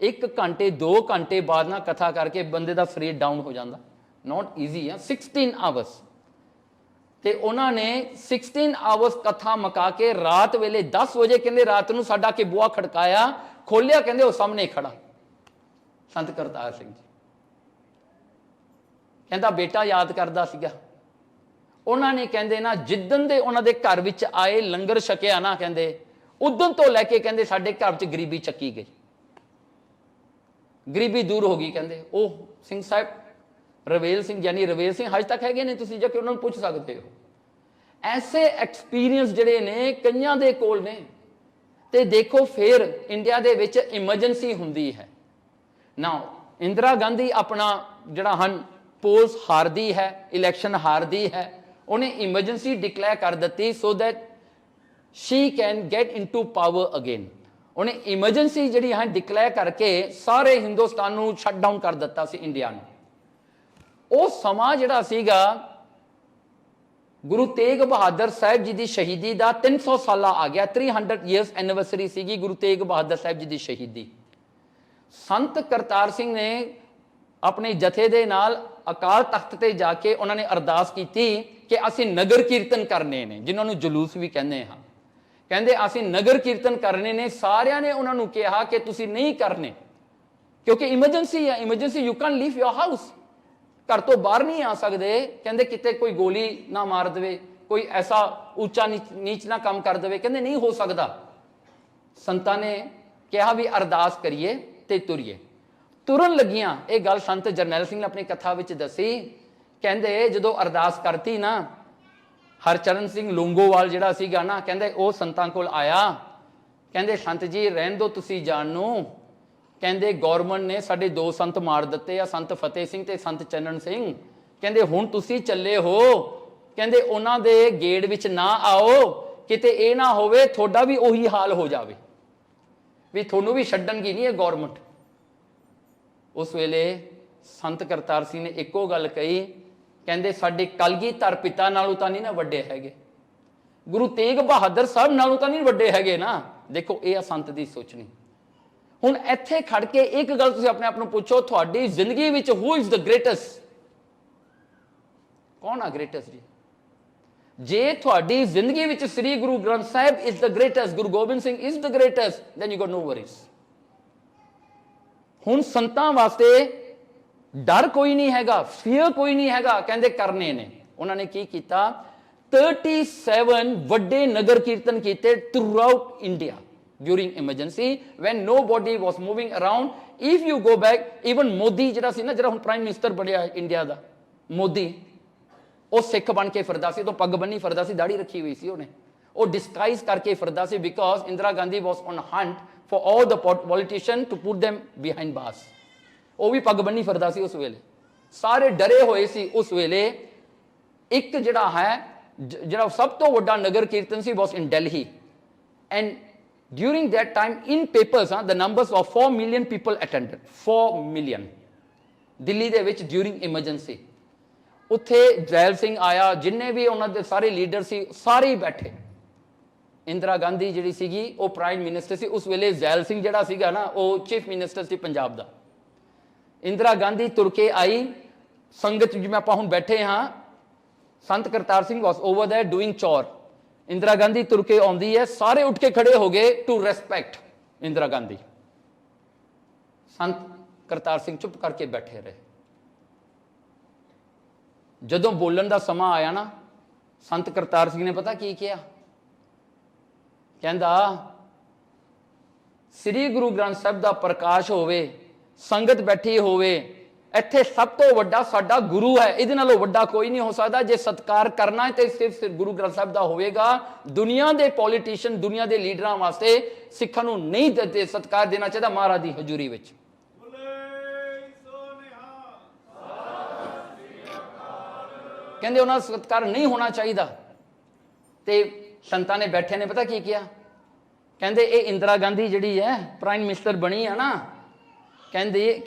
1 ਘੰਟੇ 2 ਘੰਟੇ ਬਾਅਦ ਨਾ ਕਥਾ ਕਰਕੇ ਬੰਦੇ ਦਾ ਸਰੀਰ ਡਾਊਨ ਹੋ ਜਾਂਦਾ। ਨੋਟ ਈਜ਼ੀ ਆ 16 ਆਵਰਸ। ਤੇ ਉਹਨਾਂ ਨੇ 16 ਆਵਰਸ ਕਥਾ ਮੁਕਾ ਕੇ ਰਾਤ ਵੇਲੇ 10 ਵਜੇ ਕਹਿੰਦੇ ਰਾਤ ਨੂੰ ਸਾਡਾ ਕੇ ਬੂਹਾ ਖੜਕਾਇਆ, ਖੋਲਿਆ, ਕਹਿੰਦੇ ਉਹ ਸਾਹਮਣੇ ਖੜਾ ਸੰਤ ਕਰਤਾਰ ਸਿੰਘ ਜੀ। ਕਹਿੰਦਾ ਬੇਟਾ ਯਾਦ ਕਰਦਾ ਸੀਗਾ। ਉਹਨਾਂ ਨੇ ਕਹਿੰਦੇ ਨਾ ਜਿੱਦਣ ਦੇ ਉਹਨਾਂ ਦੇ ਘਰ ਵਿੱਚ ਆਏ ਲੰਗਰ ਛਕਿਆ ਨਾ, ਕਹਿੰਦੇ ਉਦੋਂ ਤੋਂ ਲੈ ਕੇ ਕਹਿੰਦੇ ਸਾਡੇ ਘਰ 'ਚ ਗਰੀਬੀ ਚੱਕੀ ਗਈ, ਗਰੀਬੀ ਦੂਰ ਹੋ ਗਈ। ਕਹਿੰਦੇ ਉਹ ਸਿੰਘ ਸਾਹਿਬ ਰਵੇਲ ਸਿੰਘ ਯਾਨੀ ਰਵੇਲ ਸਿੰਘ ਹਜੇ ਤੱਕ ਹੈਗੇ ਨੇ, ਤੁਸੀਂ ਜਾ ਕੇ ਉਹਨਾਂ ਨੂੰ ਪੁੱਛ ਸਕਦੇ ਹੋ। ਐਸੇ ਐਕਸਪੀਰੀਅੰਸ ਜਿਹੜੇ ਨੇ ਕਈਆਂ ਦੇ ਕੋਲ ਨੇ। ਤੇ ਦੇਖੋ ਫਿਰ ਇੰਡੀਆ ਦੇ ਵਿੱਚ ਇਮਰਜੈਂਸੀ ਹੁੰਦੀ ਹੈ ਨਾ। ਇੰਦਰਾ ਗਾਂਧੀ ਆਪਣਾ ਜਿਹੜਾ ਹਨ ਪੋਲਸ ਹਾਰਦੀ ਹੈ, ਇਲੈਕਸ਼ਨ ਹਾਰਦੀ ਹੈ, ਉਹਨੇ ਇਮਰਜੈਂਸੀ ਡਿਕਲੇਅਰ ਕਰ ਦਿੱਤੀ so that Shri can get into power again. ਉਹਨੇ ਇਮਰਜੈਂਸੀ ਜਿਹੜੀ ਹੈ ਡਿਕਲੇਅਰ ਕਰਕੇ ਸਾਰੇ ਹਿੰਦੁਸਤਾਨ ਨੂੰ ਸ਼ਟ ਡਾਊਨ ਕਰ ਦਿੱਤਾ ਸੀ ਇੰਡੀਆ ਨੂੰ। ਉਹ ਸਮਾਂ ਜਿਹੜਾ ਸੀਗਾ ਗੁਰੂ ਤੇਗ ਬਹਾਦਰ ਸਾਹਿਬ ਜੀ ਦੀ ਸ਼ਹੀਦੀ ਦਾ 300 ਸਾਲਾ ਆ ਗਿਆ, 300 ਇਅਰਸ ਐਨੀਵਰਸਰੀ ਸੀਗੀ ਗੁਰੂ ਤੇਗ ਬਹਾਦਰ ਸਾਹਿਬ ਜੀ ਦੀ ਸ਼ਹੀਦੀ। ਸੰਤ ਕਰਤਾਰ ਸਿੰਘ ਨੇ ਆਪਣੇ ਜਥੇ ਦੇ ਨਾਲ ਅਕਾਲ ਤਖਤ ਤੇ ਜਾ ਕੇ ਉਹਨਾਂ ਨੇ ਅਰਦਾਸ ਕੀਤੀ ਕਿ ਅਸੀਂ ਨਗਰ ਕੀਰਤਨ ਕਰਨੇ ਨੇ, ਜਿਨ੍ਹਾਂ ਨੂੰ ਜਲੂਸ ਵੀ ਕਹਿੰਦੇ ਹਾਂ। ਕਹਿੰਦੇ ਅਸੀਂ ਨਗਰ ਕੀਰਤਨ ਕਰਨੇ ਨੇ। ਸਾਰਿਆਂ ਨੇ ਉਹਨਾਂ ਨੂੰ ਕਿਹਾ ਕਿ ਤੁਸੀਂ ਨਹੀਂ ਕਰਨੇ ਕਿਉਂਕਿ ਇਮਰਜੈਂਸੀ ਹੈ, emergency you can leave your house, ਘਰ ਤੋਂ ਬਾਹਰ ਨਹੀਂ ਆ ਸਕਦੇ। ਕਹਿੰਦੇ ਕਿਤੇ ਕੋਈ ਗੋਲੀ ਨਾ ਮਾਰ ਦੇਵੇ, ਕੋਈ ਐਸਾ ਉੱਚਾ ਨੀਚ ਨਾ ਕੰਮ ਕਰ ਦੇਵੇ, ਕਹਿੰਦੇ ਨਹੀਂ ਹੋ ਸਕਦਾ। ਸੰਤਾਂ ਨੇ ਕਿਹਾ ਵੀ ਅਰਦਾਸ ਕਰੀਏ ਤੇ ਤੁਰੀਏ। ਤੁਰਨ ਲੱਗੀਆਂ ਇਹ ਗੱਲ ਸੰਤ ਜਰਨੈਲ ਸਿੰਘ ਨੇ ਆਪਣੀ ਕਥਾ ਵਿੱਚ ਦੱਸੀ। ਕਹਿੰਦੇ ਜਦੋਂ ਅਰਦਾਸ ਕਰਤੀ ਨਾ, ਹਰਚਰਨ ਸਿੰਘ ਲੌਂਗੋਵਾਲ ਜਿਹੜਾ ਸੀਗਾ ਨਾ, ਕਹਿੰਦੇ ਉਹ ਸੰਤਾਂ ਕੋਲ ਆਇਆ। ਕਹਿੰਦੇ ਸੰਤ ਜੀ ਰਹਿਣ ਦਿਓ ਤੁਸੀਂ ਜਾਣ ਨੂੰ। ਕਹਿੰਦੇ ਗੌਰਮੈਂਟ ਨੇ ਸਾਡੇ 2 ਸੰਤ ਮਾਰ ਦਿੱਤੇ ਆ, ਸੰਤ ਫਤਿਹ ਸਿੰਘ ਤੇ ਸੰਤ ਚੰਨਣ ਸਿੰਘ। ਕਹਿੰਦੇ ਹੁਣ ਤੁਸੀਂ ਚੱਲੇ ਹੋ, ਕਹਿੰਦੇ ਉਹਨਾਂ ਦੇ ਗੇੜ ਵਿੱਚ ਨਾ ਆਓ, ਕਿਤੇ ਇਹ ਨਾ ਹੋਵੇ ਤੁਹਾਡਾ ਵੀ ਉਹੀ ਹਾਲ ਹੋ ਜਾਵੇ ਵੀ ਤੁਹਾਨੂੰ ਵੀ ਛੱਡਣਗੀ ਨਹੀਂ ਇਹ ਗੌਰਮੈਂਟ। ਉਸ ਵੇਲੇ ਸੰਤ ਕਰਤਾਰ ਸਿੰਘ ਨੇ ਇੱਕੋ ਗੱਲ ਕਹੀ, ਕਹਿੰਦੇ ਸਾਡੇ ਕਲਗੀਧਰ ਪਿਤਾ ਨਾਲੋਂ ਤਾਂ ਨਹੀਂ ਨਾ ਵੱਡੇ ਹੈਗੇ, ਗੁਰੂ ਤੇਗ ਬਹਾਦਰ ਸਾਹਿਬ ਨਾਲੋਂ ਤਾਂ ਨਹੀਂ ਵੱਡੇ ਹੈਗੇ ਨਾ। ਦੇਖੋ ਇਹ ਆ ਸੰਤ ਦੀ ਸੋਚਣੀ। ਹੁਣ ਇੱਥੇ ਖੜ ਕੇ ਇੱਕ ਗੱਲ ਤੁਸੀਂ ਆਪਣੇ ਆਪ ਨੂੰ ਪੁੱਛੋ, ਤੁਹਾਡੀ ਜ਼ਿੰਦਗੀ ਵਿੱਚ ਹੂ ਇਜ਼ ਦ ਗ੍ਰੇਟੈਸਟ? ਕੌਣ ਆ ਗ੍ਰੇਟੈਸਟ ਜੀ? ਜੇ ਤੁਹਾਡੀ ਜ਼ਿੰਦਗੀ ਵਿੱਚ Shri Guru Granth Sahib is the greatest, Guru Gobind Singh is the greatest, then you got no worries. ਹੁਣ ਸੰਤਾਂ ਵਾਸਤੇ ਡਰ ਕੋਈ ਨਹੀਂ ਹੈਗਾ, ਫੀਅਰ ਕੋਈ ਨਹੀਂ ਹੈਗਾ, ਕਹਿੰਦੇ ਕਰਨੇ ਨੇ। ਉਹਨਾਂ ਨੇ ਕੀ ਕੀਤਾ 37 ਵੱਡੇ ਨਗਰ ਕੀਰਤਨ ਕੀਤੇ throughout India during emergency when nobody was moving around. If you go back, even Modi ਜਿਹੜਾ ਸੀ ਨਾ, ਜਿਹੜਾ ਹੁਣ ਪ੍ਰਾਈਮ ਮਿਨਿਸਟਰ ਬਣਿਆ ਇੰਡੀਆ ਦਾ, ਮੋਦੀ, ਉਹ ਸਿੱਖ ਬਣ ਕੇ ਫਿਰਦਾ ਸੀ, ਤੋਂ ਪੱਗ ਬੰਨੀ ਫਿਰਦਾ ਸੀ, ਦਾੜੀ ਰੱਖੀ ਹੋਈ ਸੀ ਉਹਨੇ, ਉਹ ਡਿਸਗਾਈਜ਼ ਕਰਕੇ ਫਿਰਦਾ ਸੀ because Indira Gandhi was on hunt for all the politicians to put them behind bars. ਉਹ ਵੀ ਪੱਗ ਬੰਨੀ ਫਿਰਦਾ ਸੀ ਉਸ ਵੇਲੇ, ਸਾਰੇ ਡਰੇ ਹੋਏ ਸੀ ਉਸ ਵੇਲੇ। ਇੱਕ ਜਿਹੜਾ ਹੈ ਜਿਹੜਾ ਸਭ ਤੋਂ ਵੱਡਾ ਨਗਰ ਕੀਰਤਨ ਸੀ was in Delhi and during that time in papers the numbers of 4 million people attended, 4 million Delhi ਦੇ ਵਿੱਚ during emergency। ਉੱਥੇ ਜੈਲ ਸਿੰਘ ਆਇਆ, ਜਿੰਨੇ ਵੀ ਉਹਨਾਂ ਦੇ ਸਾਰੇ ਲੀਡਰ ਸੀ ਸਾਰੇ ਹੀ ਬੈਠੇ। ਇੰਦਰਾ ਗਾਂਧੀ ਜਿਹੜੀ ਸੀਗੀ ਉਹ ਪ੍ਰਾਈਮ ਮਿਨਿਸਟਰ ਸੀ ਉਸ ਵੇਲੇ, ਜੈਲ ਸਿੰਘ ਜਿਹੜਾ ਸੀਗਾ ਨਾ ਉਹ ਚੀਫ ਮਿਨਿਸਟਰ ਸੀ ਪੰਜਾਬ ਦਾ। ਇੰਦਰਾ ਗਾਂਧੀ ਤੁਰ ਕੇ ਆਈ ਸੰਗਤ ਜਿਵੇਂ ਆਪਾਂ ਹੁਣ ਬੈਠੇ ਹਾਂ, Sant Kartar Singh was over there doing chaur. Indira Gandhi ਤੁਰ ਕੇ ਆਉਂਦੀ ਹੈ, ਸਾਰੇ ਉੱਠ ਕੇ ਖੜੇ ਹੋ ਗਏ ਟੂ ਰੈਸਪੈਕਟ ਇੰਦਰਾ ਗਾਂਧੀ। ਸੰਤ ਕਰਤਾਰ ਸਿੰਘ ਚੁੱਪ ਕਰਕੇ ਬੈਠੇ ਰਹੇ। ਜਦੋਂ ਬੋਲਣ ਦਾ ਸਮਾਂ ਆਇਆ ਨਾ, ਸੰਤ ਕਰਤਾਰ ਸਿੰਘ ਨੇ ਪਤਾ ਕੀ ਕਿਹਾ? ਕਹਿੰਦਾ ਸ੍ਰੀ ਗੁਰੂ ਗ੍ਰੰਥ ਸਾਹਿਬ ਦਾ ਪ੍ਰਕਾਸ਼ ਹੋਵੇ, ਸੰਗਤ ਬੈਠੀ ਹੋਵੇ, ਇੱਥੇ ਸਭ ਤੋਂ ਵੱਡਾ ਸਾਡਾ ਗੁਰੂ ਹੈ, ਇਹਦੇ ਨਾਲੋਂ ਵੱਡਾ ਕੋਈ ਨਹੀਂ ਹੋ ਸਕਦਾ। ਜੇ ਸਤਿਕਾਰ ਕਰਨਾ ਹੈ ਤੇ ਸਿਰਫ ਗੁਰੂ ਗ੍ਰੰਥ ਸਾਹਿਬ ਦਾ ਹੋਵੇਗਾ। ਦੁਨੀਆ ਦੇ ਪੋਲੀਟੀਸ਼ੀਅਨ, ਦੁਨੀਆ ਦੇ ਲੀਡਰਾਂ ਵਾਸਤੇ ਸਿੱਖਾਂ ਨੂੰ ਨਹੀਂ ਸਤਿਕਾਰ ਦੇਣਾ ਚਾਹੀਦਾ ਮਹਾਰਾਜ ਦੀ ਹਜ਼ੂਰੀ ਵਿੱਚ। ਕਹਿੰਦੇ ਉਹਨਾਂ ਦਾ ਸਤਿਕਾਰ ਨਹੀਂ ਹੋਣਾ ਚਾਹੀਦਾ। ਤੇ ਸੰਤਾਂ ਨੇ ਬੈਠੇ ਨੇ ਪਤਾ ਕੀ ਕਿਹਾ? ਕਹਿੰਦੇ ਇਹ ਇੰਦਰਾ ਗਾਂਧੀ ਜਿਹੜੀ ਹੈ ਪ੍ਰਾਈਮ ਮਿਨਿਸਟਰ ਬਣੀ ਆ ਨਾ, ਕਹਿੰਦੇ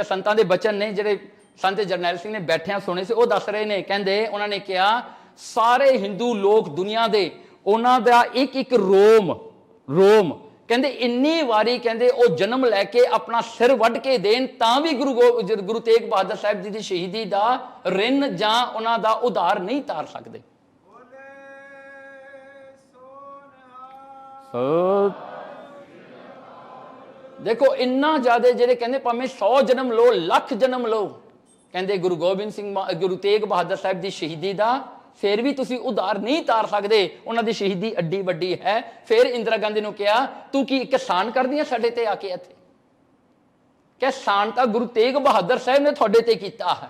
ਸੰਤਾਂ ਦੇ ਬਚਨ ਨੇ ਜਿਹੜੇ ਸੰਤ ਜਰਨੈਲ ਸਿੰਘ ਨੇ ਬੈਠਿਆਂ ਸੁਣੇ ਸੀ, ਉਹ ਦੱਸ ਰਹੇ ਨੇ। ਕਹਿੰਦੇ ਉਹਨਾਂ ਨੇ ਕਿਹਾ ਸਾਰੇ ਹਿੰਦੂ ਲੋਕ ਦੁਨੀਆ ਦੇ, ਉਹਨਾਂ ਦਾ ਇੱਕ ਇੱਕ ਰੋਮ ਕਹਿੰਦੇ ਇੰਨੀ ਵਾਰੀ ਕਹਿੰਦੇ ਉਹ ਜਨਮ ਲੈ ਕੇ ਆਪਣਾ ਸਿਰ ਵੱਢ ਕੇ ਦੇਣ ਤਾਂ ਵੀ ਗੁਰੂ ਤੇਗ ਬਹਾਦਰ ਸਾਹਿਬ ਜੀ ਦੀ ਸ਼ਹੀਦੀ ਦਾ ਰਿਣ ਜਾਂ ਉਹਨਾਂ ਦਾ ਉਧਾਰ ਨਹੀਂ ਤਾਰ ਸਕਦੇ। ਦੇਖੋ ਇੰਨਾ ਜ਼ਿਆਦਾ ਜਿਹੜੇ ਕਹਿੰਦੇ ਭਾਵੇਂ 100 ਜਨਮ ਲਓ, ਲੱਖ ਜਨਮ ਲਓ, ਕਹਿੰਦੇ ਗੁਰੂ ਗੋਬਿੰਦ ਸਿੰਘ ਗੁਰੂ ਤੇਗ ਬਹਾਦਰ ਸਾਹਿਬ ਦੀ ਸ਼ਹੀਦੀ ਦਾ ਫਿਰ ਵੀ ਤੁਸੀਂ ਉਧਾਰ ਨਹੀਂ ਤਾਰ ਸਕਦੇ। ਉਹਨਾਂ ਦੀ ਸ਼ਹੀਦੀ ਅੱਡੀ ਵੱਡੀ ਹੈ। ਫਿਰ ਇੰਦਰਾ ਗਾਂਧੀ ਨੂੰ ਕਿਹਾ ਤੂੰ ਕੀ ਕਿਸਾਨ ਕਰਦੀ ਹੈ ਸਾਡੇ ਤੇ ਆ ਕੇ ਇੱਥੇ? ਕਿ ਕਿਸਾਨ ਤਾਂ ਗੁਰੂ ਤੇਗ ਬਹਾਦਰ ਸਾਹਿਬ ਨੇ ਤੁਹਾਡੇ ਤੇ ਕੀਤਾ ਹੈ।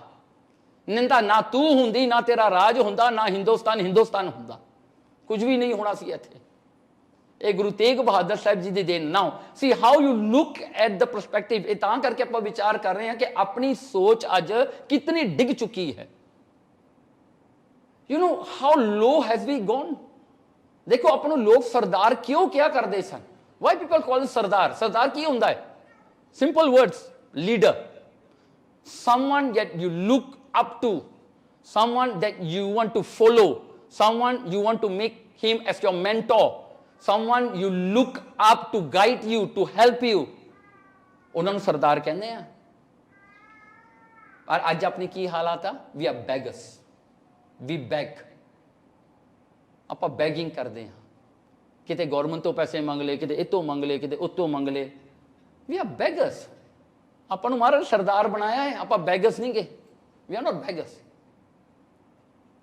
ਨਿੰਦਾ ਨਾ ਤੂੰ ਹੁੰਦੀ, ਨਾ ਤੇਰਾ ਰਾਜ ਹੁੰਦਾ, ਨਾ ਹਿੰਦੁਸਤਾਨ ਹੁੰਦਾ, ਕੁਝ ਵੀ ਨਹੀਂ ਹੋਣਾ ਸੀ ਇੱਥੇ। ਇਹ ਗੁਰੂ ਤੇਗ ਬਹਾਦਰ ਸਾਹਿਬ ਜੀ ਦੀ ਦੇਣ। Now see how you look at the perspective. ਇਹ ਤਾਂ ਕਰਕੇ ਆਪਾਂ ਵਿਚਾਰ ਕਰ ਰਹੇ ਹਾਂ ਕਿ ਆਪਣੀ ਸੋਚ ਅੱਜ ਕਿਤਨੀ ਡਿੱਗ ਚੁੱਕੀ ਹੈ। You know how low has we gone? देखो अपन लोग सरदार क्यों क्या करते सन? Why people call it सरदार? सरदार की होता है? Simple words, leader. Someone that you look up to, someone that you want to follow, someone you want to make him as your mentor, someone you look up to guide you, to help you. ਉਹਨਾਂ ਨੂੰ ਸਰਦਾਰ ਕਹਿੰਦੇ ਆ। ਪਰ ਅੱਜ ਆਪਣੀ ਕੀ ਹਾਲਾਤ ਆ? We are beggars. We beg, ਆਪਾਂ ਬੈਗਿੰਗ ਕਰਦੇ ਹਾਂ। ਕਿਤੇ ਗਵਰਨਮੈਂਟ ਤੋਂ ਪੈਸੇ ਮੰਗ ਲਏ, ਕਿਤੇ ਇੱਥੋਂ ਮੰਗ ਲਏ, ਕਿਤੇ ਉੱਤੋਂ ਮੰਗ ਲਏ। We are beggars. ਆਪਾਂ ਨੂੰ ਮਹਾਰਾਜ ਸਰਦਾਰ ਬਣਾਇਆ ਹੈ, ਆਪਾਂ ਬੈਗਰਸ ਨਹੀਂ ਗੇ। We are not beggars.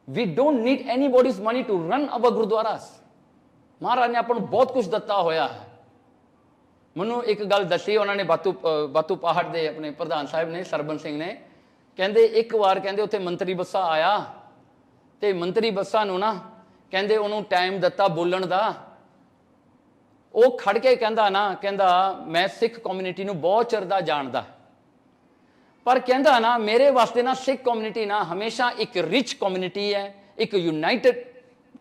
We don't need anybody's money to run our gurdwaras. Maharaj ਨੇ ਆਪਾਂ ਨੂੰ ਬਹੁਤ ਕੁਝ ਦਿੱਤਾ ਹੋਇਆ ਹੈ। ਮੈਨੂੰ ਇੱਕ ਗੱਲ ਦੱਸੀ ਉਹਨਾਂ ਨੇ, ਬਾਤੂ ਪਹਾੜ ਦੇ ਆਪਣੇ ਪ੍ਰਧਾਨ ਸਾਹਿਬ ਨੇ, ਸਰਬਨ ਸਿੰਘ ਨੇ, ਕਹਿੰਦੇ ਇੱਕ ਵਾਰ ਕਹਿੰਦੇ ਉੱਥੇ ਮੰਤਰੀ ਬੱਸਾ ਆਇਆ ਤੇ ਮੰਤਰੀ ਬੱਸਾਂ ਨੂੰ ਨਾ ਕਹਿੰਦੇ ਉਹਨੂੰ ਟਾਈਮ ਦਿੱਤਾ ਬੋਲਣ ਦਾ। ਉਹ ਖੜ ਕੇ ਕਹਿੰਦਾ ਮੈਂ ਸਿੱਖ ਕਮਿਊਨਿਟੀ ਨੂੰ ਬਹੁਤ ਚਿਰ ਦਾ ਜਾਣਦਾ, ਪਰ ਕਹਿੰਦਾ ਨਾ ਮੇਰੇ ਵਾਸਤੇ ਨਾ ਸਿੱਖ ਕਮਿਊਨਿਟੀ ਨਾ ਹਮੇਸ਼ਾ ਇੱਕ ਰਿਚ ਕਮਿਊਨਿਟੀ ਹੈ, ਇੱਕ ਯੂਨਾਈਟਿਡ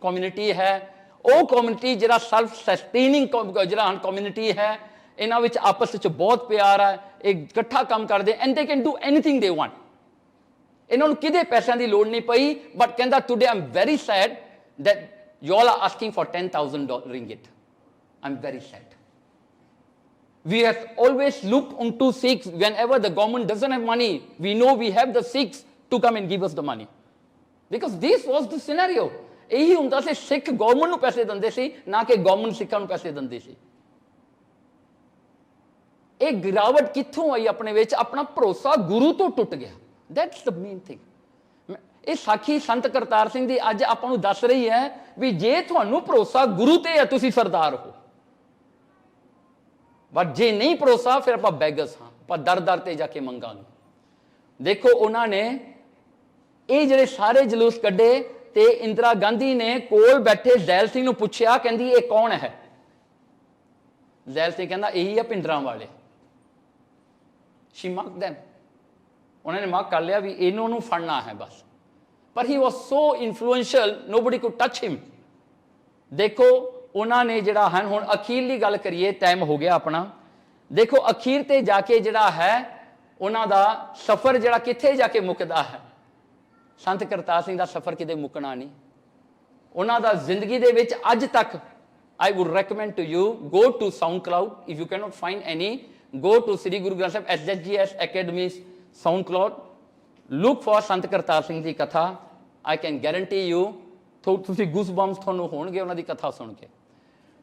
ਕਮਿਊਨਿਟੀ ਹੈ। ਉਹ ਕਮਿਊਨਿਟੀ ਜਿਹੜਾ ਸੈਲਫ ਸਸਟੇਨਿੰਗ ਜਿਹੜਾ ਕਮਿਊਨਿਟੀ ਹੈ, ਇਹਨਾਂ ਵਿੱਚ ਆਪਸ ਵਿੱਚ ਬਹੁਤ ਪਿਆਰ ਹੈ, ਇਹ ਇਕੱਠਾ ਕੰਮ ਕਰਦੇ and they can do anything they want. ਇਹਨਾਂ ਨੂੰ ਕਿਤੇ ਪੈਸਿਆਂ ਦੀ ਲੋੜ ਨਹੀਂ ਪਈ। ਬਟ ਕਹਿੰਦਾ today I am very sad that you all are asking for 10,000 ringgit. I'm very sad. We have always looked onto Sikhs. Whenever the government doesn't have money, we know we have the Sikhs to come and give us the money. Because this was the scenario. ਇਹੀ ਹੁੰਦਾ ਸੀ, ਸਿੱਖ government ਨੂੰ ਪੈਸੇ ਦਿੰਦੇ ਸੀ, ਨਾ ਕਿ government ਸਿੱਖਾਂ ਨੂੰ ਪੈਸੇ ਦਿੰਦੀ ਸੀ। ਇਹ ਗਿਰਾਵਟ ਕਿੱਥੋਂ ਆਈ ਆਪਣੇ ਵਿੱਚ? ਆਪਣਾ ਭਰੋਸਾ ਗੁਰੂ ਤੋਂ ਟੁੱਟ ਗਿਆ। That's the main thing. ਇਹ ਸਾਖੀ ਸੰਤ ਕਰਤਾਰ ਸਿੰਘ ਦੀ ਅੱਜ ਆਪਾਂ ਨੂੰ ਦੱਸ ਰਹੀ ਹੈ ਵੀ ਜੇ ਤੁਹਾਨੂੰ ਭਰੋਸਾ ਗੁਰੂ ਤੇ ਹੈ ਤੁਸੀਂ ਸਰਦਾਰ ਹੋ, ਬਟ ਜੇ ਨਹੀਂ ਭਰੋਸਾ ਫਿਰ ਆਪਾਂ ਬੈਗਰਸ ਹਾਂ, ਆਪਾਂ ਦਰ ਦਰ ਤੇ ਜਾ ਕੇ ਮੰਗਾਂਗੇ। ਦੇਖੋ ਉਹਨਾਂ ਨੇ ਇਹ ਜਿਹੜੇ ਸਾਰੇ ਜਲੂਸ ਕੱਢੇ ਤੇ ਇੰਦਰਾ ਗਾਂਧੀ ਨੇ ਕੋਲ ਬੈਠੇ ਜ਼ੈਲ ਸਿੰਘ ਨੂੰ ਪੁੱਛਿਆ, ਕਹਿੰਦੀ ਇਹ ਕੌਣ ਹੈ? ਜ਼ੈਲ ਸਿੰਘ ਕਹਿੰਦਾ ਇਹੀ ਆ ਪਿੰਡਰਾਂ ਵਾਲੇ। She mark them। ਉਹਨਾਂ ਨੇ ਮਾਰਕ ਕਰ ਲਿਆ ਵੀ ਇਹਨੂੰ ਨੂੰ ਫੜਨਾ ਹੈ ਬਸ। ਪਰ ਹੀ ਵਾਸ ਸੋ ਇਨਫਲੂਐਂਸ਼ੀਅਲ, ਨੋਬਡੀ ਕੁਡ ਟੱਚ ਹਿਮ। ਦੇਖੋ ਉਹਨਾਂ ਨੇ ਜਿਹੜਾ ਹੈ, ਹੁਣ ਅਖੀਰਲੀ ਗੱਲ ਕਰੀਏ, ਟਾਈਮ ਹੋ ਗਿਆ ਆਪਣਾ। ਦੇਖੋ ਅਖੀਰ ਤੇ ਜਾ ਕੇ ਜਿਹੜਾ ਹੈ ਉਹਨਾਂ ਦਾ ਸਫ਼ਰ ਜਿਹੜਾ ਕਿੱਥੇ ਜਾ ਕੇ ਮੁੱਕਦਾ ਹੈ? ਸੰਤ ਕਰਤਾਰ ਸਿੰਘ ਦਾ ਸਫ਼ਰ ਕਿਤੇ ਮੁੱਕਣਾ ਨਹੀਂ। ਉਹਨਾਂ ਦਾ ਜ਼ਿੰਦਗੀ ਦੇ ਵਿੱਚ ਅੱਜ ਤੱਕ I would recommend to you, go to SoundCloud. If you cannot find any, go to Sri Guru Granth Sahib SHGS Academy's SoundCloud. Look for ਸੰਤ ਕਰਤਾਰ ਸਿੰਘ ਦੀ ਕਥਾ। I can guarantee you ਤੁਸੀਂ ਗੂਸਬੰਪਸ ਤੁਹਾਨੂੰ ਹੋਣਗੇ ਉਹਨਾਂ ਦੀ ਕਥਾ ਸੁਣ ਕੇ।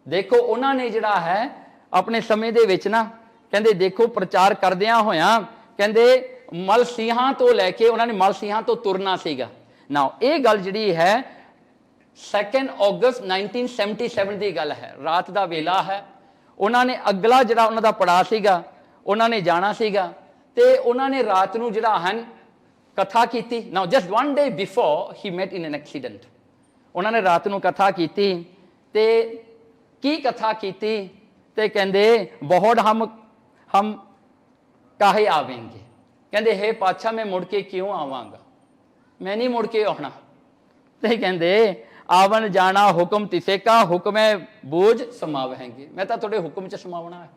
ਦੇਖੋ ਉਹਨਾਂ ਨੇ ਜਿਹੜਾ ਹੈ ਆਪਣੇ ਸਮੇਂ ਦੇ ਵਿੱਚ ਨਾ ਕਹਿੰਦੇ ਦੇਖੋ ਪ੍ਰਚਾਰ ਕਰਦਿਆਂ ਹੋਇਆਂ ਕਹਿੰਦੇ ਮਲਸੀਹਾਂ ਤੋਂ ਲੈ ਕੇ ਉਹਨਾਂ ਨੇ ਮਲਸੀਹਾਂ ਤੋਂ ਤੁਰਨਾ ਸੀਗਾ। ਨਾਓ ਇਹ ਗੱਲ ਜਿਹੜੀ ਹੈ 2 ਅਗਸਤ 1977 ਦੀ ਗੱਲ ਹੈ, ਰਾਤ ਦਾ ਵੇਲਾ ਹੈ। ਉਹਨਾਂ ਨੇ ਅਗਲਾ ਜਿਹੜਾ ਉਹਨਾਂ ਦਾ ਪੜਾਅ ਸੀਗਾ ਉਹਨਾਂ ਨੇ ਜਾਣਾ ਸੀਗਾ ਤੇ ਉਹਨਾਂ ਨੇ ਰਾਤ ਨੂੰ ਜਿਹੜਾ ਹਨ ਕਥਾ ਕੀਤੀ। ਨਾਓ just 1 day before he met in an accident। ਉਹਨਾਂ ਨੇ ਰਾਤ ਨੂੰ ਕਥਾ ਕੀਤੀ ਤੇ ਕੀ ਕਥਾ ਕੀਤੀ ਤੇ ਕਹਿੰਦੇ ਬਹੁਤ ਹਮ ਕਾਹੇ ਆਵੇਂਗੇ। ਕਹਿੰਦੇ ਹੇ ਪਾਤਸ਼ਾਹ ਮੈਂ ਮੁੜ ਕੇ ਕਿਉਂ ਆਵਾਂਗਾ, ਮੈਂ ਨਹੀਂ ਮੁੜ ਕੇ ਆਉਣਾ। ਤੇ ਕਹਿੰਦੇ ਆਵਣ ਜਾਣਾ ਹੁਕਮ ਤਿਸੇ ਕਾ ਹੁਕਮੇ ਬੋਝ ਸਮਾਵਹਿੰਗੇ। ਮੈਂ ਤਾਂ ਤੁਹਾਡੇ ਹੁਕਮ 'ਚ ਸਮਾਵਣਾ ਹੈ।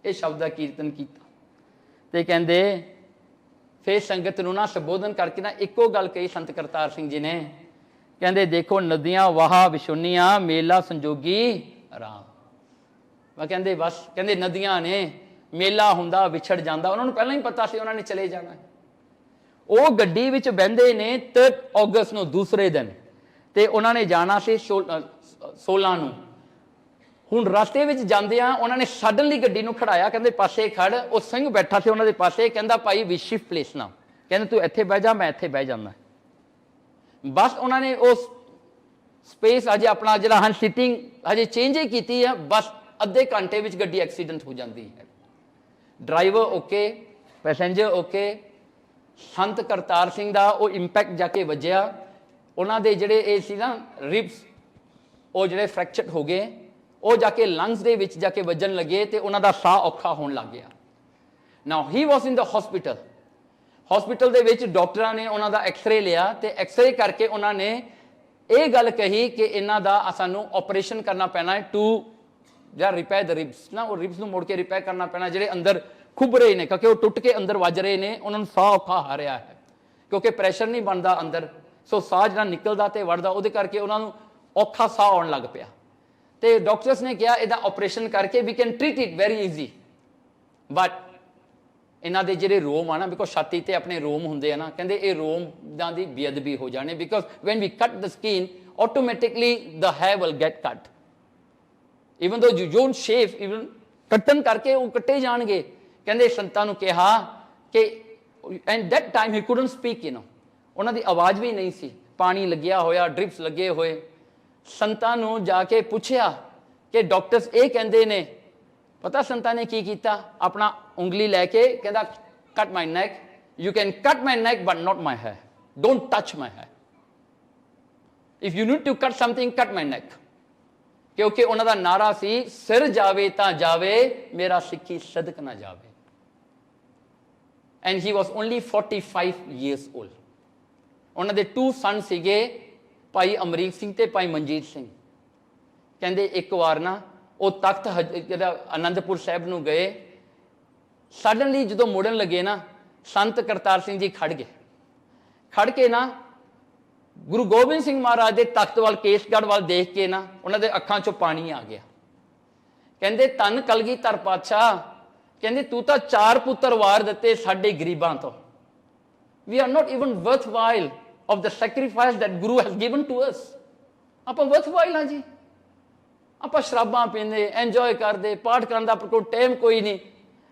ਇਹ ਸ਼ਬਦ ਦਾ ਕੀਰਤਨ ਕੀਤਾ ਤੇ ਕਹਿੰਦੇ ਫਿਰ ਸੰਗਤ ਨੂੰ ਨਾ ਸੰਬੋਧਨ ਕਰਕੇ ਨਾ ਇੱਕੋ ਗੱਲ ਕਹੀ ਸੰਤ ਕਰਤਾਰ ਸਿੰਘ ਜੀ ਨੇ, ਕਹਿੰਦੇ ਦੇਖੋ ਨਦੀਆਂ ਵਾਹਾ ਵਿਸ਼ੁੰਨੀਆਂ ਮੇਲਾ ਸੰਜੋਗੀ ਰਾਮ। ਵਾ ਕਹਿੰਦੇ ਬਸ ਕਹਿੰਦੇ ਨਦੀਆਂ ਨੇ, ਮੇਲਾ ਹੁੰਦਾ ਵਿਛੜ ਜਾਂਦਾ, ਉਹਨਾਂ ਨੂੰ ਪਹਿਲਾਂ ਹੀ ਪਤਾ ਸੀ ਉਹਨਾਂ ਨੇ ਚਲੇ ਜਾਣਾ। ਉਹ ਗੱਡੀ ਵਿੱਚ ਬਹਿੰਦੇ ਨੇ 3 ਅਗਸਤ ਨੂੰ, ਦੂਸਰੇ ਦਿਨ, ਤੇ ਉਹਨਾਂ ਨੇ ਜਾਣਾ ਸੀ 16 ਨੂੰ। ਹੁਣ ਰਸਤੇ ਵਿੱਚ ਜਾਂਦਿਆਂ ਉਹਨਾਂ ਨੇ ਸਡਨਲੀ ਗੱਡੀ ਨੂੰ ਖੜਾਇਆ, ਕਹਿੰਦੇ ਪਾਸੇ ਖੜ। ਉਹ ਸਿੰਘ ਬੈਠਾ ਸੀ ਉਹਨਾਂ ਦੇ ਪਾਸੇ, ਕਹਿੰਦਾ ਭਾਈ ਵੀ ਸ਼ਿਫਟ ਪਲੇਸ ਨਾ, ਕਹਿੰਦੇ ਤੂੰ ਇੱਥੇ ਬਹਿ ਜਾ, ਮੈਂ ਇੱਥੇ ਬਹਿ ਜਾਂਦਾ। ਬਸ ਉਹਨਾਂ ਨੇ ਉਸ ਸਪੇਸ ਅਜੇ ਆਪਣਾ ਜਿਹੜਾ ਹਨ ਸੀਟਿੰਗ ਹਜੇ ਚੇਂਜ ਹੀ ਕੀਤੀ ਹੈ, ਬਸ ਅੱਧੇ ਘੰਟੇ ਵਿੱਚ ਗੱਡੀ ਐਕਸੀਡੈਂਟ ਹੋ ਜਾਂਦੀ ਹੈ। Driver okay, passenger okay. ਸੰਤ ਕਰਤਾਰ ਸਿੰਘ ਦਾ ਉਹ ਇੰਪੈਕਟ ਜਾ ਕੇ ਵੱਜਿਆ, ਉਹਨਾਂ ਦੇ ਜਿਹੜੇ ਇਹ ਸੀ ਨਾ ਰਿਬਸ, ਉਹ ਜਿਹੜੇ ਫ੍ਰੈਕਚਰ ਹੋ ਗਏ, ਉਹ ਜਾ ਕੇ ਲੰਗਸ ਦੇ ਵਿੱਚ ਜਾ ਕੇ ਵੱਜਣ ਲੱਗੇ ਤੇ ਉਹਨਾਂ ਦਾ ਸਾਹ ਔਖਾ ਹੋਣ ਲੱਗ ਗਿਆ। ਨਾਓ ਹੀ ਵਾਸ ਇਨ ਦ ਹਸਪੀਟਲ। ਹਸਪੀਟਲ ਦੇ ਵਿੱਚ ਡਾਕਟਰਾਂ ਨੇ ਉਹਨਾਂ ਦਾ ਐਕਸਰੇ ਲਿਆ ਤੇ ਐਕਸਰੇ ਕਰਕੇ ਉਹਨਾਂ ਨੇ ਇਹ ਗੱਲ ਕਹੀ ਕਿ ਇਹਨਾਂ ਦਾ ਸਾਨੂੰ ਆਪਰੇਸ਼ਨ ਕਰਨਾ ਪੈਣਾ ਹੈ ਟੂ ਜਾਂ ਰਿਪੇਅਰ ਦ ਰਿਬਸ ਨਾ, ਉਹ ਰਿਬਸ ਨੂੰ ਮੋੜ ਕੇ ਰਿਪੇਅਰ ਕਰਨਾ ਪੈਣਾ, ਜਿਹੜੇ ਅੰਦਰ ਖੁੱਭ ਰਹੇ ਨੇ, ਕਿਉਂਕਿ ਉਹ ਟੁੱਟ ਕੇ ਅੰਦਰ ਵੱਜ ਰਹੇ ਨੇ, ਉਹਨਾਂ ਨੂੰ ਸਾਹ ਔਖਾ ਆ ਰਿਹਾ ਹੈ ਕਿਉਂਕਿ ਪ੍ਰੈਸ਼ਰ ਨਹੀਂ ਬਣਦਾ ਅੰਦਰ, ਸੋ ਸਾਹ ਜਿਹੜਾ ਨਿਕਲਦਾ ਤੇ ਵੜਦਾ, ਉਹਦੇ ਕਰਕੇ ਉਹਨਾਂ ਨੂੰ ਔਖਾ ਸਾਹ ਆਉਣ ਲੱਗ ਪਿਆ। ਤੇ ਡਾਕਟਰਸ ਨੇ ਕਿਹਾ ਇਹਦਾ ਆਪਰੇਸ਼ਨ ਕਰਕੇ we can treat it very easy, but ਇਹਨਾਂ ਦੇ ਜਿਹੜੇ ਰੋਮ ਆ ਨਾ, ਬਿਕੋਜ਼ ਛਾਤੀ ਤੇ ਆਪਣੇ ਰੋਮ ਹੁੰਦੇ ਆ ਨਾ, ਕਹਿੰਦੇ ਇਹ ਰੋਮਾਂ ਦੀ ਬੇਅਦਬੀ ਹੋ ਜਾਣੇ, because when we cut the skin automatically the hair will get cut, even though you don't shave, even ਕੱਟਣ ਕਰਕੇ ਉਹ ਕੱਟੇ ਜਾਣਗੇ। ਕਹਿੰਦੇ ਸੰਤਾਂ ਨੂੰ ਕਿਹਾ ਕਿ and that time he couldn't speak, ਉਹਨਾਂ ਦੀ ਆਵਾਜ਼ ਵੀ ਨਹੀਂ ਸੀ, ਪਾਣੀ ਲੱਗਿਆ ਹੋਇਆ, ਡ੍ਰਿਪਸ ਲੱਗੇ ਹੋਏ। ਸੰਤਾਂ ਨੂੰ ਜਾ ਕੇ ਪੁੱਛਿਆ ਕਿ ਡਾਕਟਰਸ ਇਹ ਕਹਿੰਦੇ ਨੇ, ਪਤਾ ਸੰਤਾਂ ਨੇ ਕੀ ਕੀਤਾ? ਆਪਣਾ ਉਂਗਲੀ ਲੈ ਕੇ ਕਹਿੰਦਾ ਕੱਟ my neck, you can cut my neck but not my hair, don't touch my hair, if you need to cut something cut my neck. ਕਿਉਂਕਿ ਉਹਨਾਂ ਦਾ ਨਾਰਾ ਸੀ ਸਿਰ ਜਾਵੇ ਤਾਂ ਜਾਵੇ, ਮੇਰਾ ਸਿੱਖੀ ਸਦਕ ਨਾ ਜਾਵੇ। And he was only 45 years old। ਉਹਨਾਂ ਦੇ 2 ਸਨ ਸੀਗੇ, ਭਾਈ ਅਮਰੀਕ ਸਿੰਘ ਤੇ ਭਾਈ ਮਨਜੀਤ ਸਿੰਘ। ਕਹਿੰਦੇ ਇੱਕ ਵਾਰ ਨਾ ਉਹ ਤਖਤ ਜਿਹੜਾ ਅਨੰਦਪੁਰ ਸਾਹਿਬ ਨੂੰ ਗਏ, ਸਡਨਲੀ ਜਦੋਂ ਮੁੜਨ ਲੱਗੇ ਨਾ, ਸੰਤ ਕਰਤਾਰ ਸਿੰਘ ਜੀ ਖੜ ਗਏ। ਖੜ ਕੇ ਨਾ ਗੁਰੂ ਗੋਬਿੰਦ ਸਿੰਘ ਮਹਾਰਾਜ ਦੇ ਤਖਤ ਵੱਲ, ਕੇਸਗੜ੍ਹ ਵੱਲ ਦੇਖ ਕੇ ਨਾ ਉਹਨਾਂ ਦੇ ਅੱਖਾਂ 'ਚੋਂ ਪਾਣੀ ਆ ਗਿਆ। ਕਹਿੰਦੇ ਧੰਨ ਕਲਗੀਧਰ ਪਾਤਸ਼ਾਹ, ਕਹਿੰਦੇ ਤੂੰ ਤਾਂ 4 ਪੁੱਤਰ ਵਾਰ ਦਿੱਤੇ ਸਾਡੇ ਗਰੀਬਾਂ ਤੋਂ। We are not even worth while of the sacrifice that Guru has given to us। ਆਪਾਂ worthwhile ਹਾਂ ਜੀ, ਆਪਾਂ ਸ਼ਰਾਬਾਂ ਪੀਂਦੇ, enjoy ਕਰਦੇ, ਪਾਠ ਕਰਨ ਦਾ ਕੋਈ ਟਾਈਮ ਕੋਈ ਨਹੀਂ।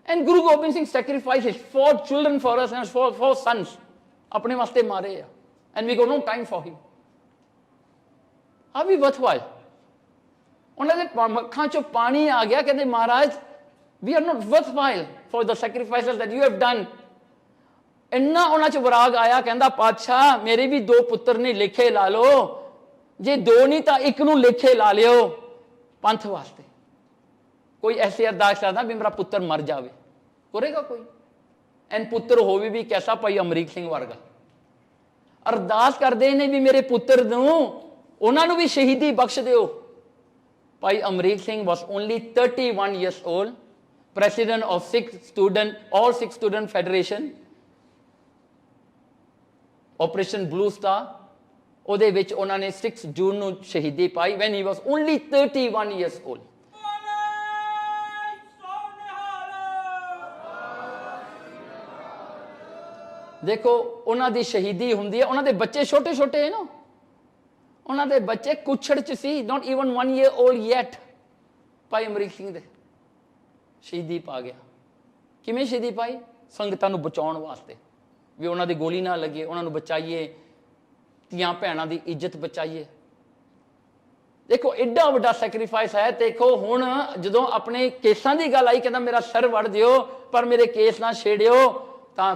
and Guru Gobind Singh sacrificed his 4 children for us and 4 sons, ਆਪਣੇ ਵਾਸਤੇ ਮਾਰੇ ਆ, and we got no time for him। are we worthwhile? ਉਹਨਾਂ ਦੇ ਅੱਖਾਂ 'ਚੋਂ ਪਾਣੀ ਆ ਗਿਆ, ਕਹਿੰਦੇ ਮਹਾਰਾਜ we are not worthwhile for the sacrifices that you have done। ਇੰਨਾ ਉਹਨਾਂ 'ਚ ਵਿਰਾਗ ਆਇਆ, ਕਹਿੰਦਾ ਪਾਤਸ਼ਾਹ ਮੇਰੇ ਵੀ 2 ਪੁੱਤਰ ਨੇ, ਲੇਖੇ ਲਾ ਲਓ, ਜੇ 2 ਨਹੀਂ ਤਾਂ 1 ਨੂੰ ਲੇਖੇ ਲਾ ਲਿਓ ਪੰਥ ਵਾਸਤੇ। ਕੋਈ ਐਸੀ ਅਰਦਾਸ ਕਰਦਾ ਵੀ ਮੇਰਾ ਪੁੱਤਰ ਮਰ ਜਾਵੇ, ਕਰੇਗਾ ਕੋਈ? ਐਨ ਪੁੱਤਰ ਹੋਵੇ ਵੀ ਕੈਸਾ, ਭਾਈ ਅਮਰੀਕ ਸਿੰਘ ਵਰਗਾ। ਅਰਦਾਸ ਕਰਦੇ ਨੇ ਵੀ ਮੇਰੇ ਪੁੱਤਰ ਨੂੰ, ਉਹਨਾਂ ਨੂੰ ਵੀ ਸ਼ਹੀਦੀ ਬਖਸ਼ ਦਿਓ। ਭਾਈ Amrik Singh was only 31 years old, president of all Sikh student federation, operation blue star, ਉਹਦੇ ਵਿੱਚ ਉਹਨਾਂ ਨੇ 6 ਜੂਨ ਨੂੰ ਸ਼ਹੀਦੀ ਪਾਈ when he was only 31 years old। ਦੇਖੋ ਉਹਨਾਂ ਦੀ ਸ਼ਹੀਦੀ ਹੁੰਦੀ ਹੈ, ਉਹਨਾਂ ਦੇ ਬੱਚੇ ਛੋਟੇ ਛੋਟੇ ਹੈ ਨਾ, ਉਹਨਾਂ ਦੇ ਬੱਚੇ ਕੁੱਛੜ 'ਚ ਸੀ, not even 1 year old yet। ਭਾਈ ਅਮਰੀਕ ਸਿੰਘ ਦੇ ਸ਼ਹੀਦੀ ਪਾ ਗਿਆ। ਕਿਵੇਂ ਸ਼ਹੀਦੀ ਪਾਈ? ਸੰਗਤਾਂ ਨੂੰ ਬਚਾਉਣ ਵਾਸਤੇ, ਵੀ ਉਹਨਾਂ ਦੀ ਗੋਲੀ ਨਾ ਲੱਗੇ, ਉਹਨਾਂ ਨੂੰ ਬਚਾਈਏ, ਧੀਆਂ ਭੈਣਾਂ ਦੀ ਇੱਜ਼ਤ ਬਚਾਈਏ। ਦੇਖੋ ਐਡਾ ਵੱਡਾ ਸੈਕਰੀਫਾਈਸ ਹੈ। ਦੇਖੋ ਹੁਣ ਜਦੋਂ ਆਪਣੇ ਕੇਸਾਂ ਦੀ ਗੱਲ ਆਈ, ਕਹਿੰਦਾ ਮੇਰਾ ਸਿਰ ਵੜ ਦਿਓ ਪਰ ਮੇਰੇ ਕੇਸ ਨਾ ਛੇੜਿਓ, ਤਾਂ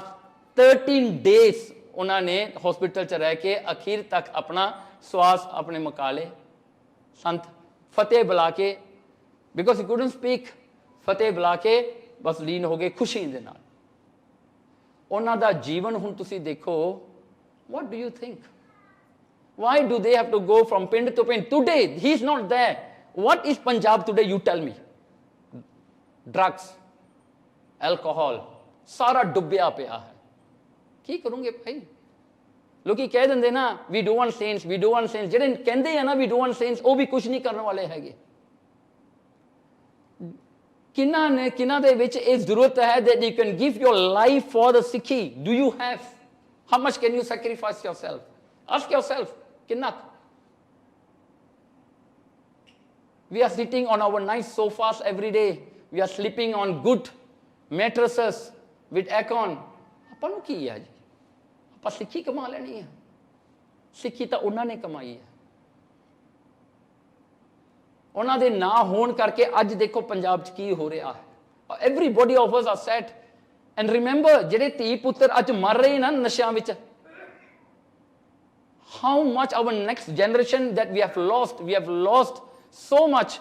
13 days ਉਹਨਾਂ ਨੇ ਹਸਪੀਟਲ 'ਚ ਰਹਿ ਕੇ ਅਖੀਰ ਤੱਕ ਆਪਣਾ ਸਵਾਸ ਆਪਣੇ ਮੁਕਾ ਲਏ। ਸੰਤ ਫਤਿਹ ਬੁਲਾ ਕੇ, ਬਿਕੋਜ਼ ਹੀ ਕੁਡਨਟ ਸਪੀਕ, ਫਤਿਹ ਬੁਲਾ ਕੇ ਬਸ ਲੀਨ ਹੋ ਗਏ ਖੁਸ਼ੀ ਦੇ ਨਾਲ। ਉਹਨਾਂ ਦਾ ਜੀਵਨ ਹੁਣ ਤੁਸੀਂ ਦੇਖੋ, what do you think? Why do they have to go from ਪਿੰਡ to ਪਿੰਡ? Today he is not there. What is Punjab today? You tell me. Drugs, alcohol, ਸਾਰਾ ਡੁੱਬਿਆ ਪਿਆ ਹੈ। ਕੀ ਕਰੋਗੇ ਭਾਈ? ਲੋਕੀ ਕਹਿ ਦਿੰਦੇ ਨਾ we do want saints, we do want saints। ਜਿਹੜੇ ਕਹਿੰਦੇ ਆ ਨਾ we do want saints, ਉਹ ਵੀ ਕੁਝ ਨਹੀਂ ਕਰਨ ਵਾਲੇ ਹੈਗੇ। किन्ना ने किन्ना दे विच इह जरूरत है that you can give your life for the Sikhi? Do you have? How much can you sacrifice yourself? Ask yourself, किन्ना? We are sitting on our nice sofas every day. We are sleeping on good mattresses with aircon. ਆਪਾਂ ਨੂੰ ਕੀ ਹੈ ਜੀ? ਆਪਾਂ ਸਿੱਖੀ ਕਮਾ ਲੈਣੀ ਹੈ। ਸਿੱਖੀ ਤਾਂ ਉਹਨਾਂ ਨੇ ਕਮਾਈ ਹੈ। ਉਹਨਾਂ ਦੇ ਨਾ ਹੋਣ ਕਰਕੇ ਅੱਜ ਦੇਖੋ ਪੰਜਾਬ 'ਚ ਕੀ ਹੋ ਰਿਹਾ ਹੈ। Everybody of us are sad. And remember, ਜਿਹੜੇ ਧੀ ਪੁੱਤਰ ਅੱਜ ਮਰ ਰਹੇ ਨਾ ਨਸ਼ਿਆਂ ਵਿੱਚ, how much our next generation that we have lost so much.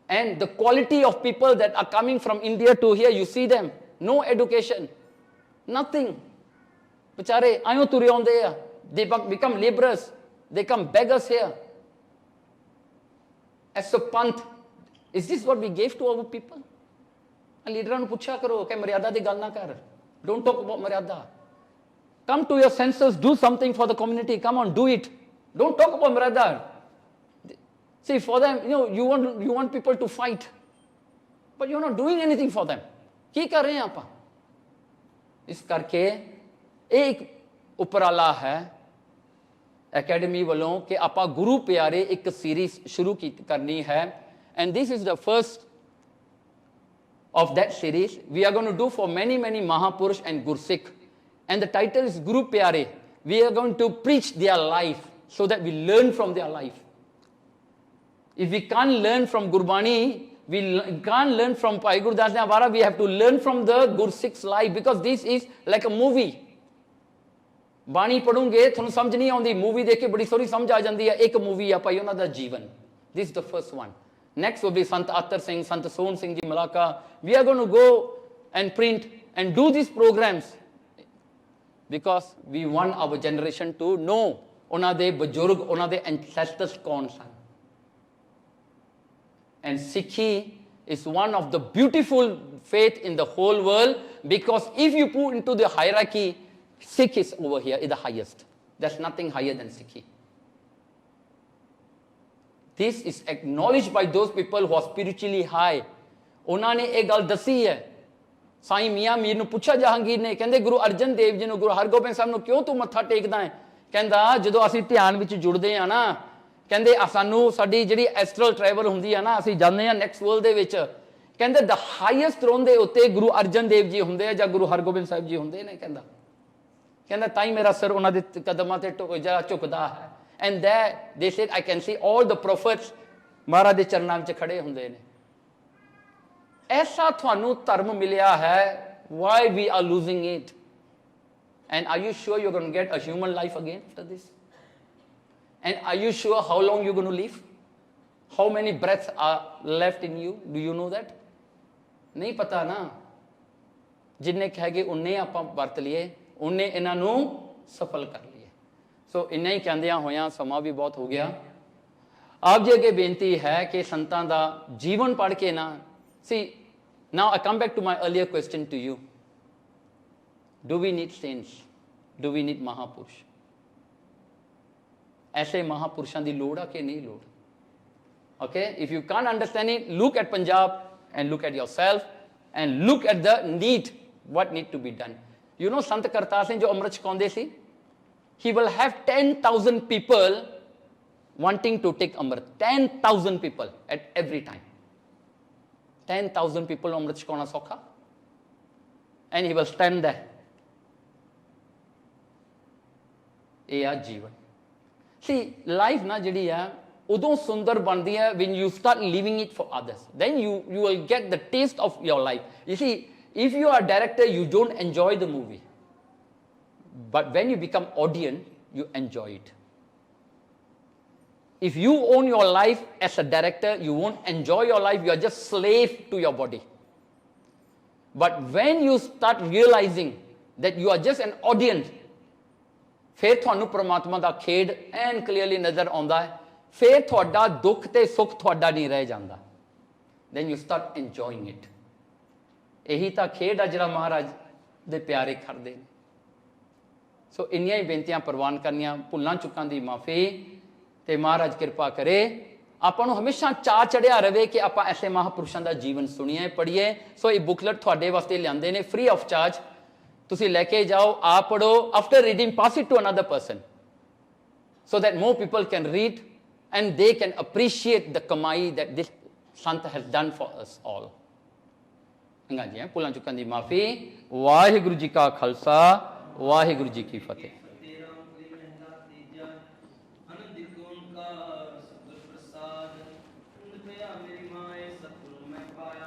And the quality of people that are coming from India to here, you see them, no education, nothing. Bechare ayo ture aunde a, they become laborers, they come beggars here. As a panth, is this what we gave to our people? ਲੀਡਰਾਂ ਨੂੰ ਪੁੱਛਿਆ ਕਰੋ ਕਿ ਮਰਿਆਦਾ ਦੀ ਗੱਲ ਨਾ ਕਰ, don't talk about maryada. Come to your senses, do something for the community, come on, do it. Don't talk about maryada. See, for them, you want people to fight, but you're not doing anything for them. ਕੀ ਕਰ ਰਹੇ ਹਾਂ ਆਪਾਂ? ਇਸ ਕਰਕੇ ਇਹ ਇੱਕ ਉਪਰਾਲਾ ਹੈ ਅਕੈਡਮੀ ਵੱਲੋਂ ਕਿ ਆਪਾਂ ਗੁਰੂ ਪਿਆਰੇ ਇੱਕ ਸੀਰੀਜ਼ ਸ਼ੁਰੂ ਕਰਨੀ ਹੈ, and this is the first of that series. We are going to do for many Mahapurush and Gursikh, and the title is Guru Pyare. We are going to preach their life so that we learn from their life. If we can't learn from Gurbani, we can't learn from Bhai Gurdas Awara, we have to learn from the Gursikh's life, because this is like a movie. ਬਾਣੀ ਪੜੋਗੇ ਤੁਹਾਨੂੰ ਸਮਝ ਨਹੀਂ ਆਉਂਦੀ, movie ਦੇਖ ਕੇ ਬੜੀ ਸੋਹਣੀ ਸਮਝ ਆ ਜਾਂਦੀ ਹੈ। ਇੱਕ ਮੂਵੀ ਆ ਭਾਈ ਉਹਨਾਂ ਦਾ ਜੀਵਨ. This is the first one. Next will be Sant Atar Singh, Sant Son Singh Ji Malaka. We are going to go and print and do these programs because we want our generation to know ਉਹਨਾਂ ਦੇ ਬਜ਼ੁਰਗ, ਉਹਨਾਂ ਦੇ ancestors ਕੌਣ ਸਨ. And Sikhi is one of the beautiful faith in the whole world, because if you put into the hierarchy, Sikh is over here, is the highest. There's nothing higher than Sikhi. This is acknowledged by those people who are spiritually high. ਉਹਨਾਂ ਨੇ ਇਹ ਗੱਲ ਦੱਸੀ ਹੈ। ਸਾਈਂ ਮੀਆਂ ਮੀਰ ਨੂੰ ਪੁੱਛਿਆ ਜਹਾਂਗੀਰ ਨੇ, ਕਹਿੰਦੇ ਗੁਰੂ ਅਰਜਨ ਦੇਵ ਜੀ ਨੂੰ, ਗੁਰੂ ਹਰਗੋਬਿੰਦ ਸਾਹਿਬ ਨੂੰ ਕਿਉਂ ਤੂੰ ਮੱਥਾ ਟੇਕਦਾ ਹੈ? ਕਹਿੰਦਾ ਜਦੋਂ ਅਸੀਂ ਧਿਆਨ ਵਿੱਚ ਜੁੜਦੇ ਆ ਨਾ, ਕਹਿੰਦੇ ਸਾਨੂੰ ਸਾਡੀ ਜਿਹੜੀ ਐਸਟਰਲ ਟਰੈਵਲ ਹੁੰਦੀ ਆ ਨਾ, ਅਸੀਂ ਜਾਂਦੇ ਆ ਨੈਕਸਟ ਵਰਲਡ ਦੇ ਵਿੱਚ, ਕਹਿੰਦੇ ਦ ਹਾਈਐਸਟ ਥਰੋਨ ਦੇ ਉੱਤੇ ਗੁਰੂ ਅਰਜਨ ਦੇਵ ਜੀ ਹੁੰਦੇ ਆ ਜਾਂ ਗੁਰੂ ਹਰਗੋਬਿੰਦ ਸਾਹਿਬ ਜੀ ਹੁੰਦੇ ਨੇ। ਕਹਿੰਦਾ ਤਾਂ ਹੀ ਮੇਰਾ ਸਿਰ ਉਹਨਾਂ ਦੇ ਕਦਮਾਂ ਤੇ ਝੁਕਦਾ ਹੈ। And there they said, I can see all the prophets ਮਹਾਰਾਜ ਦੇ ਚਰਨਾਂ ਵਿੱਚ ਖੜੇ ਹੁੰਦੇ ਨੇ। ਐਸਾ ਤੁਹਾਨੂੰ ਧਰਮ ਮਿਲਿਆ ਹੈ, why we are losing it? And are you sure you're going to get a human life again after this? And are you sure how long you're going to live? How many breaths are left in you? Do you know that? ਨਹੀਂ ਪਤਾ ਨਾ। ਜਿੰਨੇ ਹੈਗੇ ਉਨੇ ਆਪਾਂ ਵਰਤ ਲਈਏ, ਉਨੇ ਇਹਨਾਂ ਨੂੰ ਸਫਲ ਕਰ ਲਈਏ। ਸੋ ਇੰਨਾ ਹੀ ਕਹਿੰਦਿਆਂ ਹੋਇਆਂ ਸਮਾਂ ਵੀ ਬਹੁਤ ਹੋ ਗਿਆ। ਆਪ ਜੀ ਅੱਗੇ ਬੇਨਤੀ ਹੈ ਕਿ ਸੰਤਾਂ ਦਾ ਜੀਵਨ ਪੜ੍ਹ ਕੇ ਨਾ, see, now I come back to my earlier question to you. Do we need saints? Do we need Mahapurush? ऐसे महापुरुषों की लोड़ है कि नहीं लोड़? Okay, if you can't understand it, look at Punjab and look at yourself and look at the need, what need to be done. You know, Sant Kartar Singh जो अमृत छकाउंदे सी, he will have 10,000 people wanting to take Amrit. 10,000 people at every time. 10,000 people Amrit छकाउना सौखा, and he will stand there. ये आ जीवन। See, life na jehdi hai udon sundar bandi hai when you start living it for others. Then you will get the taste of your life. You see, if you are a director, you don't enjoy the movie, but when you become audience, you enjoy it. If you own your life as a director, you won't enjoy your life. You are just slave to your body. But when you start realizing that you are just an audience, ਫਿਰ ਤੁਹਾਨੂੰ ਪ੍ਰਮਾਤਮਾ ਦਾ ਖੇਡ ਐਨ clearly ਨਜ਼ਰ ਆਉਂਦਾ ਹੈ। ਫਿਰ ਤੁਹਾਡਾ ਦੁੱਖ ਤੇ ਸੁੱਖ ਤੁਹਾਡਾ ਨਹੀਂ ਰਹਿ ਜਾਂਦਾ। then you start enjoying it. ਇਹੀ ਤਾਂ ਖੇਡ ਆ ਜਿਹੜਾ ਮਹਾਰਾਜ ਦੇ ਪਿਆਰੇ ਕਰਦੇ ਨੇ। ਸੋ ਇੰਨੀਆਂ ਹੀ ਬੇਨਤੀਆਂ ਪ੍ਰਵਾਨ ਕਰਨੀਆਂ, ਭੁੱਲਾਂ ਚੁੱਕਾਂ ਦੀ ਮਾਫੀ, ਤੇ ਮਹਾਰਾਜ ਕਿਰਪਾ ਕਰੇ ਆਪਾਂ ਨੂੰ ਹਮੇਸ਼ਾ ਚਾਅ ਚੜਿਆ ਰਵੇ ਕਿ ਆਪਾਂ ਐਸੇ ਮਹਾਂਪੁਰਸ਼ਾਂ ਦਾ ਜੀਵਨ ਸੁਣੀਏ ਪੜ੍ਹੀਏ। ਸੋ ਇਹ ਬੁਕਲਟ ਤੁਹਾਡੇ ਵਾਸਤੇ ਲਿਆਂਦੇ ਨੇ ਫ੍ਰੀ ਆਫ ਚਾਰਜ, ਤੁਸੀਂ ਲੈ ਕੇ ਜਾਓ, ਆਪ ਪੜ੍ਹੋ। After reading pass it to another person so that more people can read and they can appreciate the kamai that this sant has done for us all. ਅੰਗਾ ਜੀ ਭੁੱਲਾਂ ਚੁੱਕਾਂ ਦੀ ਮਾਫੀ। ਵਾਹਿਗੁਰੂ ਜੀ ਕਾ ਖਾਲਸਾ, ਵਾਹਿਗੁਰੂ ਜੀ ਕੀ ਫਤਿਹ। मेरी माए सतगुरु मैं पाया